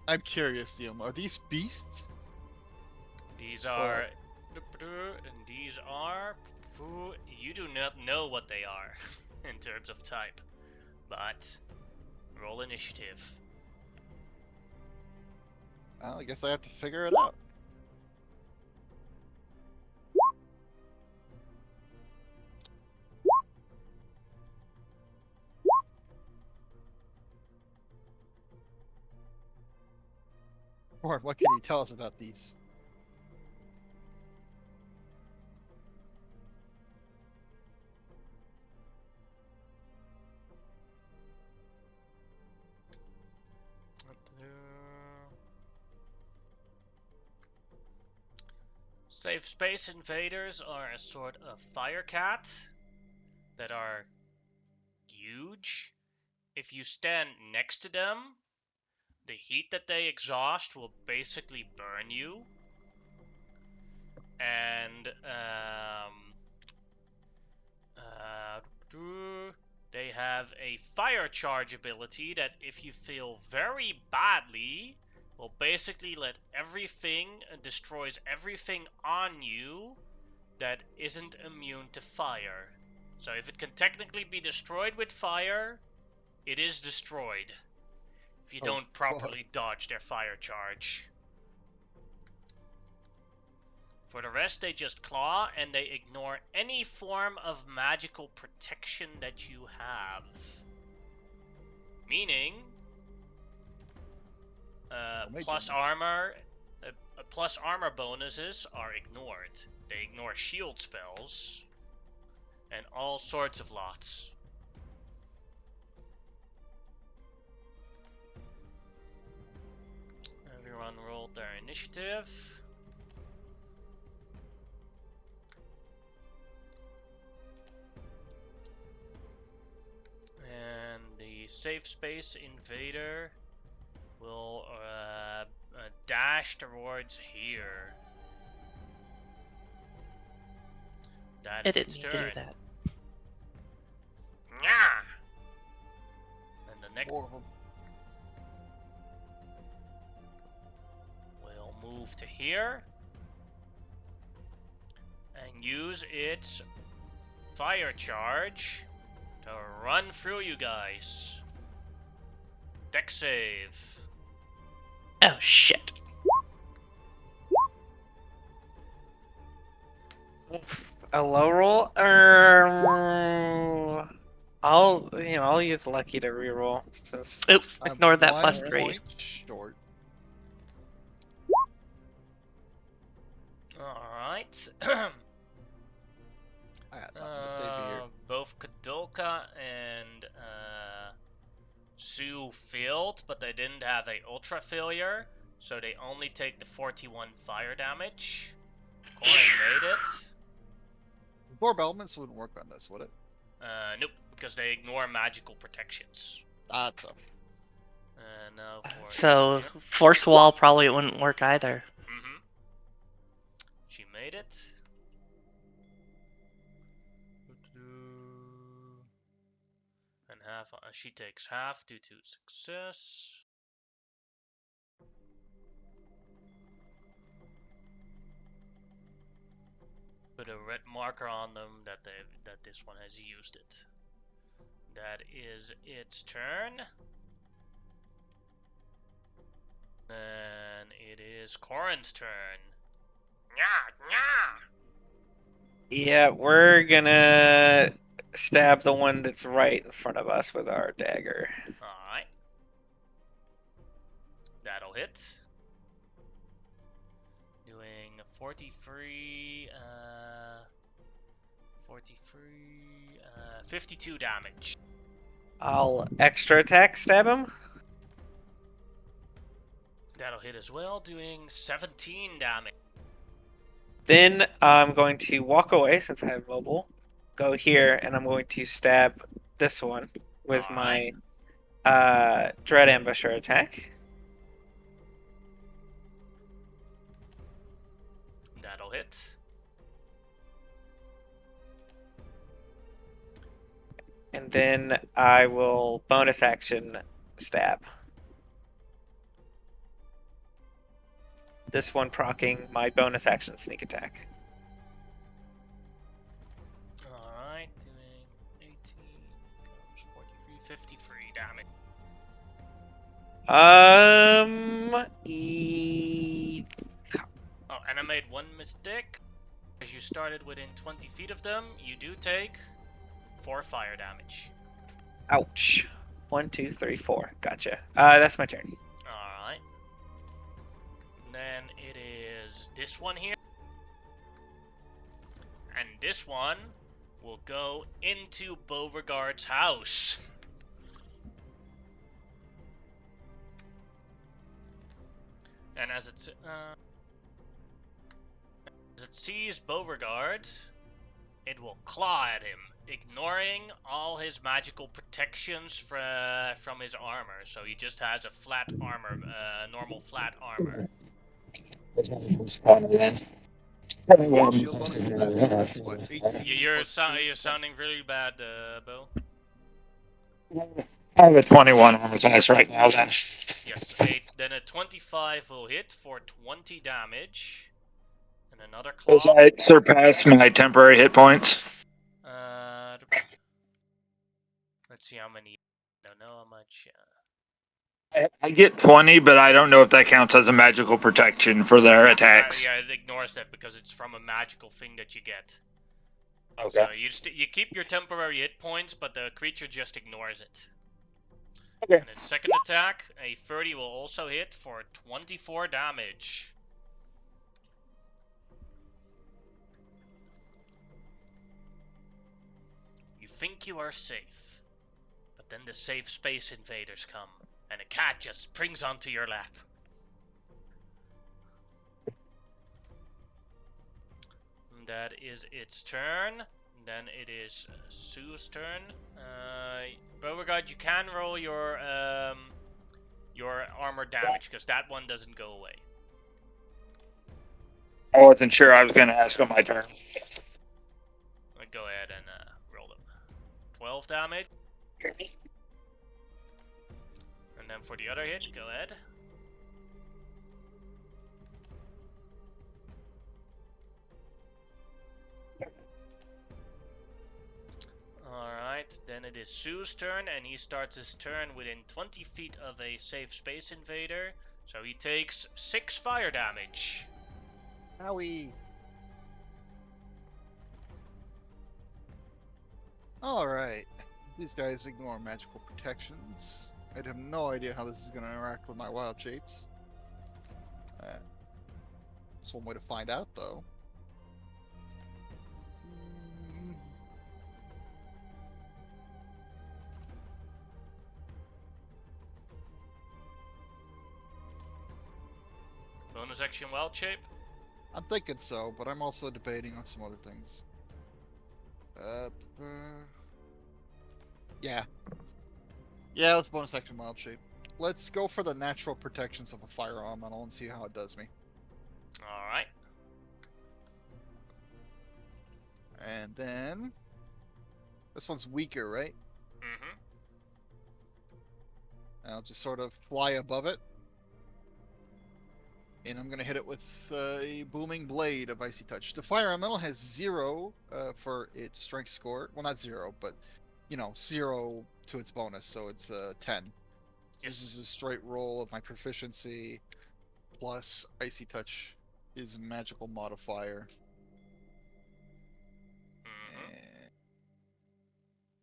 I'm curious, Liam. Are these beasts? These are, and these are, you do not know what they are in terms of type, but roll initiative. Well, I guess I have to figure it out. Or what can you tell us about these? Safe space invaders are a sort of fire cat that are huge. If you stand next to them, the heat that they exhaust will basically burn you. And they have a fire charge ability that if you feel very badly, will basically let everything, destroys everything on you that isn't immune to fire. So if it can technically be destroyed with fire, it is destroyed. If you Oh, don't properly dodge their fire charge. For the rest, they just claw and they ignore any form of magical protection that you have. Meaning, plus armor bonuses are ignored. They ignore shield spells and all sorts of lots. Everyone rolled their initiative. And the safe space invader will dash towards here. That It is didn't its need to do turn. that. Yeah. And the next Four of them. will move to here and use its fire charge to run through you guys. Dex save. Oh shit. A low roll? I'll use lucky to reroll since. Oops, I'm ignore that 1 plus 3. point short. Alright. I had nothing to say here. Both Kadoka and Sue failed, but they didn't have a ultra failure, so they only take the 41 fire damage. Corin made it. 4 elements wouldn't work on this, would it? Nope, because they ignore magical protections. That's a Now for So force wall probably wouldn't work either. Mm-hmm. She made it. And half. She takes half due to success. Put a red marker on them that this one has used it. That is its turn. Then it is Corin's turn. Nya, nya. Yeah, we're gonna stab the one that's right in front of us with our dagger. Alright. That'll hit. Doing 43, 52 damage. I'll extra attack stab him. That'll hit as well, doing 17 damage. Then I'm going to walk away since I have mobile. Go here, and I'm going to stab this one with my Dread Ambusher attack. That'll hit. And then I will bonus action stab. This one proccing my bonus action sneak attack. Alright, doing 18 becomes 43, 53 damage. Oh, and I made one mistake. As you started within 20 feet of them, you do take 4 fire damage. Ouch. 1, 2, 3, 4. Gotcha. That's my turn. Alright. Then it is this one here. And this one will go into Beauregard's house. And as it's As it sees Beauregard, it will claw at him, ignoring all his magical protections from his armor. So he just has a flat armor, normal flat armor. Yeah, shield bonus to that, so that's what, 18 plus You're sounding really bad, Bo. I have a 21 on the class right now then. Yes, then a 25 will hit for 20 damage. And another claw. Does I surpass my temporary hit points? Let's see how many. Don't know how much. I get 20, but I don't know if that counts as a magical protection for their attacks. Yeah, it ignores that because it's from a magical thing that you get. Okay. So you keep your temporary hit points, but the creature just ignores it. Okay. And its second attack, a 30 will also hit for 24 damage. You think you are safe, but then the safe space invaders come, and a cat just springs onto your lap. And that is its turn. Then it is Sue's turn. Beauregard, you can roll your armor damage, because that one doesn't go away. I wasn't sure. I was going to ask on my turn. Go ahead and roll them. 12 damage. And then for the other hit, go ahead. Alright, then it is Sue's turn, and he starts his turn within 20 feet of a safe space invader. So he takes 6 fire damage. Howie. Alright. These guys ignore magical protections. I have no idea how this is going to interact with my wild shapes. It's one way to find out, though. Bonus action wild shape? I'm thinking so, but I'm also debating on some other things. Yeah. Yeah, let's bonus action wild shape. Let's go for the natural protections of a fire elemental and see how it does me. Alright. And then... this one's weaker, right? Mm-hmm. I'll just sort of fly above it. And I'm going to hit it with a Booming Blade of Icy Touch. The Fire Elemental has 0 for its strength score. Well, not 0, but, 0 to its bonus, so it's 10. This is a straight roll of my proficiency, plus Icy Touch is a magical modifier. And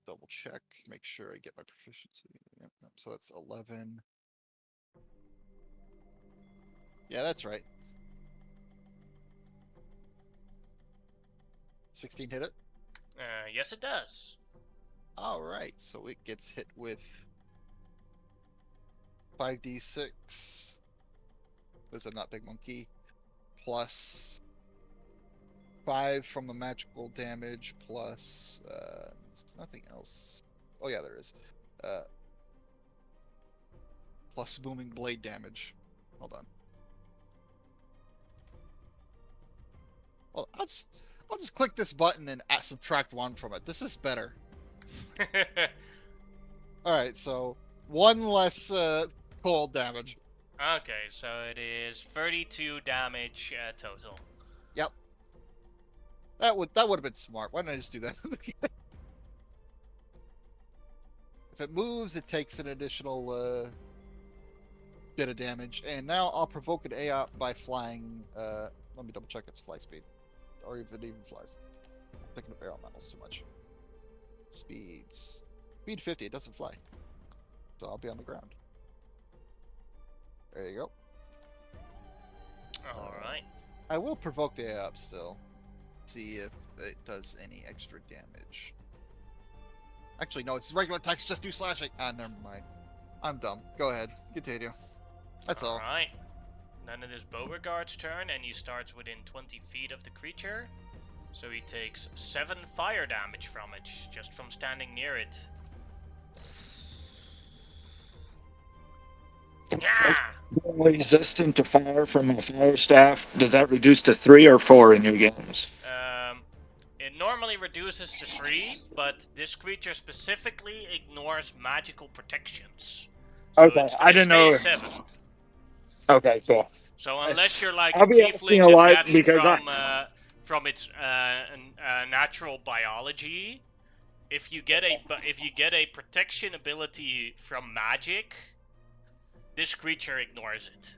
double check, make sure I get my proficiency. Yep, so that's 11. Yeah, that's right. 16 hit it? Yes, it does. Alright, so it gets hit with 5d6. Because I'm not Big Monkey. Plus 5 from the magical damage, plus there's nothing else. Oh yeah, there is. Plus Booming Blade damage. Hold on. Well, I'll just click this button and subtract 1 from it. This is better. Alright, so 1 less cold damage. Okay, so it is 32 damage total. Yep. That would have been smart. Why didn't I just do that? If it moves, it takes an additional bit of damage. And now I'll provoke an AOP by flying. Let me double check its fly speed. Or if it even flies. I'm picking up air elementals too much. Speeds. Speed 50, it doesn't fly. So I'll be on the ground. There you go. Alright. I will provoke the AOP still. See if it does any extra damage. Actually, no, it's regular attacks, just do slashing. Ah, never mind. I'm dumb. Go ahead. Continue. That's all. Alright. Then it is Beauregard's turn, and he starts within 20 feet of the creature. So he takes 7 fire damage from it, just from standing near it. Ah! Resistant to fire from a fire staff. Does that reduce to 3 or 4 in your games? It normally reduces to 3, but this creature specifically ignores magical protections. So Okay, I didn't know. 7. Okay, cool. So unless you're like I'll a be asking tiefling a that lot gets because from its natural biology, if you get a protection ability from magic, this creature ignores it.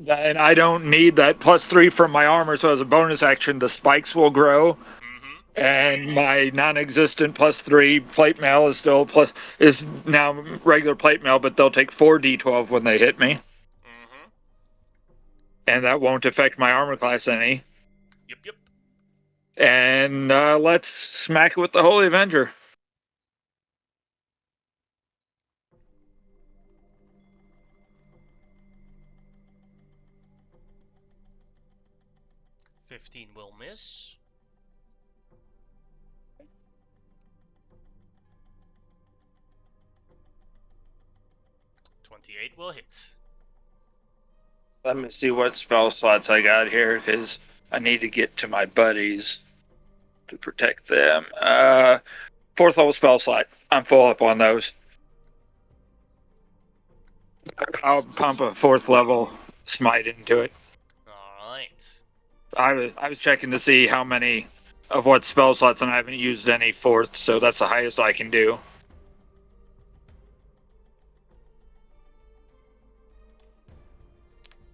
And I don't need that +3 from my armor, so as a bonus action, the spikes will grow. Mm-hmm. And my non-existent +3 plate mail is now regular plate mail, but they'll take 4d12 when they hit me, Mm-hmm. and that won't affect my armor class any. Yep. And let's smack it with the Holy Avenger. $15 will miss. $28 will hit. Let me see what spell slots I got here, because I need to get to my buddies to protect them. 4th level spell slot. I'm full up on those. I'll pump a 4th level smite into it. Alright. I was checking to see how many of what spell slots, and I haven't used any 4th, so that's the highest I can do.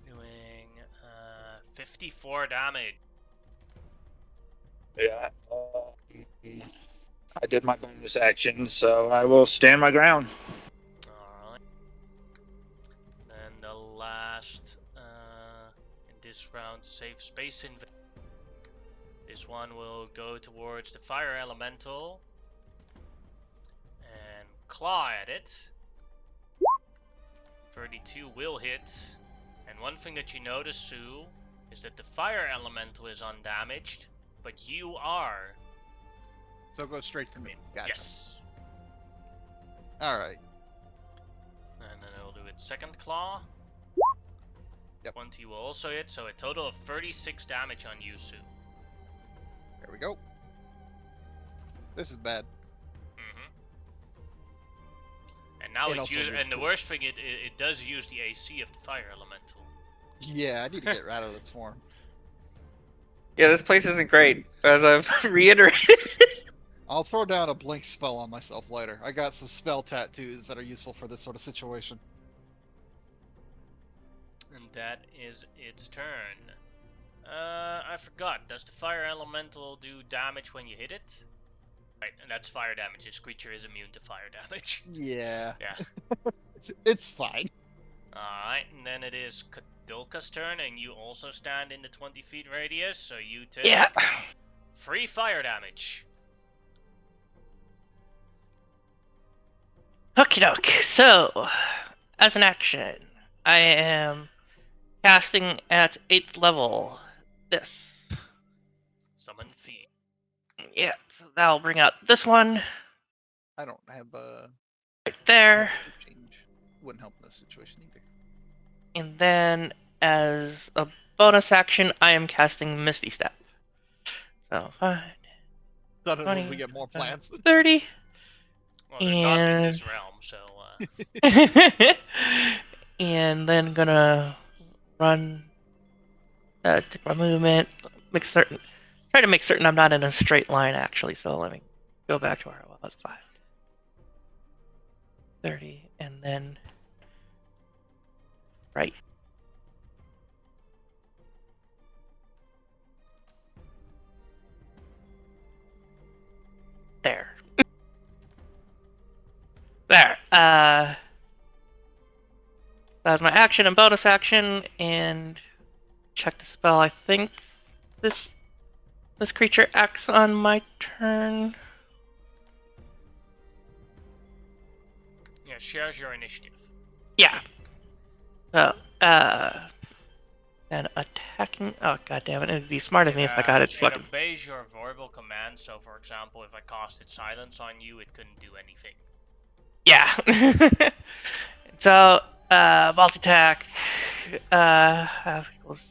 Doing 54 damage. Yeah. I did my bonus action, so I will stand my ground. Alright. Then the last in this round, save space invasion. This one will go towards the fire elemental and claw at it. 32 will hit. And one thing that you notice, Sue, is that the fire elemental is undamaged, but you are. So go straight to me. Gotcha. Yes. All right. And then it'll do its second claw. Yep. 20 will also hit, so a total of 36 damage on you, Sue. There we go. This is bad. And now It it's also use, would and the cool. worst thing, it does use the AC of the fire elemental. Yeah, I need to get out of the swarm. Yeah, this place isn't great, as I've reiterated. I'll throw down a blink spell on myself later. I got some spell tattoos that are useful for this sort of situation. And that is its turn. I forgot. Does the fire elemental do damage when you hit it? Right, and that's fire damage. This creature is immune to fire damage. Yeah. Yeah. It's fine. Alright, and then it is Kadilka's turn, and you also stand in the 20 feet radius, so you take Yeah. 3 fire damage. Okie doke. So, as an action, I am casting at 8th level. This. Summon Fiend. Yeah, so that'll bring out this one I don't have a right there. change. Wouldn't help in this situation either. And then, as a bonus action, I am casting Misty Step. So, 5, Suddenly 20, we get more plants. 30. Well, they're not in And- this realm, so And then gonna run, take my movement, try to make certain I'm not in a straight line actually. So let me go back to where I was. 5, 30, and then right. There. There. That's my action and bonus action, and check the spell. I think this creature acts on my turn. yeah, shares your initiative. Yeah. So, and attacking. Oh god damn it! It'd be smart of me if I got its It fucking. obeys your verbal command, so for example, if I casted silence on you, it couldn't do anything. Yeah. So, multi-attack, half equals,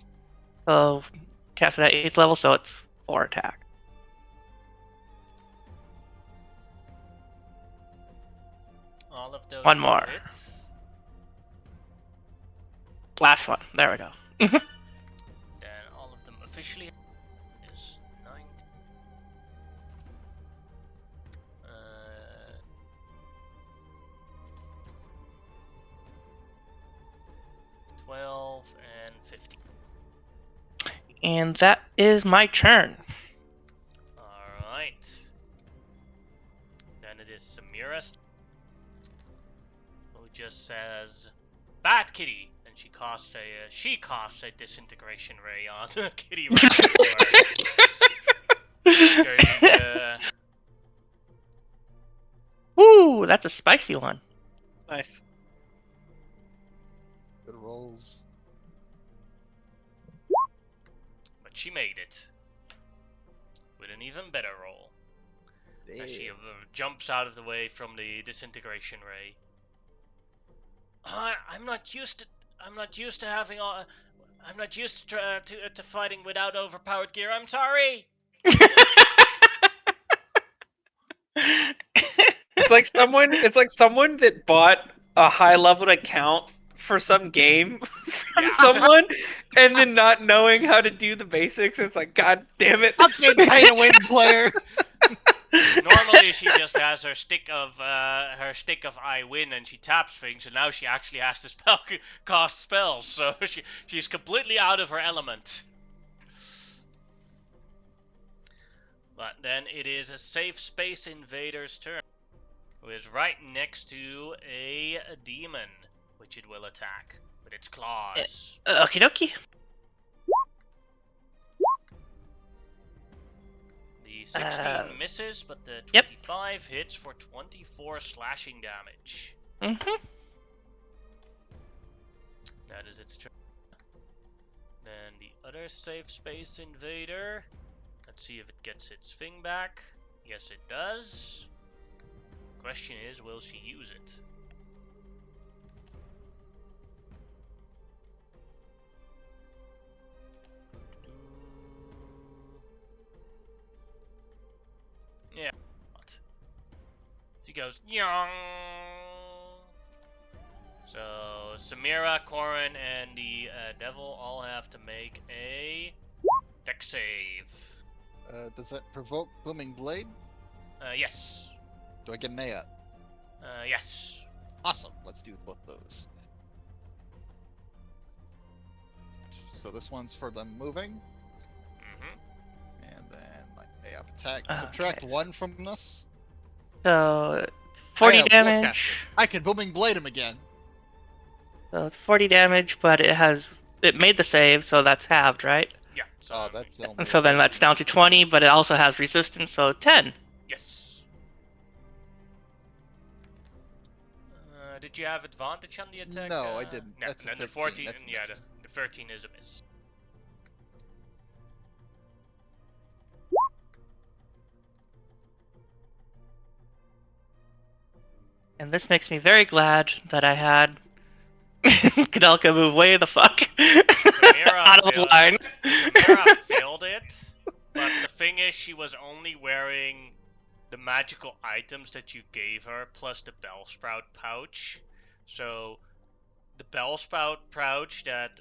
so, cast it at 8th level, so it's 4 attack. All of those One will more. hit. Last one, there we go. Then all of them officially is 9. 12 and 15. And that is my turn. Alright. Then it is Samira's, who just says, "Bad Kitty!" And she casts a disintegration ray on Kitty right next to her. Going, Woo, that's a spicy one. Nice. Good rolls. but she made it. With an even better roll. As she jumps out of the way from the disintegration ray. I'm not used to having all. I'm not used to fighting without overpowered gear. I'm sorry. It's like someone that bought a high leveled account for some game from Yeah. someone and then not knowing how to do the basics. It's like, god damn it. Fucking pay to win player. Normally she just has her stick of I win and she taps things, and now she actually has to cast spells, so she's completely out of her element. But then it is a Safe Space Invader's turn, who is right next to a demon, which it will attack with its claws. Okie dokie. The 16 misses, but the Yep. 25 hits for 24 slashing damage. Mm-hmm. That is its turn. Then the other Safe Space Invader. Let's see if it gets its thing back. Yes, it does. Question is, will she use it? Yeah. What? She goes, Yong! So, Samira, Corin, and the devil all have to make a dex save. Does that provoke Booming Blade? Yes. Do I get an A at? Yes. Awesome. Let's do both those. So this one's for them moving, Mm-hmm. and then like A up attack. Okay. Subtract 1 from this. So, 40 I am damage. Warcaster. I can Booming Blade him again. So it's 40 damage, but it made the save, so that's halved, right? Yeah. So, Oh, that's the only And so then that's down to 20, but it also has resistance, so 10. yes. Did you have advantage on the attack? No, I didn't. No, That's a then the 13. 14. That's a Yeah, miss. the 13 is a miss. And this makes me very glad that I had Kadelka move way the fuck out of the failed- line. Samira failed it, but the thing is, she was only wearing the magical items that you gave her, plus the Bellsprout pouch. So, the Bellsprout pouch that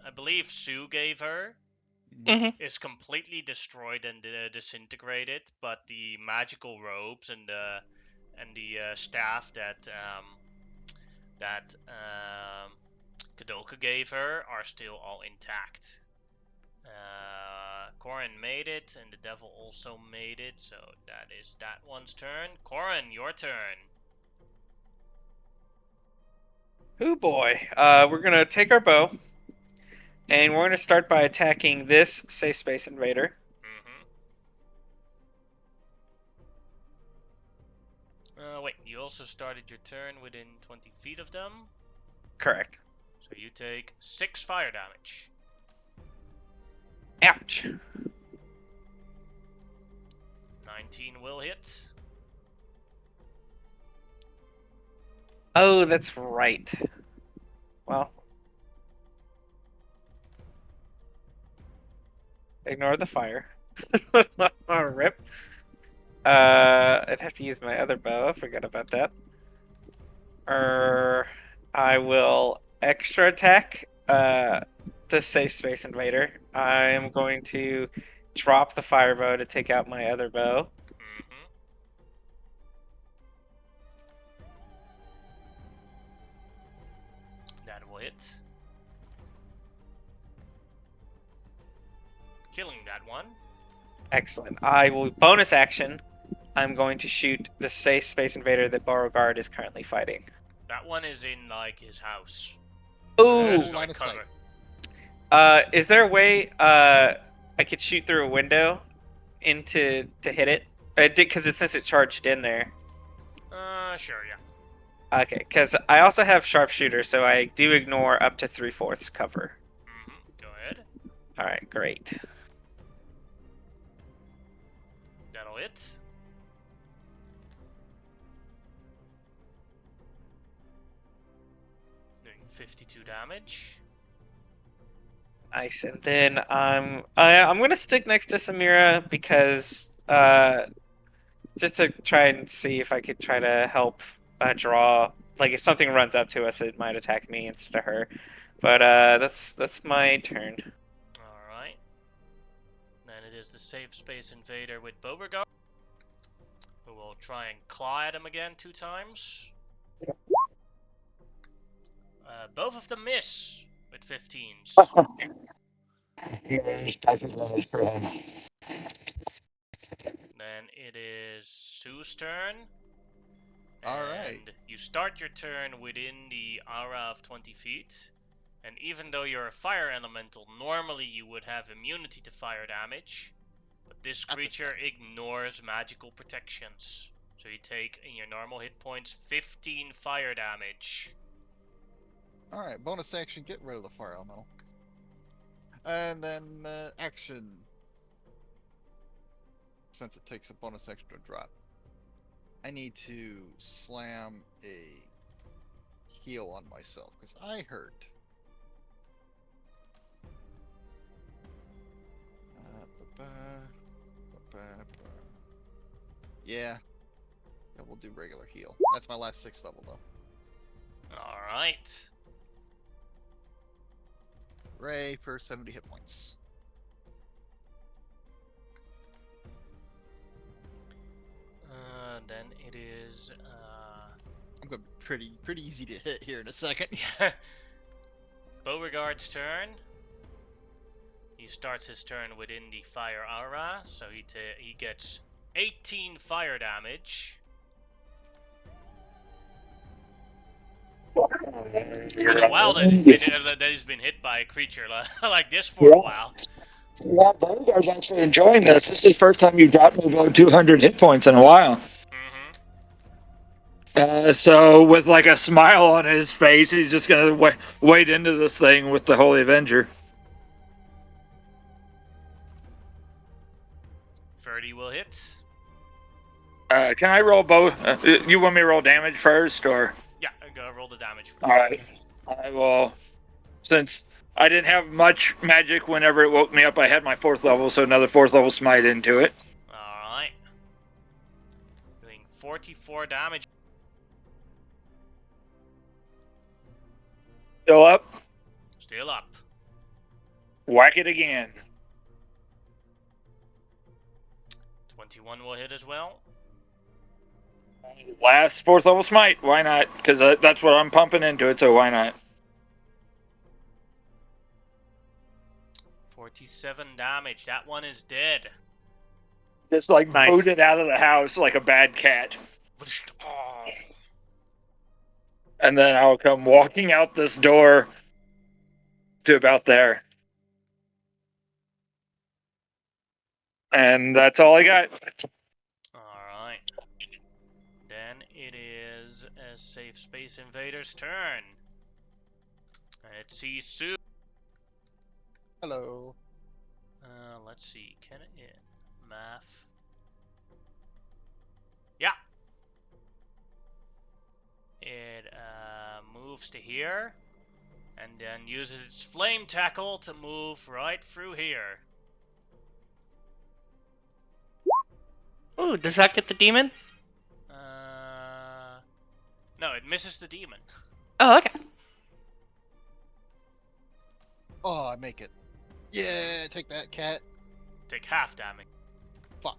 I believe Sue gave her Mhm. is completely destroyed and disintegrated, but the magical robes and the staff that Kadoka gave her are still all intact. Corin made it, and the devil also made it, so that is that one's turn. Corin, your turn. Oh boy. We're gonna take our bow, and we're gonna start by attacking this Safe Space Invader. Wait, you also started your turn within 20 feet of them? Correct. So you take 6 fire damage. Ouch. 19 will hit. Oh, that's right. Well, ignore the fire. Rip. I'd have to use my other bow. I forgot about that. I will extra attack the safe space invader. I am going to drop the fire bow to take out my other bow. Mm-hmm. That will hit. Killing that one. Excellent. I will bonus action. I'm going to shoot the safe space invader that Beauregard is currently fighting. That one is in like his house. Ooh. There's line like of sight. Is there a way I could shoot through a window to hit it? Because since it charged in there. Sure, yeah. Okay, because I also have sharpshooter, so I do ignore up to 3/4 cover. Mm-hmm. Go ahead. All right, great. That'll hit. Doing 52 damage. Nice, and then I'm gonna stick next to Samira because just to try and see if I could try to help draw. Like if something runs up to us, it might attack me instead of her. But that's my turn. Alright. Then it is the safe space invader with Beauregard, who will try and claw at him again 2 times. Both of them miss with 15s. Then it is Sue's turn. Alright. And you start your turn within the aura of 20 feet. And even though you're a fire elemental, normally you would have immunity to fire damage. But this At the creature ignores magical protections. So you take, in your normal hit points, 15 fire damage. Alright, bonus action, get rid of the fire elemental. And then action. Since it takes a bonus action to drop. I need to slam a heal on myself, because I hurt. Yeah. Yeah, we'll do regular heal. That's my last 6th level, though. Alright. Ray for 70 hit points. Then it is, I'm gonna be pretty easy to hit here in a second. Beauregard's turn. He starts his turn within the fire aura, so he gets 18 fire damage. It's been a while that he's been hit by a creature like this for a while. Yeah, Beauregard's actually enjoying this. This is the first time you've dropped me below 200 hit points in a while. So with like a smile on his face, he's just gonna wade into this thing with the Holy Avenger. 30 will hit. Can I roll both? You want me to roll damage first, or? Yeah, go roll the damage first. All right. I will. Since I didn't have much magic whenever it woke me up, I had my 4th level, so another 4th level smite into it. Alright. Doing 44 damage. Still up. Still up. Whack it again. 21 will hit as well. Last 4th level smite. Why not? Because that's what I'm pumping into it, so why not? 47 damage. That one is dead. Just like Nice. booted out of the house like a bad cat. Oh. And then I'll come walking out this door to about there. And that's all I got. Alright. Then it is a safe space invader's turn. Let's see soon. Hello. Let's see. Can it? Yeah. Math. Yeah. It moves to here, and then uses its flame tackle to move right through here. Ooh, does that get the demon? No, it misses the demon. Oh, okay. Oh, I make it. Yeah, take that, cat. Take half damage. Fuck.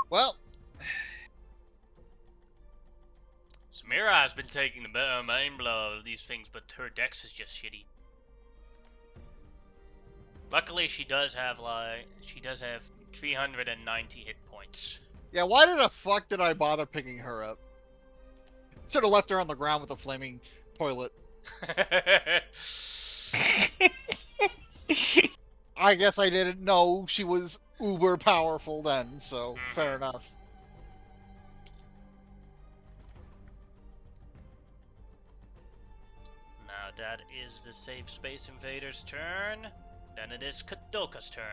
Well, Samira has been taking the main blow of these things, but her dex is just shitty. Luckily, she does have 390 hit points. yeah, why the fuck did I bother picking her up? Should have left her on the ground with a flaming toilet. I guess I didn't know she was uber powerful then, so fair enough. Now that is the Safe Space Invader's turn. Then it is Kadoka's turn.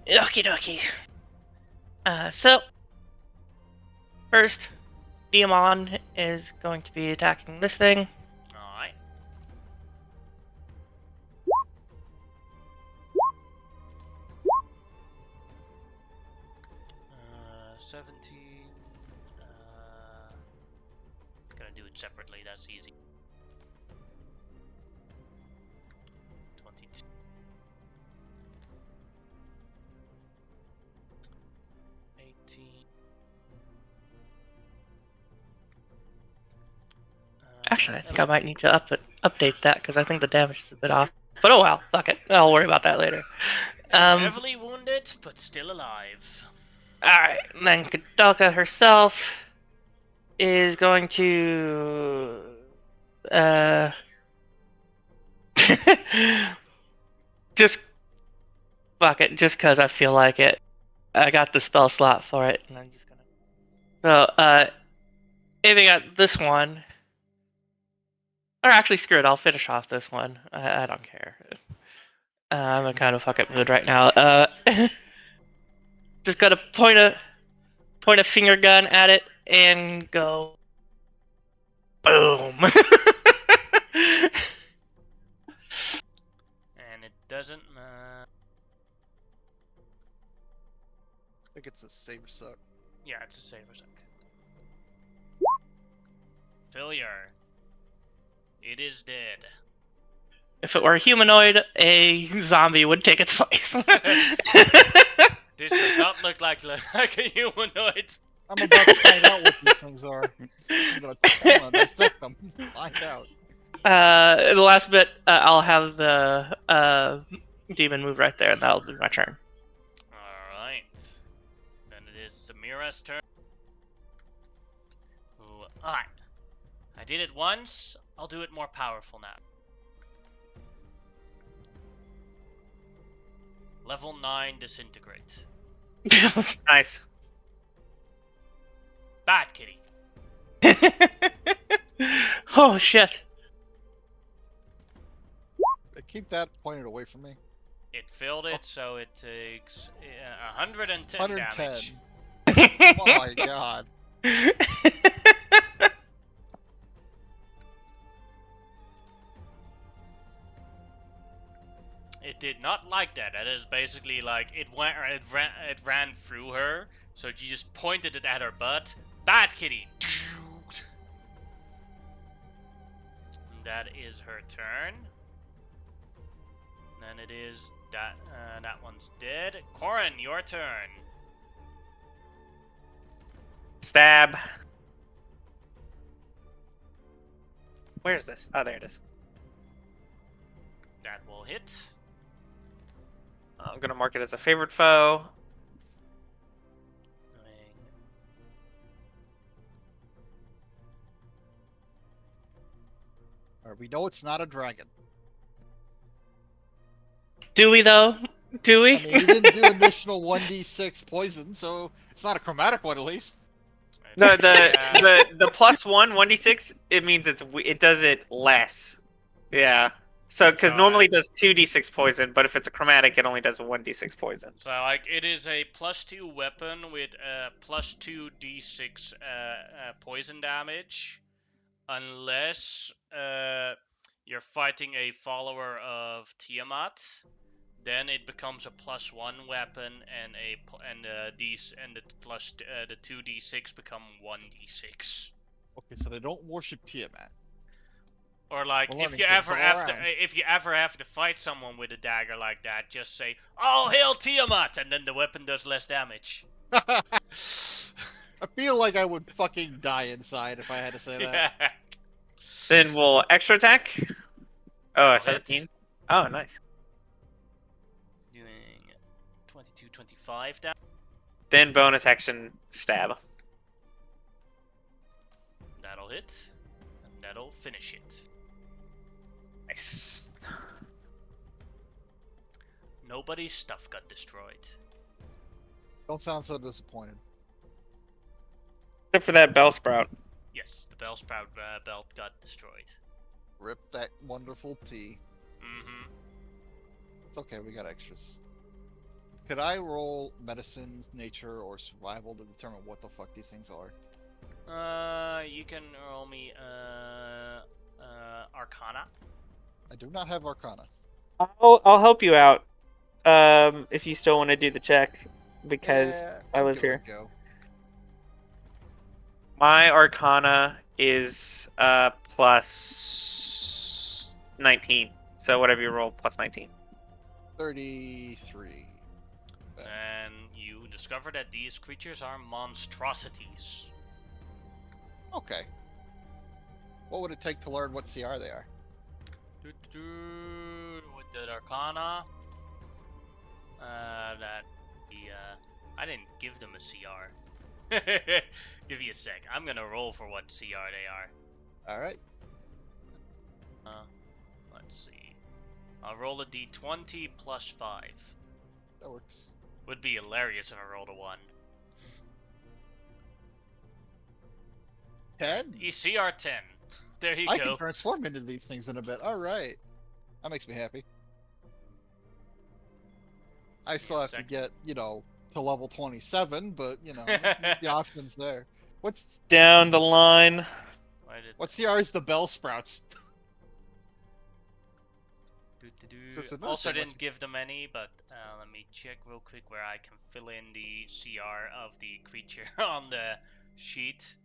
Okie dokie. So first, Diamond is going to be attacking this thing. Alright. 17. Gonna do it separately, that's easy. 22. 18. Actually, I think I might need to update that because I think the damage is a bit off. But oh well, fuck it. I'll worry about that later. Heavily wounded, but still alive. Alright, then Kadoka herself is going to just fuck it, just cause I feel like it. I got the spell slot for it, and I'm just gonna aiming at this one. Or actually screw it, I'll finish off this one. I don't care. I'm in kind of fuck up mood right now. Just gotta point a finger gun at it and go boom. And it doesn't. I think it's a saber suck. Yeah, it's a saber suck. Failure. It is dead. If it were a humanoid, a zombie would take its place. This does not look like a humanoid. I'm about to find out what these things are. I'm gonna dissect them and find out. The last bit, I'll have the demon move right there, and that'll be my turn. Alright. Then it is Samira's turn. Ooh, alright. I did it once, I'll do it more powerful now. Level 9 disintegrate. Nice. Bad kitty. Oh shit. Keep that pointed away from me. It filled it, so it takes 110 110. damage. Oh my god. It did not like that. That is basically like it ran through her, so she just pointed it at her butt. Bad kitty. That is her turn. Then it is that one's dead. Corin, your turn. Stab. Where's this? Oh, there it is. That will hit. I'm gonna mark it as a favorite foe. We know it's not a dragon. Do we though? Do we? I mean, you didn't do additional 1d6 poison, so it's not a chromatic one at least. No, Yeah. the plus 1d6, it means it does it less. Yeah. So because normally it does 2d6 poison, but if it's a chromatic, it only does 1d6 poison. So like it is a +2 weapon with +2 d6 poison damage, unless you're fighting a follower of Tiamat. Then it becomes a +1 weapon, and the 2d6 become 1d6. Okay, so they don't worship Tiamat. Or like We're if learning you things ever all have to around. if you ever have to fight someone with a dagger like that, just say "All hail Tiamat," and then the weapon does less damage. I feel like I would fucking die inside if I had to say that. Yeah. Then we'll extra attack. Oh, That'll 17. hit. Oh, nice. Doing 22, 25 damage. Then bonus action stab. That'll hit. And that'll finish it. Nice. Nobody's stuff got destroyed. Don't sound so disappointed. Except for that bell sprout. Yes, the Bellsprout belt got destroyed. Rip that wonderful tea. Mm-hmm. It's okay, we got extras. Could I roll medicine, nature, or survival to determine what the fuck these things are? You can roll me Arcana. I do not have Arcana. I'll help you out. If you still want to do the check, because Yeah, I I'll live give it a here. go. My Arcana is plus 19. So whatever you roll, plus 19. 33. And you discover that these creatures are monstrosities. Okay. What would it take to learn what CR they are? With the Arcana, I didn't give them a CR. Give me a sec. I'm gonna roll for what CR they are. Alright. Let's see. I'll roll a d20 plus 5. That works. Would be hilarious if I rolled a 1. 10? CR 10. There you I go. can transform into these things in a bit. Alright. That makes me happy. I still have to get, to level 27, but, the option's there. What's Down the line. what CR is the bell sprouts? Do-do-do. That's another Also thing, didn't let's- give them any, but let me check real quick where I can fill in the CR of the creature on the sheet,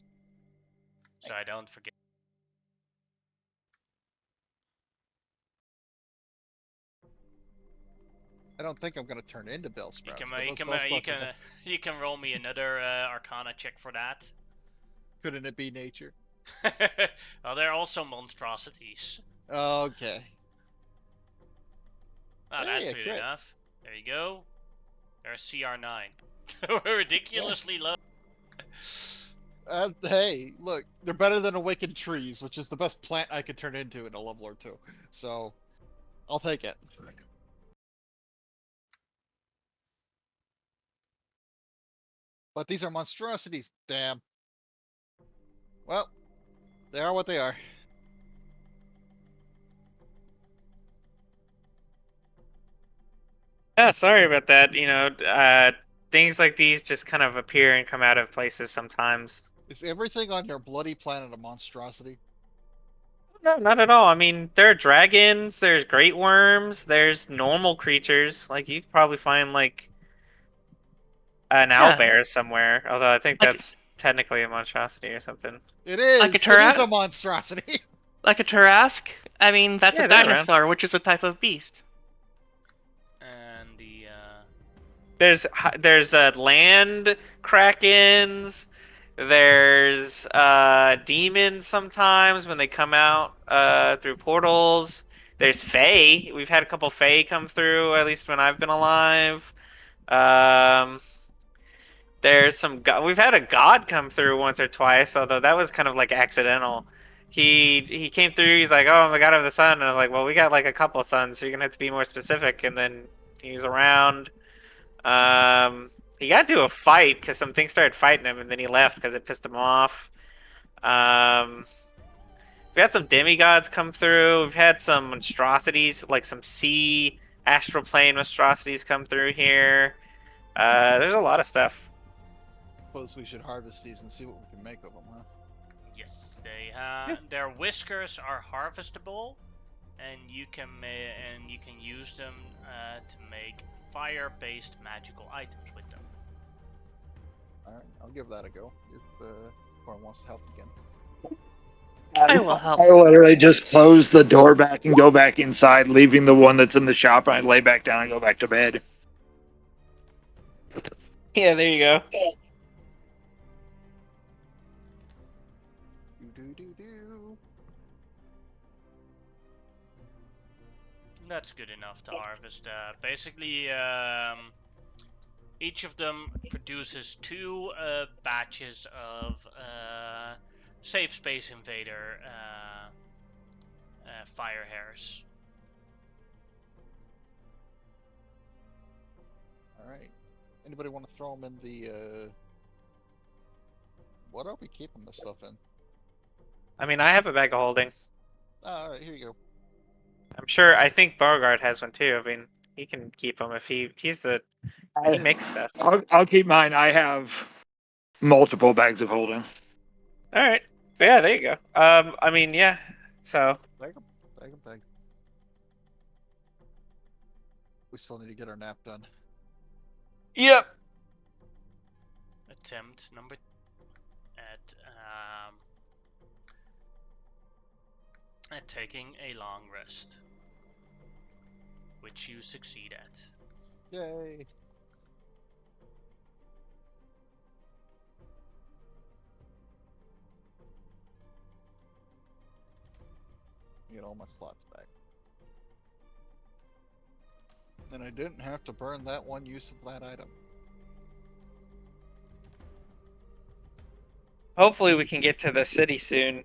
so I don't forget. I don't think I'm gonna turn into bell You sprouts. can but you those can bell you sprouts can are- you can roll me another Arcana check for that. Couldn't it be nature? Oh, they're also monstrosities. Okay. Oh, Hey, that's a good crit. enough. There you go. They're a CR9. We're ridiculously low. Hey, look, they're better than awakened trees, which is the best plant I could turn into in a level or two. So, I'll take it. But these are monstrosities. Damn. Well, they are what they are. Yeah, sorry about that. Things like these just kind of appear and come out of places sometimes. Is everything on your bloody planet a monstrosity? No, not at all. I mean, there are dragons, there's great worms, there's normal creatures. Like, you could probably find, like, an Yeah. owlbear somewhere. Although I think Like- that's technically a monstrosity or something. It is. Like a It is Tarask? a monstrosity. Like a Tarask? I mean, that's Yeah, a they're around. dinosaur, which is a type of beast. And the There's land krakens. There's demons sometimes when they come out through portals. There's fae. We've had a couple fae come through, at least when I've been alive. There's some we've had a god come through once or twice, although that was kind of like accidental. He came through. He's like, "Oh, I'm the god of the sun," and I was like, "Well, we got like a couple suns, so you're gonna have to be more specific." And then he was around. he got to a fight because some things started fighting him, and then he left because it pissed him off. We've had some demigods come through. We've had some monstrosities, like some sea astral plane monstrosities come through here. There's a lot of stuff. Suppose we should harvest these and see what we can make of them, huh? Yes, they have their whiskers are harvestable, and you can use them to make fire-based magical items with them. Alright, I'll give that a go. If Corn wants to help again. I will help. I literally just close the door back and go back inside, leaving the one that's in the shop, and I lay back down and go back to bed. Yeah, there you go. Do. That's good enough to harvest. Basically, each of them produces 2 batches of Safe Space Invader fire hairs. Alright. Anybody want to throw them in the, What are we keeping this stuff in? I mean, I have a bag of holding. Alright, here you go. I'm sure. I think Beauregard has one too. I mean, he can keep them if he makes stuff. I'll keep mine. I have multiple bags of holding. All right. Yeah, there you go. I mean, yeah. So Bag them. We still need to get our nap done. yep. Attempt number at taking a long rest, which you succeed at. Yay! Get all my slots back. And I didn't have to burn that one use of that item. Hopefully, we can get to the city soon.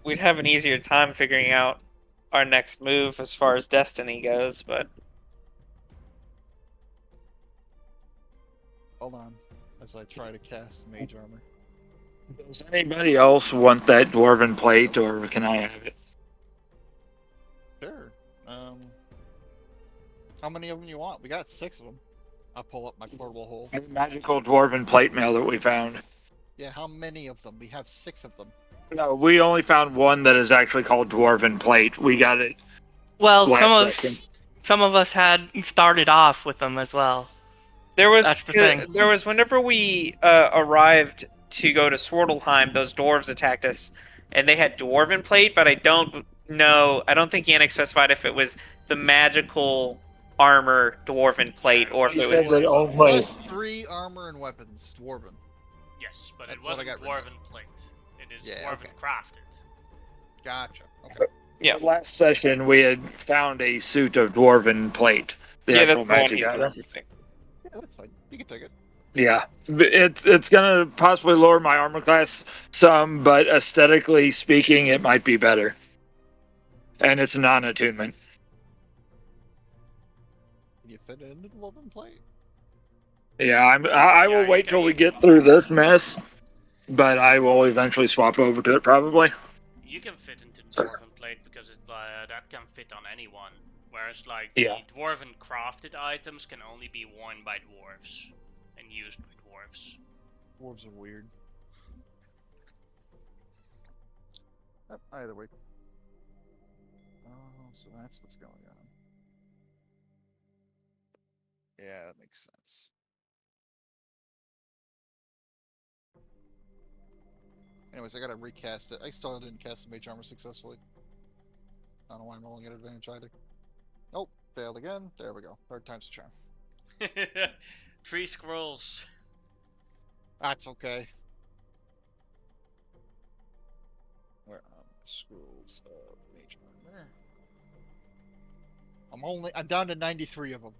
We'd have an easier time figuring out our next move as far as Destiny goes, but Hold on, as I try to cast Mage Armor. Does anybody else want that dwarven plate, or can I have it? Sure. How many of them you want? We got 6 of them. I'll pull up my portable hole. The magical dwarven plate mail that we found. Yeah, how many of them? We have 6 of them. No, we only found one that is actually called dwarven plate. We got it. Well, last session. some of us had started off with them as well. there was That's the thing. whenever we arrived to go to Swartelheim, those dwarves attacked us, and they had dwarven plate, but I don't know. I don't think Yannick specified if it was the magical armor dwarven plate or if He it said was. that only. Plus 3 armor and weapons, Dwarven. Yes, but That's it what I wasn't got written dwarven plate. It is Yeah, dwarven okay. crafted. Gotcha. Okay. Yeah. Last session, we had found a suit of dwarven plate. The Yeah, actual that's the one magic he's item. referencing. Yeah, that's fine. You can take it. Yeah, it's gonna possibly lower my armor class some, but aesthetically speaking, it might be better. And it's non-attunement. Can you fit it into the Dwarven plate? Yeah, I will Yeah, wait you till we can- get through this mess, but I will eventually swap over to it probably. You can fit into dwarven plate because that can fit on anyone. Whereas like Yeah. the dwarven crafted items can only be worn by dwarves and used by dwarves. Dwarves are weird. Either way. Oh, so that's what's going on. Yeah, that makes sense. Anyways, I gotta recast it. I still didn't cast the Mage Armor successfully. I don't know why I'm rolling at advantage either. Nope, failed again. There we go. 3rd time's a charm. 3 scrolls. That's okay. Where are my scrolls of Mage Armor? I'm down to 93 of them.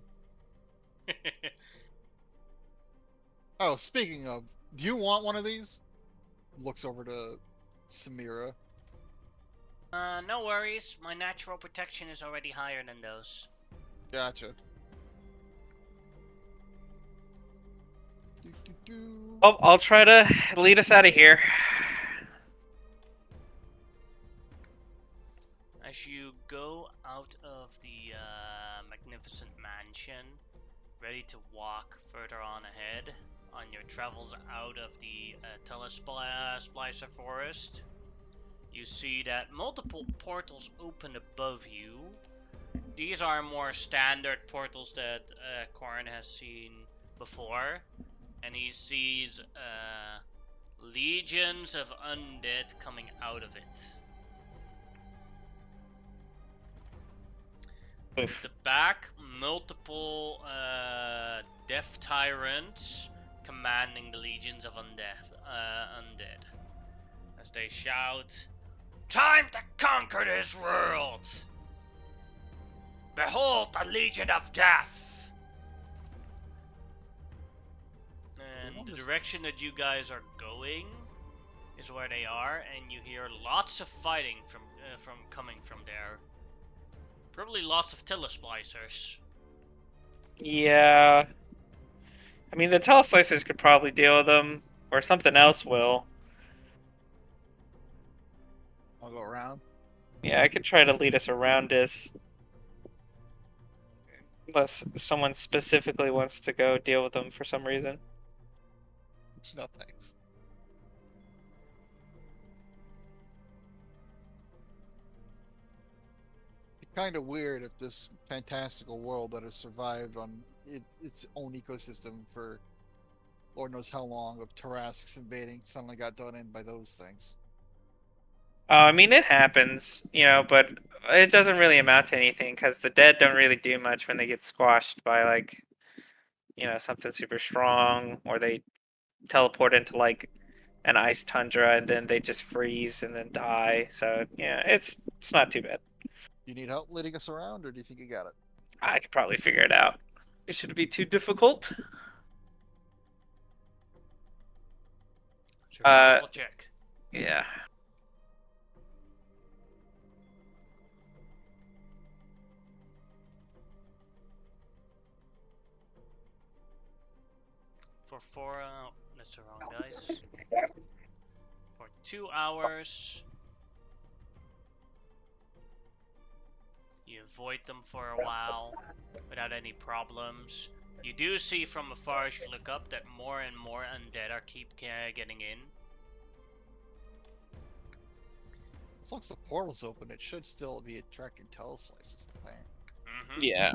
Oh, speaking of, do you want one of these? Looks over to Samira. No worries. My natural protection is already higher than those. Gotcha. I'll try to lead us out of here. As you go out of the magnificent mansion, ready to walk further on ahead on your travels out of the Telesplicer Forest, you see that multiple portals open above you. These are more standard portals that Corrin has seen before, and he sees legions of undead coming out of it. At the back, multiple death tyrants commanding the legions of undead. As they shout, "Time to conquer this world! Behold the Legion of Death!" And the direction that you guys are going is where they are, and you hear lots of fighting from coming from there. Probably lots of telesplicers. Yeah. I mean, the teleslicers could probably deal with them, or something else will. I'll go around. Yeah, I could try to lead us around this. Unless someone specifically wants to go deal with them for some reason. No thanks. It's kind of weird if this fantastical world that has survived on its own ecosystem for Lord knows how long of Tarrasques invading suddenly got done in by those things. I mean, it happens, but it doesn't really amount to anything because the dead don't really do much when they get squashed by, like, something super strong, or they teleport into, like, an ice tundra and then they just freeze and then die. So, yeah, it's not too bad. You need help leading us around, or do you think you got it? I could probably figure it out. It shouldn't be too difficult. Survival check. Yeah. For 4 that's the wrong dice. For 2 hours, you avoid them for a while without any problems. You do see from afar as you look up that more and more undead are keep getting in. As long as the portal's open, it should still be attracting teleslices. Mm-hmm. Yeah.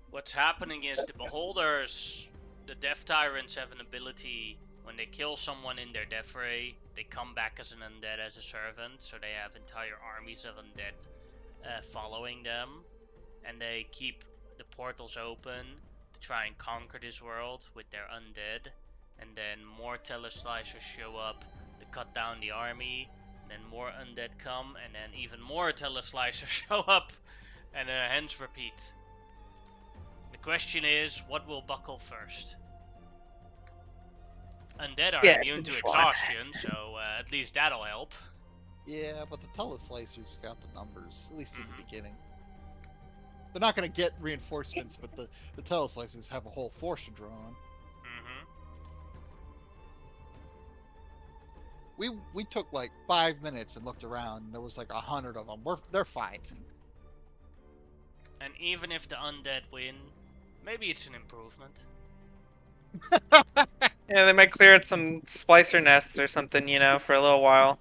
What's happening is the beholders, the death tyrants, have an ability when they kill someone in their death ray, they come back as an undead as a servant, so they have entire armies of undead following them, and they keep the portals open to try and conquer this world with their undead, and then more teleslicers show up to cut down the army, and then more undead come, and then even more teleslicers show up, and hence repeat. The question is, what will buckle first? Undead are immune to exhaustion, so at least that'll help. Yeah, but the teleslicers got the numbers, at least in the beginning. They're not going to get reinforcements, but the teleslicers have a whole force to draw on. We took like 5 minutes and looked around, and there was like 100 of them. They're fine. And even if the undead win, maybe it's an improvement. Yeah, they might clear out some splicer nests or something, for a little while.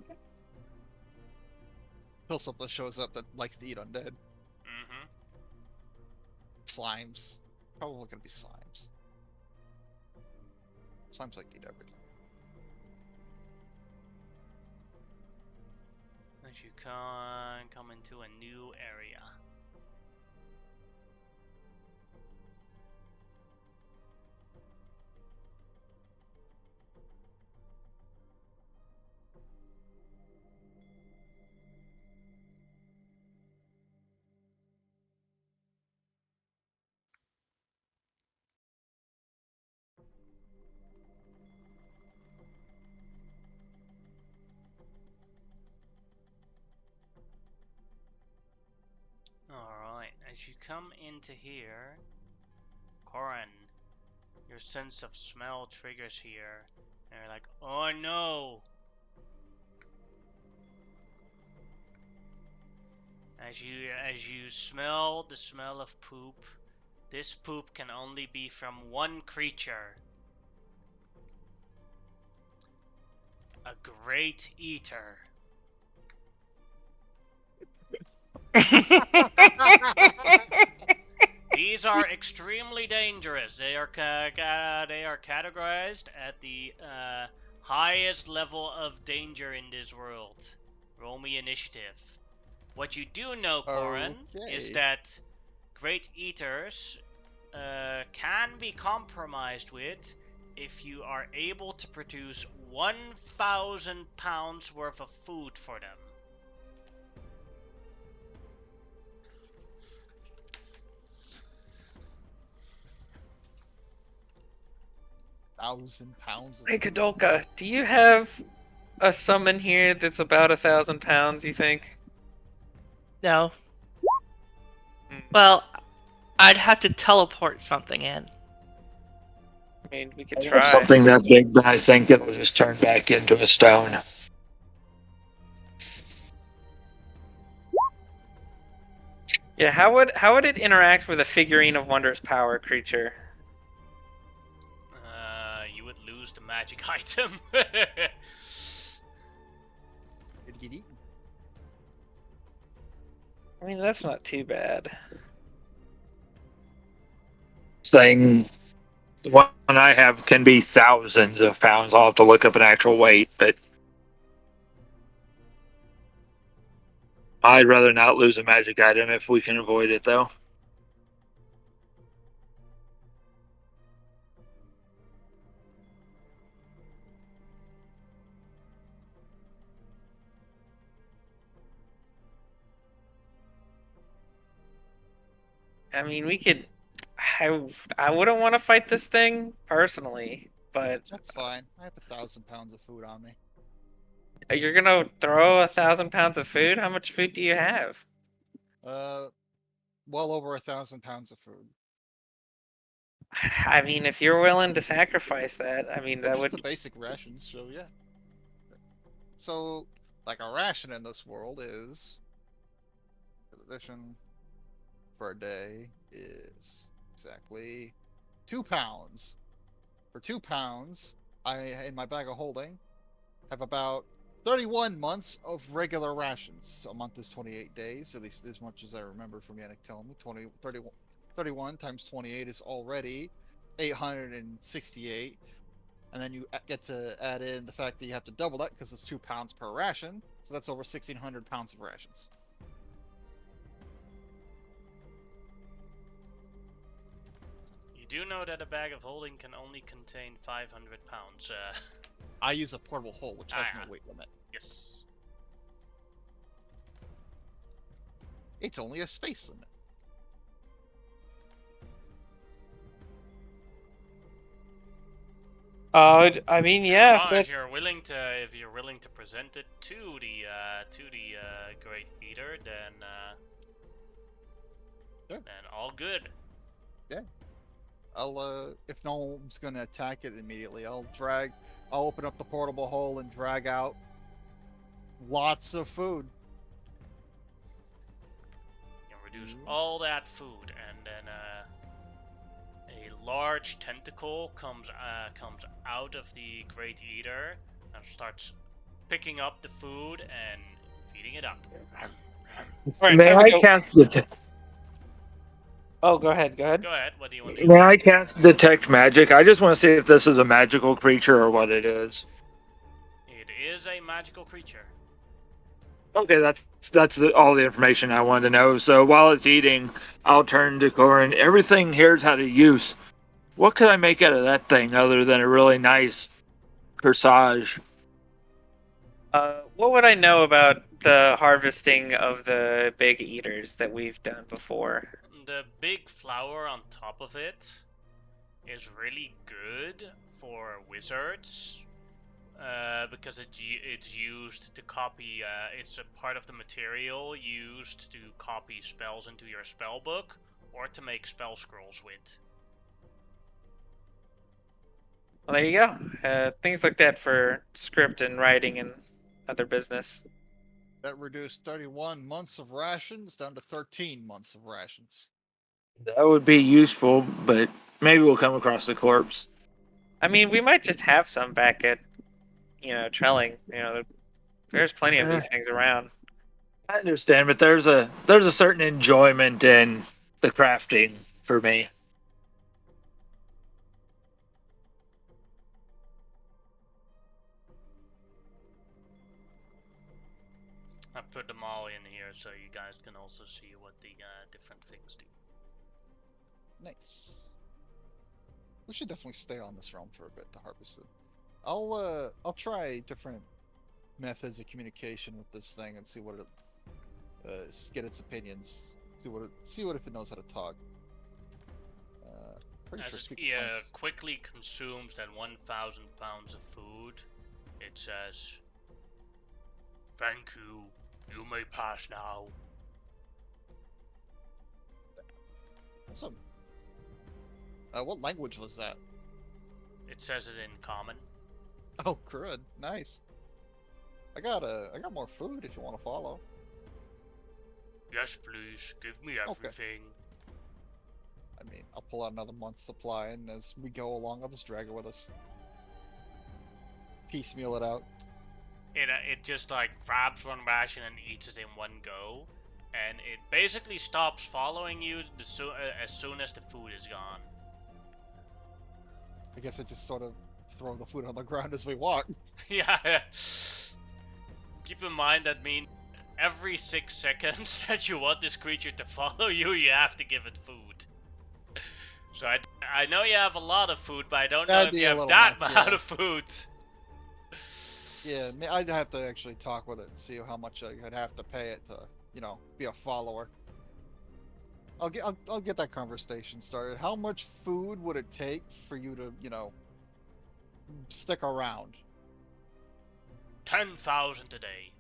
Until something shows up that likes to eat undead. Slimes. Probably going to be slimes. Slimes like to eat everything. As you can come into a new area. Alright, as you come into here, Corrin, Your sense of smell triggers here. And you're like, oh no! As you smell the smell of poop, this poop can only be from one creature. A great eater. These are extremely dangerous. They are categorized at the highest level of danger in this world. Roll me initiative. What you do know, Corin, is Okay. that great eaters can be compromised with if you are able to produce 1,000 pounds worth of food for them. £1,000 of Hey, food. Kadolka, do you have a summon here that's about 1,000 pounds, you think? No. Hmm. Well, I'd have to teleport something in. I mean, we could I got try. something that big, but I think it'll just turn back into a stone. Yeah, how would it interact with a figurine of wondrous power creature? You would lose the magic item. It'd get eaten. I mean, that's not too bad. This thing, the one I have, can be thousands of pounds. I'll have to look up an actual weight, but I'd rather not lose a magic item if we can avoid it, though. I mean, we could. I wouldn't want to fight this thing personally, but That's fine. I have £1,000 of food on me. you're gonna throw 1,000 pounds of food? How much food do you have? Well over £1,000 of food. I mean, if you're willing to sacrifice that, I mean, They're that just the would. basic rations, so yeah. So, like a ration in this world is addition for a day is exactly 2 pounds. For 2 pounds, I in my bag of holding have about 31 months of regular rations. So a month is 28 days, at least as much as I remember from Yannick telling me. 31 times 28 is already 868. And then you get to add in the fact that you have to double that because it's 2 pounds per ration. So that's over 1,600 pounds of rations. You do know that a bag of holding can only contain 500 pounds. I use a portable hole, which has Ah. no weight limit. Yes. It's only a space limit. I mean, yeah, As if long as that's. you're willing to, if you're willing to present it to the great eater, then Sure. then all good. I'll if no one's gonna attack it immediately, I'll open up the portable hole and drag out lots of food. You can reduce all that food, and then a large tentacle comes out of the great eater and starts picking up the food and feeding it up. All right, May time I to go. cast detect? Oh, go ahead. Go ahead. Go ahead. What do you want to do? May I cast detect magic? I just want to see if this is a magical creature or what it is. It is a magical creature. Okay, that's all the information I wanted to know. So while it's eating, I'll turn to Corin. Everything here's had a use. What could I make out of that thing other than a really nice corsage? What would I know about the harvesting of the big eaters that we've done before? The big flower on top of it is really good for wizards because it's used to copy. It's a part of the material used to copy spells into your spell book or to make spell scrolls with. Well, there you go. Things like that for script and writing and other business. That reduced 31 months of rations down to 13 months of rations. That would be useful, but maybe we'll come across the corpse. I mean, we might just have some back at, Trelling. There's plenty of these things around. I understand, but there's a certain enjoyment in the crafting for me. I put them all in here so you guys can also see what the different things do. Nice. We should definitely stay on this realm for a bit to harvest it. I'll try different methods of communication with this thing and see what it get its opinions. See what if it knows how to talk. Pretty As sure it speaking tongues- quickly consumes that 1,000 pounds of food, it says, "Thank you. You may pass now." Awesome. What language was that? It says it in common. Oh, crud. Nice. I got more food if you want to follow. Yes, please. Give me Okay. everything. I mean, I'll pull out another month's supply, and as we go along, I'll just drag it with us. Piecemeal it out. It just like grabs one ration and eats it in one go, and it basically stops following you as soon as the food is gone. I guess I just sort of throw the food on the ground as we walk. Yeah. Keep in mind that means every 6 seconds that you want this creature to follow you, you have to give it food. So I know you have a lot of food, but I don't know That'd if be you a have little that much, amount yeah. of food. Yeah, I'd have to actually talk with it and see how much I'd have to pay it to, be a follower. I'll get that conversation started. How much food would it take for you to, stick around? 10,000 a day.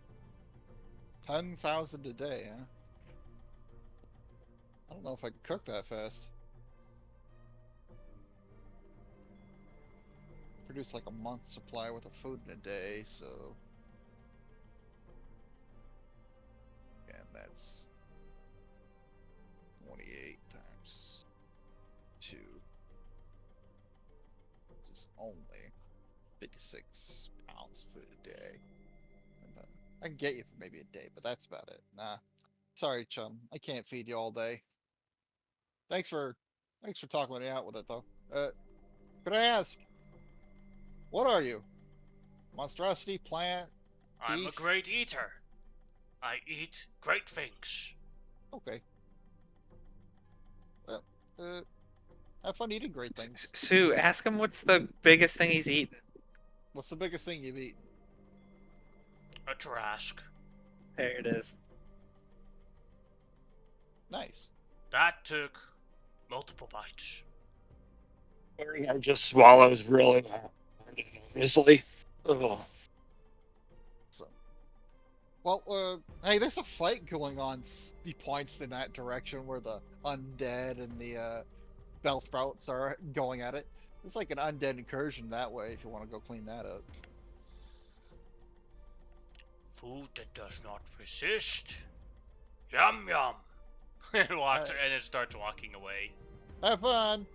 10,000 a day, huh? I don't know if I can cook that fast. Produce like a month's supply worth of food in a day, so. And that's 28 times 2. Which is only 56 pounds of food a day. And I can get you for maybe a day, but that's about it. Nah. Sorry, chum. I can't feed you all day. Thanks for talking me out with it, though. Could I ask, what are you? Monstrosity, plant? I'm a Beast? great eater. I eat great things. Okay. Well, have fun eating great things. Sue, ask him what's the biggest thing he's eaten. What's the biggest thing you've eaten? A Trask. There it is. Nice. That took multiple bites. I just swallows really hard, obviously. Ugh. So, well, hey, there's a fight going on. He points in that direction where the undead and the Bellsprouts are going at it. It's like an undead incursion that way if you want to go clean that up. Food that does not resist. Yum yum. And it starts walking away. Have fun.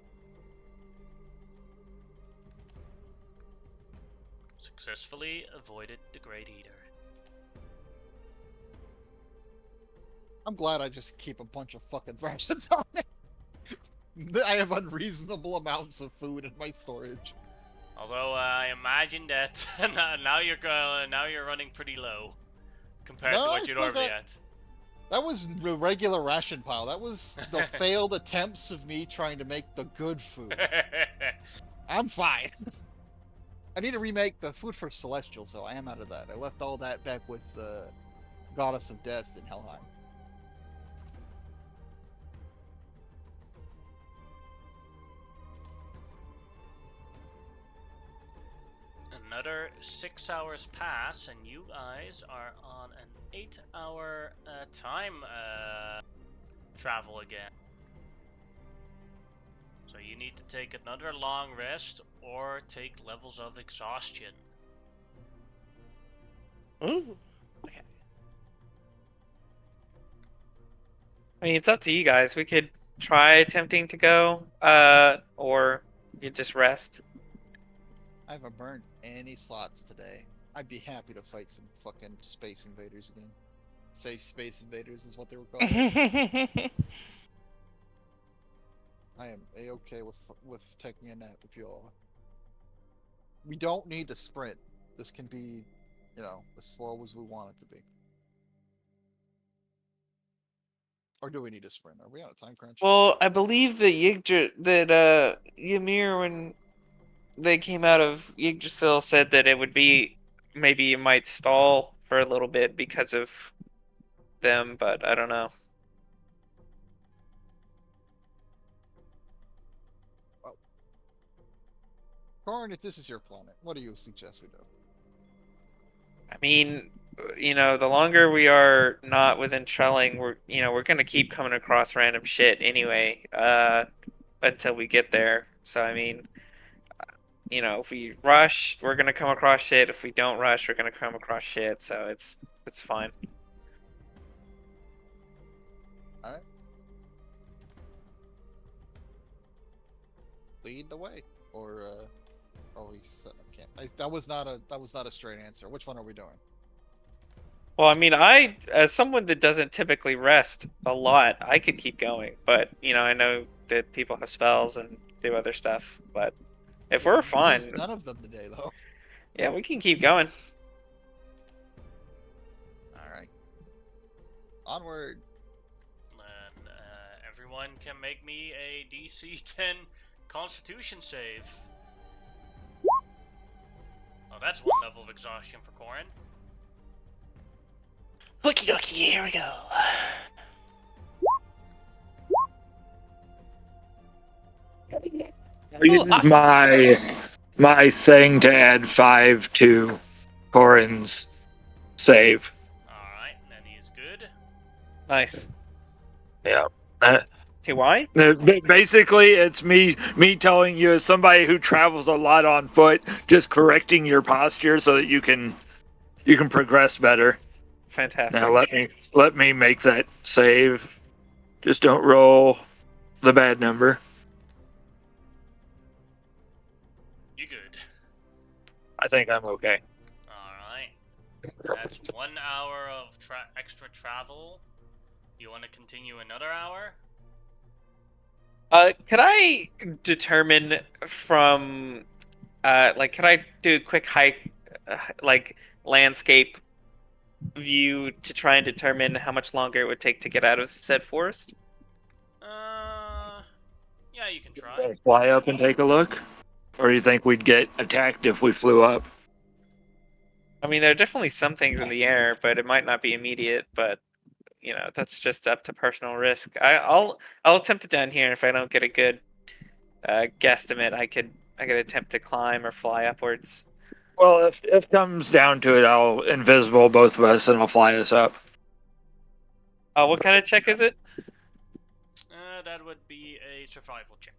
Successfully avoided the Great Eater. I'm glad I just keep a bunch of fucking rations on there. I have unreasonable amounts of food in my storage. Although I imagine that now you're running pretty low compared No, to I what you still normally got- at. That was the regular ration pile. That was the failed attempts of me trying to make the good food. I'm fine. I need to remake the food for Celestial, so I am out of that. I left all that back with the Goddess of Death in Helheim. Another 6 hours pass, and you guys are on an 8-hour time travel again. So you need to take another long rest or take levels of exhaustion. Ooh. I mean, it's up to you guys. We could try attempting to go, or you just rest. I haven't burned any slots today. I'd be happy to fight some fucking space invaders again. Safe space invaders is what they were called. I am a-okay with taking a nap with you all. We don't need to sprint. This can be, you know, as slow as we want it to be. Or do we need to sprint? Are we on a time crunch? Well, I believe that Ymir, when they came out of Yggdrasil, said that it would be maybe you might stall for a little bit because of them, but I don't know. Corn, if this is your planet, what do you suggest we do? I mean, you know, the longer we are not within Trelling, we're gonna keep coming across random shit anyway, until we get there. So I mean, you know, if we rush, we're gonna come across shit. If we don't rush, we're gonna come across shit. So it's fine. Alright. Lead the way. Or we set up camp. That was not a straight answer. Which one are we doing? Well, I mean, as someone that doesn't typically rest a lot, I could keep going, but you know, I know that people have spells and do other stuff. But if we're fine, There's none of them today though. yeah, we can keep going. Alright. Onward. And everyone can make me a DC 10 Constitution save. Oh, that's one level of exhaustion for Corin. Okie dokie, here we go. Ooh, awesome. My thing to add 5 to Corin's save. Alright, then he is good. Nice. Yeah. See why? Basically, it's me telling you, as somebody who travels a lot on foot, just correcting your posture so that you can progress better. Fantastic. Now let me make that save. Just don't roll the bad number. You good. I think I'm okay. Alright. That's 1 hour of extra travel. You want to continue another hour? Could I determine from, could I do a quick hike, like landscape view to try and determine how much longer it would take to get out of said forest? Yeah, you can try. Fly up and take a look? Or do you think we'd get attacked if we flew up? I mean, there are definitely some things in the air, but it might not be immediate. But you know, that's just up to personal risk. I'll attempt it down here. If I don't get a good guesstimate, I could attempt to climb or fly upwards. Well, if comes down to it, I'll invisible both of us and I'll fly us up. What kind of check is it? That would be a survival check.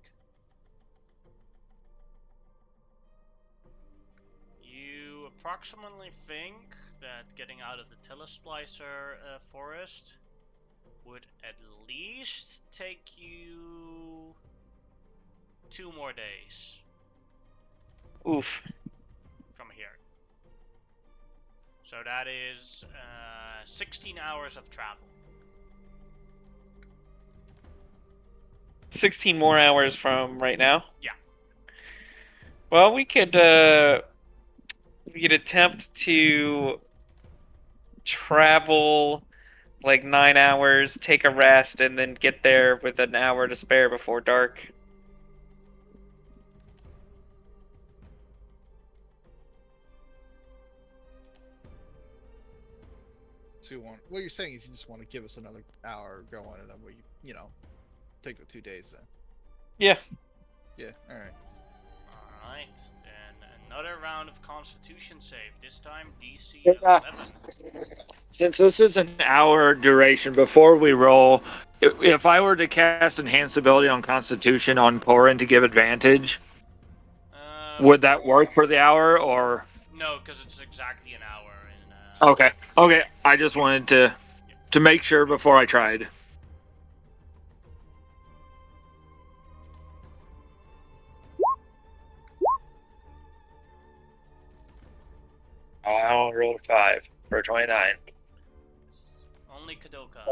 You approximately think that getting out of the Telesplicer forest would at least take you 2 more days Oof. from here. So that is 16 hours of travel. 16 more hours from right now? Yeah. Well, we could attempt to travel like 9 hours, take a rest, and then get there with an hour to spare before dark. So what you're saying is you just want to give us another hour going, and then we, you know, take the 2 days then. Yeah. Yeah. All right. Alright, then another round of Constitution save. This time DC Yeah. 11. Since this is an hour duration, before we roll, if I were to cast Enhance Ability on Constitution on Corin to give advantage, would that work for the hour, or? No, because it's exactly an hour. In, Okay. Okay. I just wanted to make sure before I tried. I rolled 5 for 29. Only Kadoka.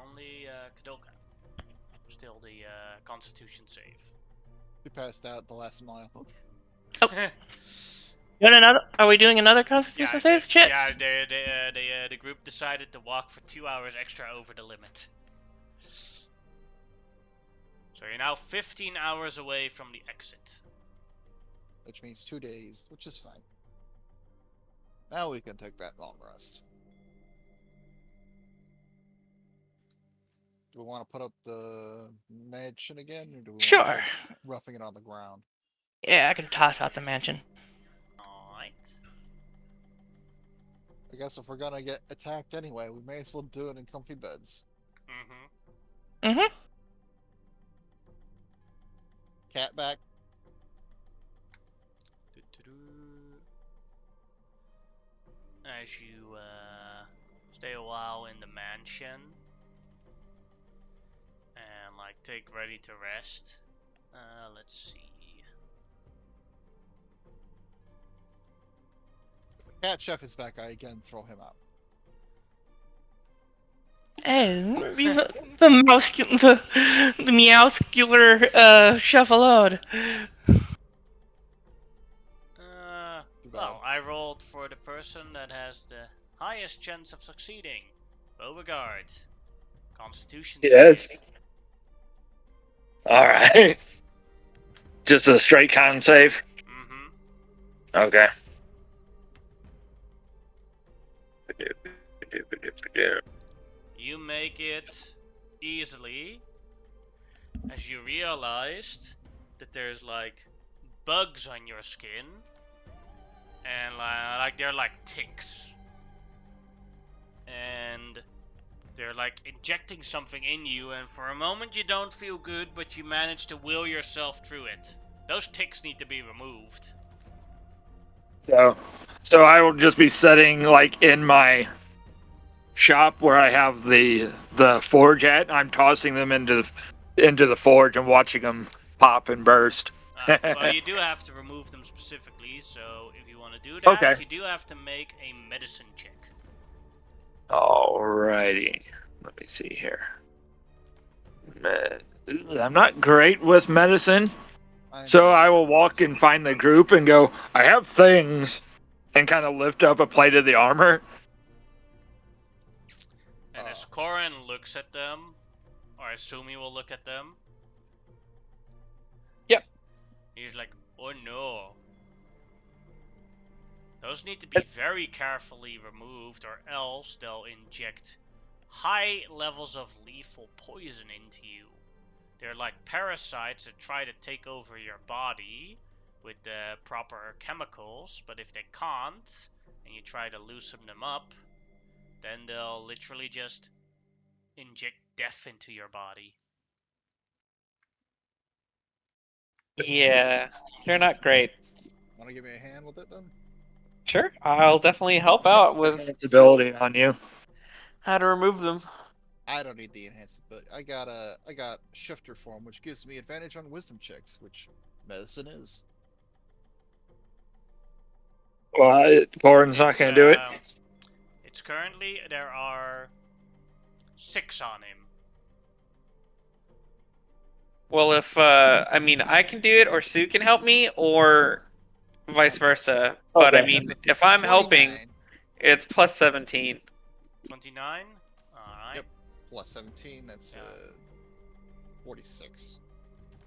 Only Kadoka. Still the Constitution save. We passed out the last mile. Doing another? Are we doing another Constitution Yeah, save? Shit. yeah. The group decided to walk for 2 hours extra over the limit. So you're now 15 hours away from the exit. Which means 2 days, which is fine. Now we can take that long rest. Do we want to put up the mansion again, or do we Sure. want to try roughing it on the ground? Yeah, I can toss out the mansion. Alright. I guess if we're gonna get attacked anyway, we may as well do it in comfy beds. Mm-hmm. Mm-hmm. Cat back. As you stay a while in the mansion and like take ready to rest. Let's see. Cat chef is back. I again throw him out. Hey, the meowscular chef alone. Well, I rolled for the person that has the highest chance of succeeding. Beauregard. Constitution Yes. save. Alright. Just a straight con save? Mm-hmm. Okay. You make it easily as you realized that there's like bugs on your skin and like they're like ticks and they're like injecting something in you, and for a moment you don't feel good, but you manage to will yourself through it. Those ticks need to be removed. So I will just be sitting like in my shop where I have the forge at. I'm tossing them into the forge and watching them pop and burst. Well, you do have to remove them specifically, so if you want to do that, Okay. you do have to make a medicine check. Alrighty. Let me see here. I'm not great with medicine, so I will walk and find the group and go, I have things, and kind of lift up a plate of the armor. And as Corin looks at them, or I assume he will look at them. Yep. He's like, oh no. Those need to be very carefully removed, or else they'll inject high levels of lethal poison into you. They're like parasites that try to take over your body with the proper chemicals, but if they can't, and you try to loosen them up, then they'll literally just inject death into your body. Yeah, they're not great. Want to give me a hand with it then? Sure, I'll definitely help out with Its ability on you. how to remove them. I don't need the enhancement, but I got shifter form, which gives me advantage on wisdom checks, which medicine is. Well, Corin's not going to do it. It's currently, there are 6 on him. Well, if I mean, I can do it, or Sue can help me, or vice versa. But I Okay. mean, if I'm helping, 29 it's plus 17. 29? Alright. Yep. plus 17. That's Yeah. 46.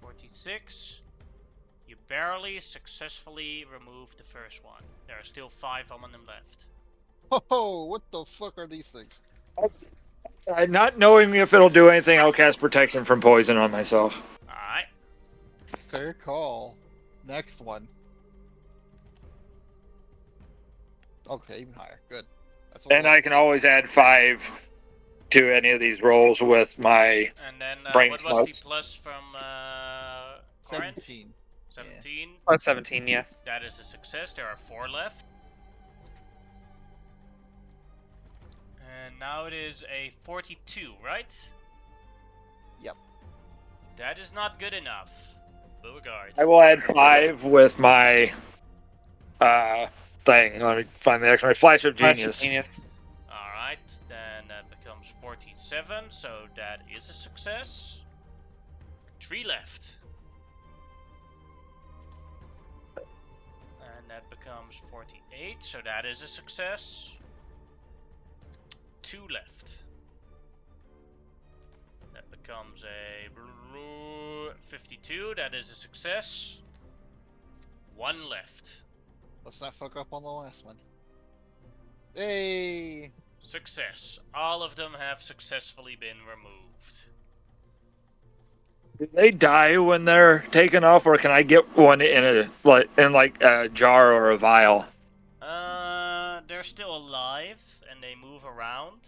46. You barely successfully removed the first one. There are still 5 on them left. Oh, what the fuck are these things? Not knowing if it'll do anything, I'll cast protection from poison on myself. Alright. Fair call. Next one. Okay, even higher. Good. That's what And we like I to can see. always add 5 to any of these rolls with my. And then Brain what was the smelts. plus from Corinth? 17. 17. Plus 17, yeah. That is a success. There are 4 left. And now it is a 42, right? Yep. That is not good enough. Beauregard. I will add 5 with my thing. Let me find the extra Flash of Flash of Genius. Genius. Alright, then that becomes 47, so that is a success. 3 left. And that becomes 48, so that is a success. 2 left. That becomes a 52, that is a success. 1 left. Let's not fuck up on the last one. Hey! Success. All of them have successfully been removed. Do they die when they're taken off, or can I get one in a jar or a vial? They're still alive and they move around.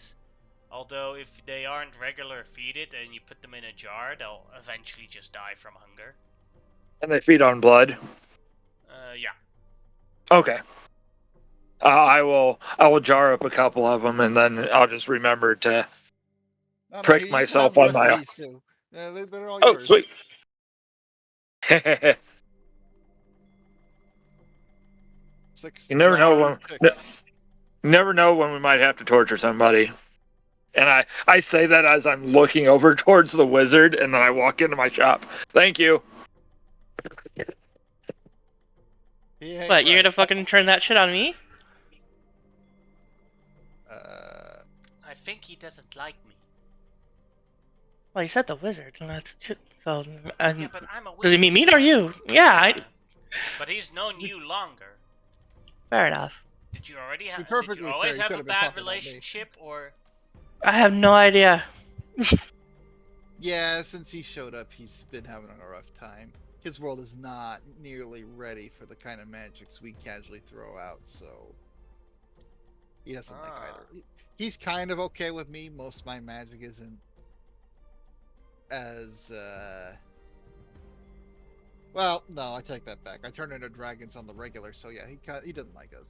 Although if they aren't regular feeded and you put them in a jar, they'll eventually just die from hunger. And they feed on blood. Yeah. Okay. I will jar up a couple of them, and then I'll just remember to No, prick you can myself have the on rest of my. these too. Yeah, they're all Oh, yours. sweet. Six You never know jar when. picks. Never know when we might have to torture somebody. And I say that as I'm looking over towards the wizard, and then I walk into my shop. Thank you. He ain't What, you're right. gonna fucking turn that shit on me? I think he doesn't like me. Well, you said the wizard, and that's just, so. Yeah, but I'm a wizard. Does he mean me too. or you? Yeah, But he's known you longer. fair enough. Did you already To have? be Did perfectly you fair, always he have could a have been bad talking about me. relationship, or? I have no idea. Yeah, since he showed up, he's been having a rough time. His world is not nearly ready for the kind of magics we casually throw out, so he doesn't like either. He's kind of okay with me. Most of my magic isn't as well, no, I take that back. I turn into dragons on the regular, so yeah, he doesn't like us.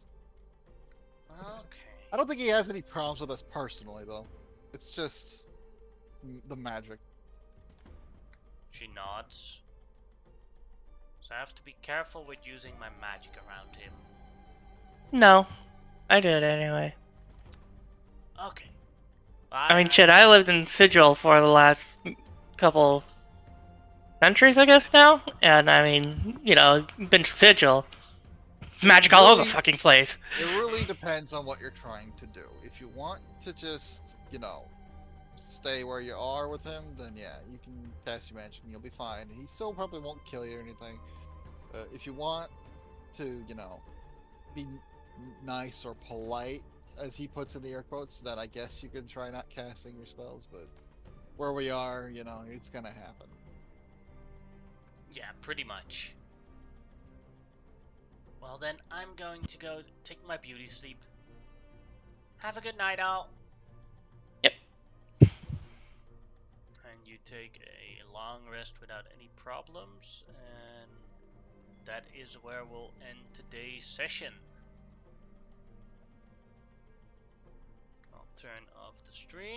Okay. I don't think he has any problems with us personally, though. It's just the magic. She nods. So I have to be careful with using my magic around him. No, I did anyway. Okay. I mean, shit, I lived in Sigil for the last couple centuries, I guess, now. And, I mean, you know, been to Sigil. Magic all over the Really? fucking place. It really depends on what you're trying to do. If you want to just, stay where you are with him, then yeah, you can cast your magic and you'll be fine. He still probably won't kill you or anything. If you want to, be nice or polite, as he puts in the air quotes, then I guess you can try not casting your spells, but where we are, it's gonna happen. Yeah, pretty much. Well then, I'm going to go take my beauty sleep. Have a good night, all. Yep. And you take a long rest without any problems, and that is where we'll end today's session. I'll turn off the stream.